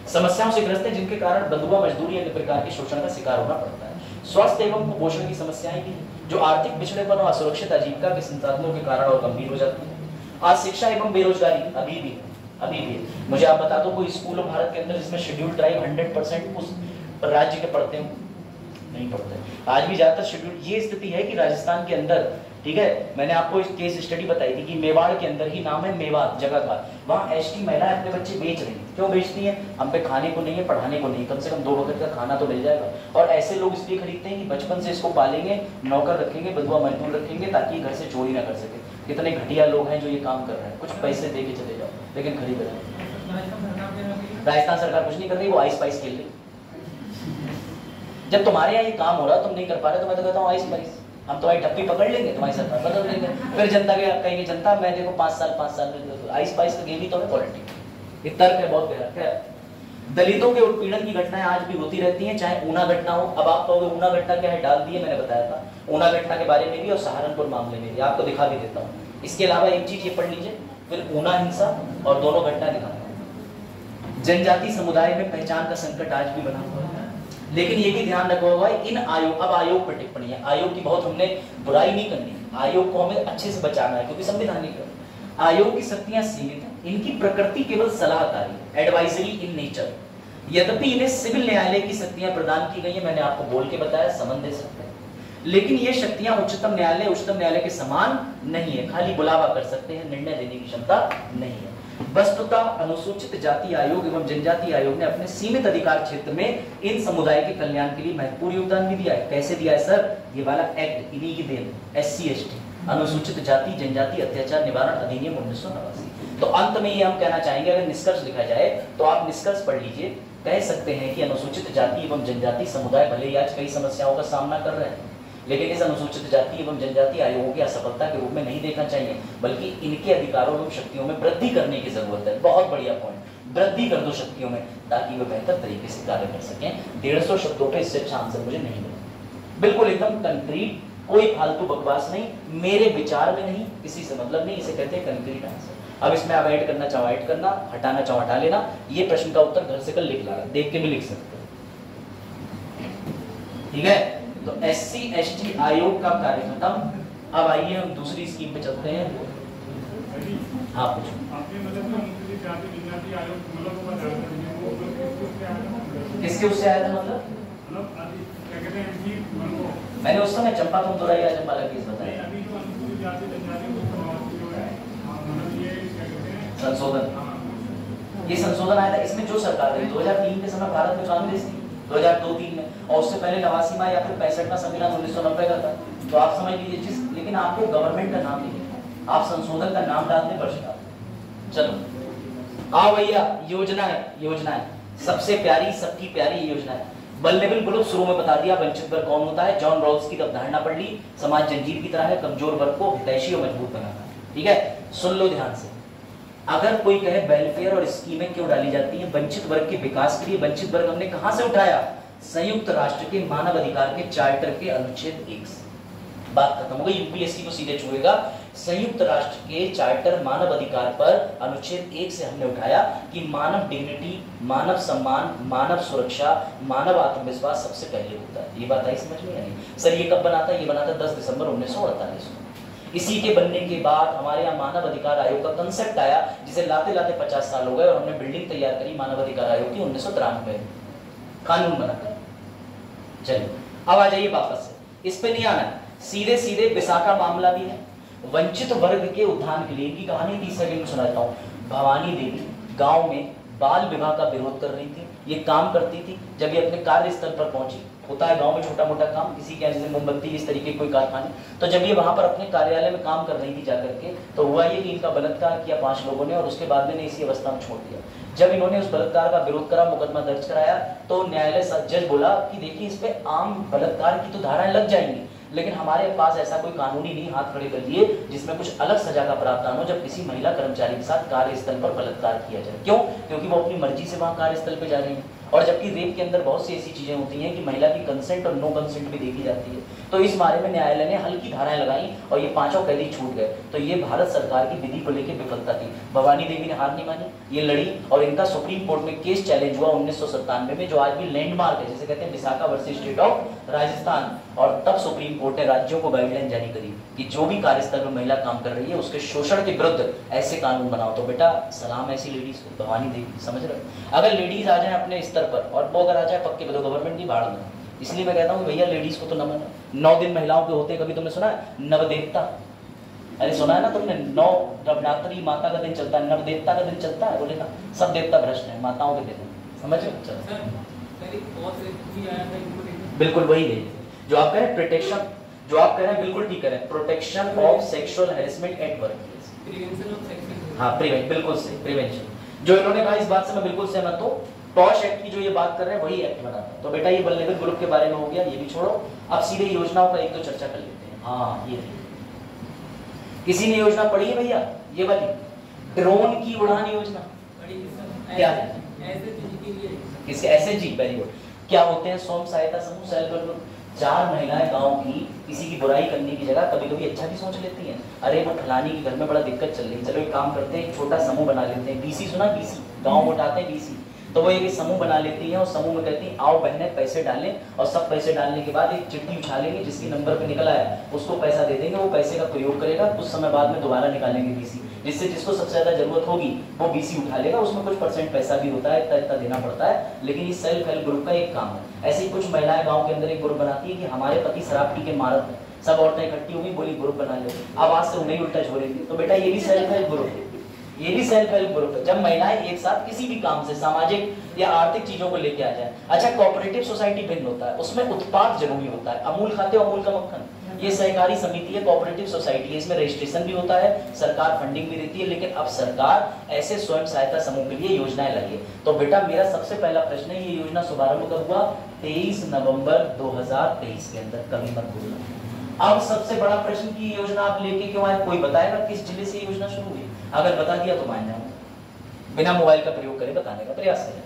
Speaker 1: समस्याओं से ग्रस्त है जिनके कारण बंधुआ मजदूरी अन्य प्रकार के शोषण का शिकार होना पड़ता है। स्वास्थ्य एवं कुपोषण की समस्याएं भी हैं, जो आर्थिक पिछड़ेपन और असुरक्षित आजीविका के संसाधनों के कारण और गंभीर हो जाती है। आज शिक्षा एवं बेरोजगारी अभी भी मुझे आप बता दो कोई स्कूल भारत के अंदर जिसमें शेड्यूल ट्राइब 100% उस राज्य के पढ़ते हो, नहीं पढ़ते। आज भी ज्यादातर शेड्यूल, ये स्थिति है कि राजस्थान के अंदर, ठीक है, मैंने आपको एक केस स्टडी बताई थी कि मेवाड़ के अंदर ही, नाम है मेवाड़ जगह का, वहाँ एसटी महिलाएं अपने बच्चे बेच रही हैं। क्यों बेचती हैं? हम पे खाने को नहीं है, पढ़ाने को नहीं है, कम से कम 2 वक्त का खाना तो मिल जाएगा। और ऐसे लोग इसलिए खरीदते हैं कि बचपन से इसको पालेंगे, नौकर रखेंगे, बंधुआ मजदूर रखेंगे, ताकि घर से चोरी ना कर सके। कितने घटिया लोग हैं जो ये काम कर रहे हैं, कुछ पैसे दे के चले जाओ लेकिन खरीद रहे हैं। राजस्थान सरकार कुछ नहीं कर रही, वो आइस पाइस खेल रही। जब तुम्हारे यहाँ ये काम हो रहा तुम नहीं कर पा रहे तो मैं तो कहता हूँ आइस पाइस, हम तुम्हारी टप्पी पकड़ लेंगे, तुम्हारी सरकार बदल देंगे, फिर जनता के कहेंगे जनता मैं देखो 5 साल में आइस पाइस का गेम ही तो है पॉलिटिक्स। ये तर्क है बहुत गहरा। क्या दलितों के उत्पीड़न की घटनाएं आज भी होती रहती हैं, चाहे ऊना घटना हो। अब आप कहोगे ऊना घटना क्या है, डाल दिए, मैंने बताया था ऊना घटना के बारे में भी और सहारनपुर मामले में भी, आपको दिखा भी देता हूँ। इसके अलावा एक चीज ये पढ़ लीजिए, फिर ऊना हिंसा और दोनों घटना दिखाऊंगा। जनजाति समुदाय में पहचान का संकट आज भी बना हुआ है, लेकिन ये भी ध्यान रखा हुआ है इन आयोग, अब आयोग पर टिप्पणी है, आयोग की बहुत हमने बुराई नहीं करनी, आयोग को हमें अच्छे से बचाना है क्योंकि संवैधानिक है। आयोग की शक्तियां सीमित हैं, इनकी प्रकृति केवल सलाहकारी, एडवाइजरी इन नेचर। यद्यपि इन्हें सिविल न्यायालय की शक्तियां प्रदान की गई है, मैंने आपको बोल के बताया, समन दे सकते हैं, लेकिन ये शक्तियां उच्चतम न्यायालय के समान नहीं है, खाली बुलावा कर सकते हैं, निर्णय लेने की क्षमता नहीं है। वस्तुतः अनुसूचित जाति आयोग एवं जनजाति आयोग ने अपने सीमित अधिकार क्षेत्र में इन समुदाय के कल्याण के लिए महत्वपूर्ण योगदान भी दिया है। कैसे दिया है सर? ये वाला एक्ट इन्हीं की देन, SC ST अनुसूचित जाति जनजाति अत्याचार निवारण अधिनियम 1989। तो अंत में ये हम कहना चाहेंगे, अगर निष्कर्ष लिखा जाए तो आप निष्कर्ष पढ़ लीजिए, कह सकते हैं कि अनुसूचित जाति एवं जनजाति समुदाय भले ही आज कई समस्याओं का सामना कर रहे हैं, लेकिन इस अनुसूचित जाति एवं जनजाति आयोगों की असफलता के रूप में नहीं देखना चाहिए, बल्कि इनके अधिकारों एवं शक्तियों में वृद्धि करने की जरूरत है। बहुत बढ़िया पॉइंट, वृद्धि कर दो शक्तियों में ताकि वे बेहतर तरीके से कार्य कर सकें। 150 शब्दों पे इससे अच्छा आंसर मुझे नहीं मिला, बिल्कुल एकदम कंक्रीट, कोई फालतू बकवास नहीं, मेरे विचार में नहीं, किसी से मतलब नहीं, इसे कहते हैं कंक्रीट आंसर। अब इसमें आप ऐड करना चाहो ऐड करना, हटाना चाहो हटा लेना। ये प्रश्न का उत्तर घर से कल लिख ला, देख के भी लिख सकते हो, ठीक है। तो SC ST आयोग का कार्य खत्म। अब आइए हम दूसरी स्कीम पे चलते हैं। हाँ पूछो। किसके उससे आया था मतलब? मैंने उस समय चंपा तुम दोराई चंपा का केस बताया, संशोधन। ये संशोधन आया था, इसमें जो सरकार रही 2003 के समय भारत में कांग्रेस थी, 2002-3 में, और उससे पहले 89वां या फिर 65वां संविधान 1990 का था। तो आप समझ लीजिए जिस, लेकिन आपको गवर्नमेंट का नाम नहीं लिखना, आप संशोधन का नाम डालते पश्चात। चलो आओ भैया, योजना है, योजना है सबसे प्यारी, सबकी प्यारी योजना है। वल्नरेबल ग्रुप शुरू में बता दिया, वंचित वर्ग कौन होता है, जॉन रॉल्स की अवधारणा पढ़ ली, समाज जंजीर की तरह है, कमजोर वर्ग को हितैषी और मजबूत बनाना। ठीक है, सुन लो ध्यान से। अगर कोई कहे वेलफेयर और स्कीमें क्यों डाली जाती हैं वंचित वर्ग के विकास के लिए, वंचित वर्ग हमने कहां से उठाया? संयुक्त राष्ट्र के मानव अधिकार के चार्टर के अनुच्छेद 1 से। बात खत्म हो गई, यूपीएससी को सीधे छुएगा। संयुक्त राष्ट्र के चार्टर मानव अधिकार पर अनुच्छेद 1 से हमने उठाया कि मानव डिग्निटी, मानव सम्मान, मानव सुरक्षा, मानव आत्मविश्वास सबसे पहले होता है। ये बात आई समझ में? नहीं सर ये कब बना था? ये बना था 10 दिसंबर 1948 को। इसी के बनने के बाद हमारे यहाँ मानव अधिकार आयोग का कंसेप्ट आया, जिसे लाते लाते 50 साल हो गए, और हमने बिल्डिंग तैयार करी मानव अधिकार आयोग की 1993 कानून बनाकर। चलिए अब आ जाइए वापस से, इस पे नहीं आना, सीधे सीधे विशाखा मामला भी है। वंचित वर्ग के उत्थान के लिए इनकी कहानी 30 सेकंड में सुनाता हूँ। भवानी देवी गांव में बाल विवाह का विरोध कर रही थी, ये काम करती थी। जब ये अपने कार्यस्थल पर पहुंची, होता है गांव में छोटा मोटा काम, किसी के जैसे मोमबत्ती इस तरीके कोई कारखाने, तो जब ये वहां पर अपने कार्यालय में काम कर रही थी जाकर के, तो हुआ ये कि इनका बलात्कार किया 5 लोगों ने, और उसके बाद में इसी अवस्था में छोड़ दिया। जब इन्होंने उस बलात्कार का विरोध करा, मुकदमा दर्ज कराया, तो न्यायालय जज बोला कि देखिए इस पे आम बलात्कार की तो धाराएं लग जाएंगी, लेकिन हमारे पास ऐसा कोई कानूनी नहीं, हाथ खड़े कर दिए, जिसमें कुछ अलग सजा का प्रावधान हो जब किसी महिला कर्मचारी के साथ कार्यस्थल पर बलात्कार किया जाए। क्यों? क्योंकि वो अपनी मर्जी से वहां कार्यस्थल पे जा रही है, और जबकि रेप के अंदर बहुत सी ऐसी चीजें होती हैं कि महिला की कंसेंट और नो कंसेंट भी देखी जाती है। तो इस बारे में न्यायालय ने हल्की धाराएं लगाई और ये 5 कैदी छूट गए। तो ये भारत सरकार की विधि को लेकर विफलता थी। भवानी देवी ने हार नहीं मानी, ये लड़ी, और इनका सुप्रीम कोर्ट में केस चैलेंज हुआ 1997 में, जो आज भी लैंडमार्क है, जिसे कहते हैं Vishakha versus state of Rajasthan. और तब सुप्रीम कोर्ट ने राज्यों को गाइडलाइन जारी करी कि जो भी कार्यस्थल में महिला काम कर रही है उसके शोषण के विरुद्ध ऐसे कानून बनाओ। तो बेटा सलाम ऐसी लेडीज को, भवानी देवी, समझ रहे हो? अगर लेडीज आ जाए अपने स्तर पर, और वो अगर आ जाए पक्के बदो गवर्नमेंट की भाड़ में, इसलिए मैं कहता हूँ भैया लेडीज को तो नमन है। 9 दिन महिलाओं के होते हैं, कभी तुमने सुना है नवदेवता? अरे सुना है ना तुमने, 9 नवरात्रि माता का दिन चलता है, नवदेवता का दिन चलता है, बोले ना सब देवता भ्रष्ट है, माताओं के दिन समझ बिल्कुल वही है जो आप कह रहे हैं प्रोटेक्शन, जो आप कह रहे हैं बिल्कुल ठीक कह रहे हैं, protection of sexual harassment at work. हाँ प्रिवेंशन, बिल्कुल सही, प्रिवेंशन जो इन्होंने कहा इस बात से मैं बिल्कुल सहमत हूँ। पॉश एक्ट की जो ये बात कर रहे हैं वही एक्ट बना था। तो बेटा ये वल्नरेबल ग्रुप के बारे में हो गया, ये भी छोड़ो, अब सीधे योजनाओं का एक तो चर्चा कर लेते हैं। हाँ ये किसी ने योजना पढ़ी है भैया ये वाली ड्रोन की उड़ान योजना? क्या है? किसके? SHG, very good. क्या होते हैं? स्वयं सहायता समूह, सेल्फ हेल्प ग्रुप। 4 महिलाएं गांव की किसी की बुराई करने की जगह कभी कभी अच्छा भी सोच लेती हैं। अरे वो फलानी के घर में बड़ा दिक्कत चल रही है, चलो एक काम करते हैं, एक छोटा समूह बना लेते हैं। बीसी सुना? बीसी गांव में उठाते हैं बीसी। तो वो एक समूह बना लेती हैं और समूह में कहती हैं आओ बहनें पैसे डालें, और सब पैसे डालने के बाद एक चिट्ठी उछालेंगे, जिसके नंबर पे निकल आया उसको पैसा दे देंगे, वो पैसे का प्रयोग करेगा, कुछ समय बाद में दोबारा निकालेंगे बीसी, जिससे जिसको सबसे ज्यादा जरूरत होगी वो बीसी उठा लेगा। उसमें कुछ % पैसा भी होता है, इतना इतना देना पड़ता है, लेकिन ये सेल्फ हेल्प ग्रुप का एक काम है। ऐसे ही कुछ महिलाएं गाँव के अंदर एक ग्रुप बनाती है कि हमारे पति शराब पी के मारत है, सब औरतें इकट्ठी होगी, बोली ग्रुप बना लो, अब आज से उन्हें उल्टा छोड़ेंगे। तो बेटा ये भी सेल्फ हेल्प ग्रुप है, ये भी सेल्फ हेल्प ग्रुप है, जब महिलाएं एक साथ किसी भी काम से सामाजिक या आर्थिक चीजों को लेके आ जाए। अच्छा कोऑपरेटिव सोसाइटी भिन्न होता है, उसमें उत्पाद जरूरी होता है, अमूल खाते हो अमूल का मक्खन, ये सहकारी समिति है, कोऑपरेटिव सोसाइटी है, इसमें रजिस्ट्रेशन भी होता है, सरकार फंडिंग भी देती है, लेकिन अब सरकार ऐसे स्वयं सहायता समूह के लिए योजनाएं लाई है। तो बेटा मेरा सबसे पहला प्रश्न है, ये योजना शुभारंभ कब हुआ? 23 नवंबर 2023 के अंदर, कभी मत भूलना। अब सबसे बड़ा प्रश्न की योजना आप लेके क्यों आए? कोई बताएगा किस जिले से योजना शुरू हुई? अगर बता दिया तो मान जाऊंगा, बिना मोबाइल का प्रयोग करे बताने का प्रयास करें।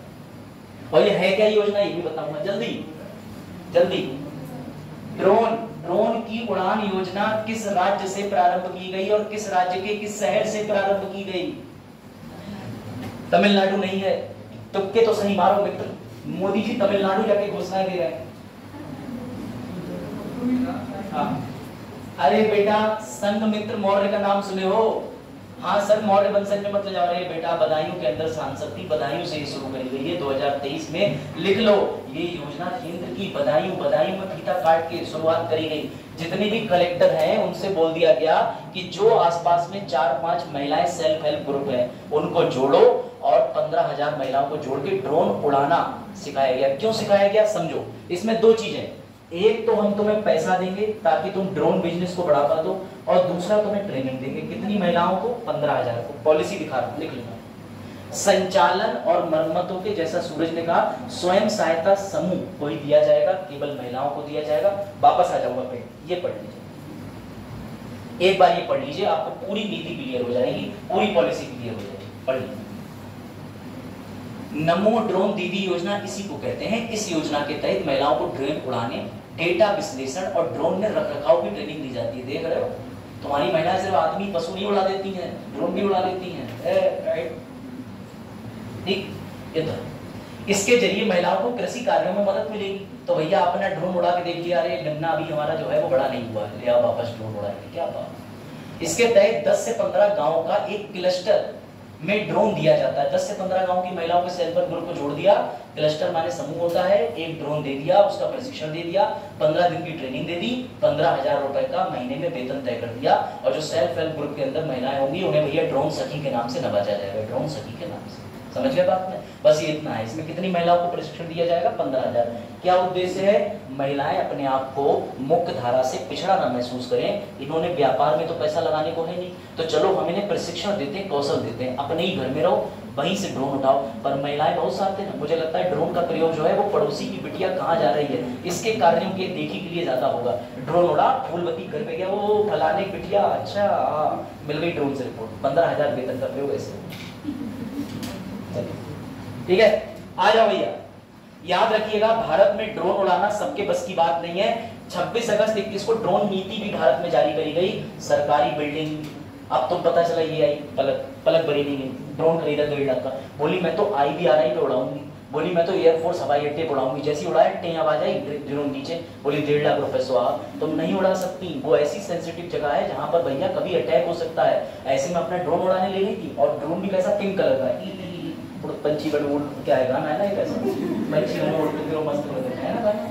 Speaker 1: और ये है क्या योजना ये भी बताऊंगा जल्दी जल्दी। ड्रोन की उड़ान योजना किस राज्य से प्रारंभ की गई और किस राज्य के किस शहर से प्रारंभ की गई? तमिलनाडु नहीं है, तुक्के तो सही मारो मित्र, मोदी जी तमिलनाडु जाके घोषणा दे रहे हैं। हाँ। अरे बेटा संघमित्र मौर्य का नाम सुने हो? हाँ सर मौर्य वंशज में मतलब जा रहे बेटा, बदायूं के अंदर सांसद थी, बदायूं से शुरू करी गई है 2023 में, लिख लो ये योजना केंद्र की बदायूं में फीता काट के शुरुआत करी गई। जितने भी कलेक्टर हैं उनसे बोल दिया गया कि जो आसपास में 4-5 महिलाएं सेल्फ हेल्प ग्रुप है उनको जोड़ो, और 15,000 महिलाओं को जोड़ के ड्रोन उड़ाना सिखाया गया। क्यों सिखाया गया समझो, इसमें 2 चीजें, एक तो हम तुम्हें पैसा देंगे ताकि तुम ड्रोन बिजनेस को बढ़ावा दो, और दूसरा तुम्हें ट्रेनिंग देंगे। कितनी महिलाओं को? 15,000 को। पॉलिसी दिखा रहा हूं, लिख लेना। संचालन और मरम्मतों के, जैसा सूरज ने कहा, स्वयं सहायता समूह को ही दिया जाएगा, केवल महिलाओं को दिया जाएगा। वापस आ जाऊंगा पे, ये पढ़ लीजिए एक बार, ये पढ़ लीजिए, आपको पूरी नीति क्लियर हो जाएगी, पूरी पॉलिसी क्लियर हो जाएगी, पढ़ लीजिए। नमो ड्रोन दीदी योजना इसी को कहते हैं। इस योजना के तहत महिलाओं को ड्रोन उड़ाने, डेटा विश्लेषण और ड्रोन में रखरखाव की ट्रेनिंग दी जाती है। देख रहे हो, तुम्हारी महिलाएं सिर्फ आदमी पशु नहीं उड़ा देती हैं, ड्रोन भी उड़ा देती हैं। ठीक, ये तो इसके जरिए महिलाओं को कृषि कार्यों में मदद मिलेगी। तो भैया अपना ड्रोन उड़ा के देख लिया, अरे गन्ना अभी हमारा जो है वो बड़ा नहीं हुआ, ले आओ वापस ड्रोन उड़ाएंगे, क्या बात। इसके तहत 10 से 15 गाँव का एक क्लस्टर में ड्रोन दिया जाता है। 10 से 15 गांव की महिलाओं के सेल्फ हेल्प ग्रुप को जोड़ दिया, क्लस्टर माने समूह होता है, एक ड्रोन दे दिया, उसका प्रशिक्षण दे दिया, 15 दिन की ट्रेनिंग दे दी, 15,000 रुपए का महीने में वेतन तय कर दिया। और जो सेल्फ हेल्प ग्रुप के अंदर महिलाएं होंगी उन्हें भैया ड्रोन सखी के नाम से नवाजा जाएगा, ड्रोन सखी के नाम से। समझ गए बात में? बस ये इतना है। इसमें कितनी महिलाओं को प्रशिक्षण दिया जाएगा? 15,000। क्या उद्देश्य है? महिलाएं अपने आप को मुख्य धारा से पिछड़ा ना महसूस करें। इन्होंने व्यापार में तो पैसा लगाने को है नहीं, तो चलो हम इन्हें प्रशिक्षण देते हैं, कौशल देते हैं, अपने ही घर में रहो, वहीं से ड्रोन उठाओ। पर महिलाएं बहुत साथ हैं, मुझे लगता है ड्रोन का प्रयोग जो है वो पड़ोसी की बिटिया कहाँ जा रही है इसके कार्यों के देखी के लिए ज्यादा होगा। ड्रोन उड़ा, फूलवती घर पे गया, वो फलाने की बिटिया, अच्छा मिल गई ड्रोन से रिपोर्ट, 15,000 वेतन का प्रयोग ऐसे। ठीक है, आ जाओ भैया। याद रखिएगा भारत में ड्रोन उड़ाना सबके बस की बात नहीं है। 26 अगस्त 21 को ड्रोन नीति भी भारत में जारी करी गई। सरकारी बिल्डिंग, अब तो पता चला ये आई पलक बरेली ने ड्रोन खरीदा 1.5 लाख का, बोली मैं तो IBRI पे उड़ाऊंगी, बोली मैं तो एयरफोर्स हवाई अड्डे पे उड़ाऊंगी। जैसी उड़ाए टे आवाज आई ड्रोन नीचे, बोली 1.5 लाख रुपए स्वाहा। तुम नहीं उड़ा सकती, वो ऐसी सेंसिटिव जगह है जहां पर भैया कभी अटैक हो सकता है। ऐसे में अपना ड्रोन उड़ाने ले गई थी, और ड्रोन भी कैसा पिंक कलर का है, पंछी बड़ उड़, क्या है गाना है ना, कैसा पंछी उड़ के फिर मस्त है ना गाना।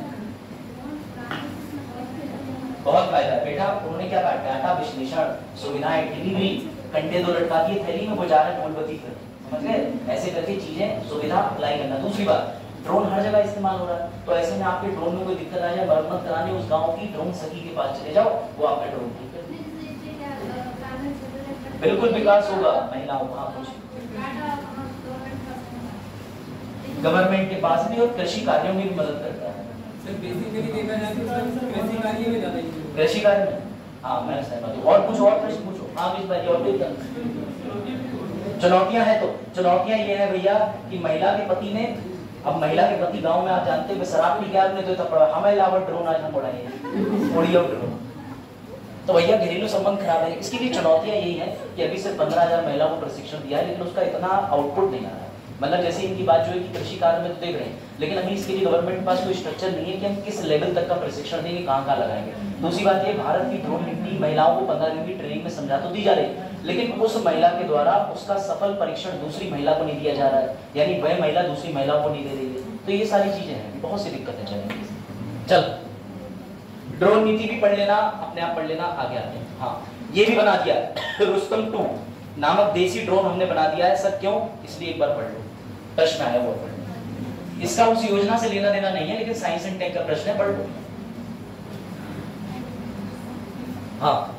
Speaker 1: बहुत फायदा है बेटा। उन्होंने क्या कहा, डाटा विश्लेषण, सुविधाएं, डिलीवरी, कंडे दो लटका दिए थैली में, वो जा रहे हैं फूलपति पर, समझ गए? ऐसे करके चीजें सुविधा अप्लाई करना। दूसरी बात, ड्रोन हर जगह इस्तेमाल हो रहा है, तो ऐसे में आपके ड्रोन में कोई दिक्कत आ जाए, मरम्मत कराने उस गांव की ड्रोन सखी के पास चले जाओ, वो आपका ड्रोन ठीक कर देगी। बिल्कुल विकास होगा महिलाओं का। कुछ गवर्नमेंट के पास भी और कृषि कार्यों में भी मदद करता है।
Speaker 2: सर बेसिकली देखा जाए तो कृषि कार्य में ज्यादा यूज होता है।
Speaker 1: कृषि कार्य में, हाँ मैं सहमत हूँ। और कुछ और प्रश्न पूछो। हाँ इस बार और चुनौतियां हैं, तो चुनौतियां ये है भैया कि महिला के पति ने, अब महिला के पति गांव में आप जानते हैं शराब पी के आपने तो पड़ा हमें लावट ड्रोन आज हम उड़ाएंगे, उड़ी और ड्रोन, तो भैया घरेलू संबंध खराब है। इसकी भी चुनौतियां यही है कि अभी सिर्फ 15,000 महिलाओं को प्रशिक्षण दिया है, लेकिन उसका इतना आउटपुट नहीं आ रहा है। मतलब जैसे इनकी बात जो है कि कृषि कार्य में तो देख रहे हैं, लेकिन अभी इसके लिए गवर्नमेंट के पास कोई स्ट्रक्चर नहीं है कि हम किस लेवल तक का प्रशिक्षण देंगे, कहाँ लगाएंगे। दूसरी बात ये, भारत की ड्रोन नीति महिलाओं को 15 दिन की ट्रेनिंग में समझा तो दी जा रही, लेकिन उस महिला के द्वारा उसका सफल परीक्षण दूसरी महिला को नहीं दिया जा रहा है, यानी वह महिला दूसरी महिलाओं को नहीं दे रही है। तो ये सारी चीजें हैं, बहुत सी दिक्कतें चल रही हैं। चल ड्रोन नीति भी पढ़ लेना, अपने आप पढ़ लेना, आगे आते हैं। हाँ ये भी बना दिया रुस्तम 2 नामक देसी ड्रोन हमने बना दिया है। सर क्यों? इसलिए एक बार पढ़ लो, प्रश्न आया वो पढ़ लो। इसका उस योजना से लेना देना नहीं है, लेकिन साइंस एंड टेक का प्रश्न है, पढ़ लो। हाँ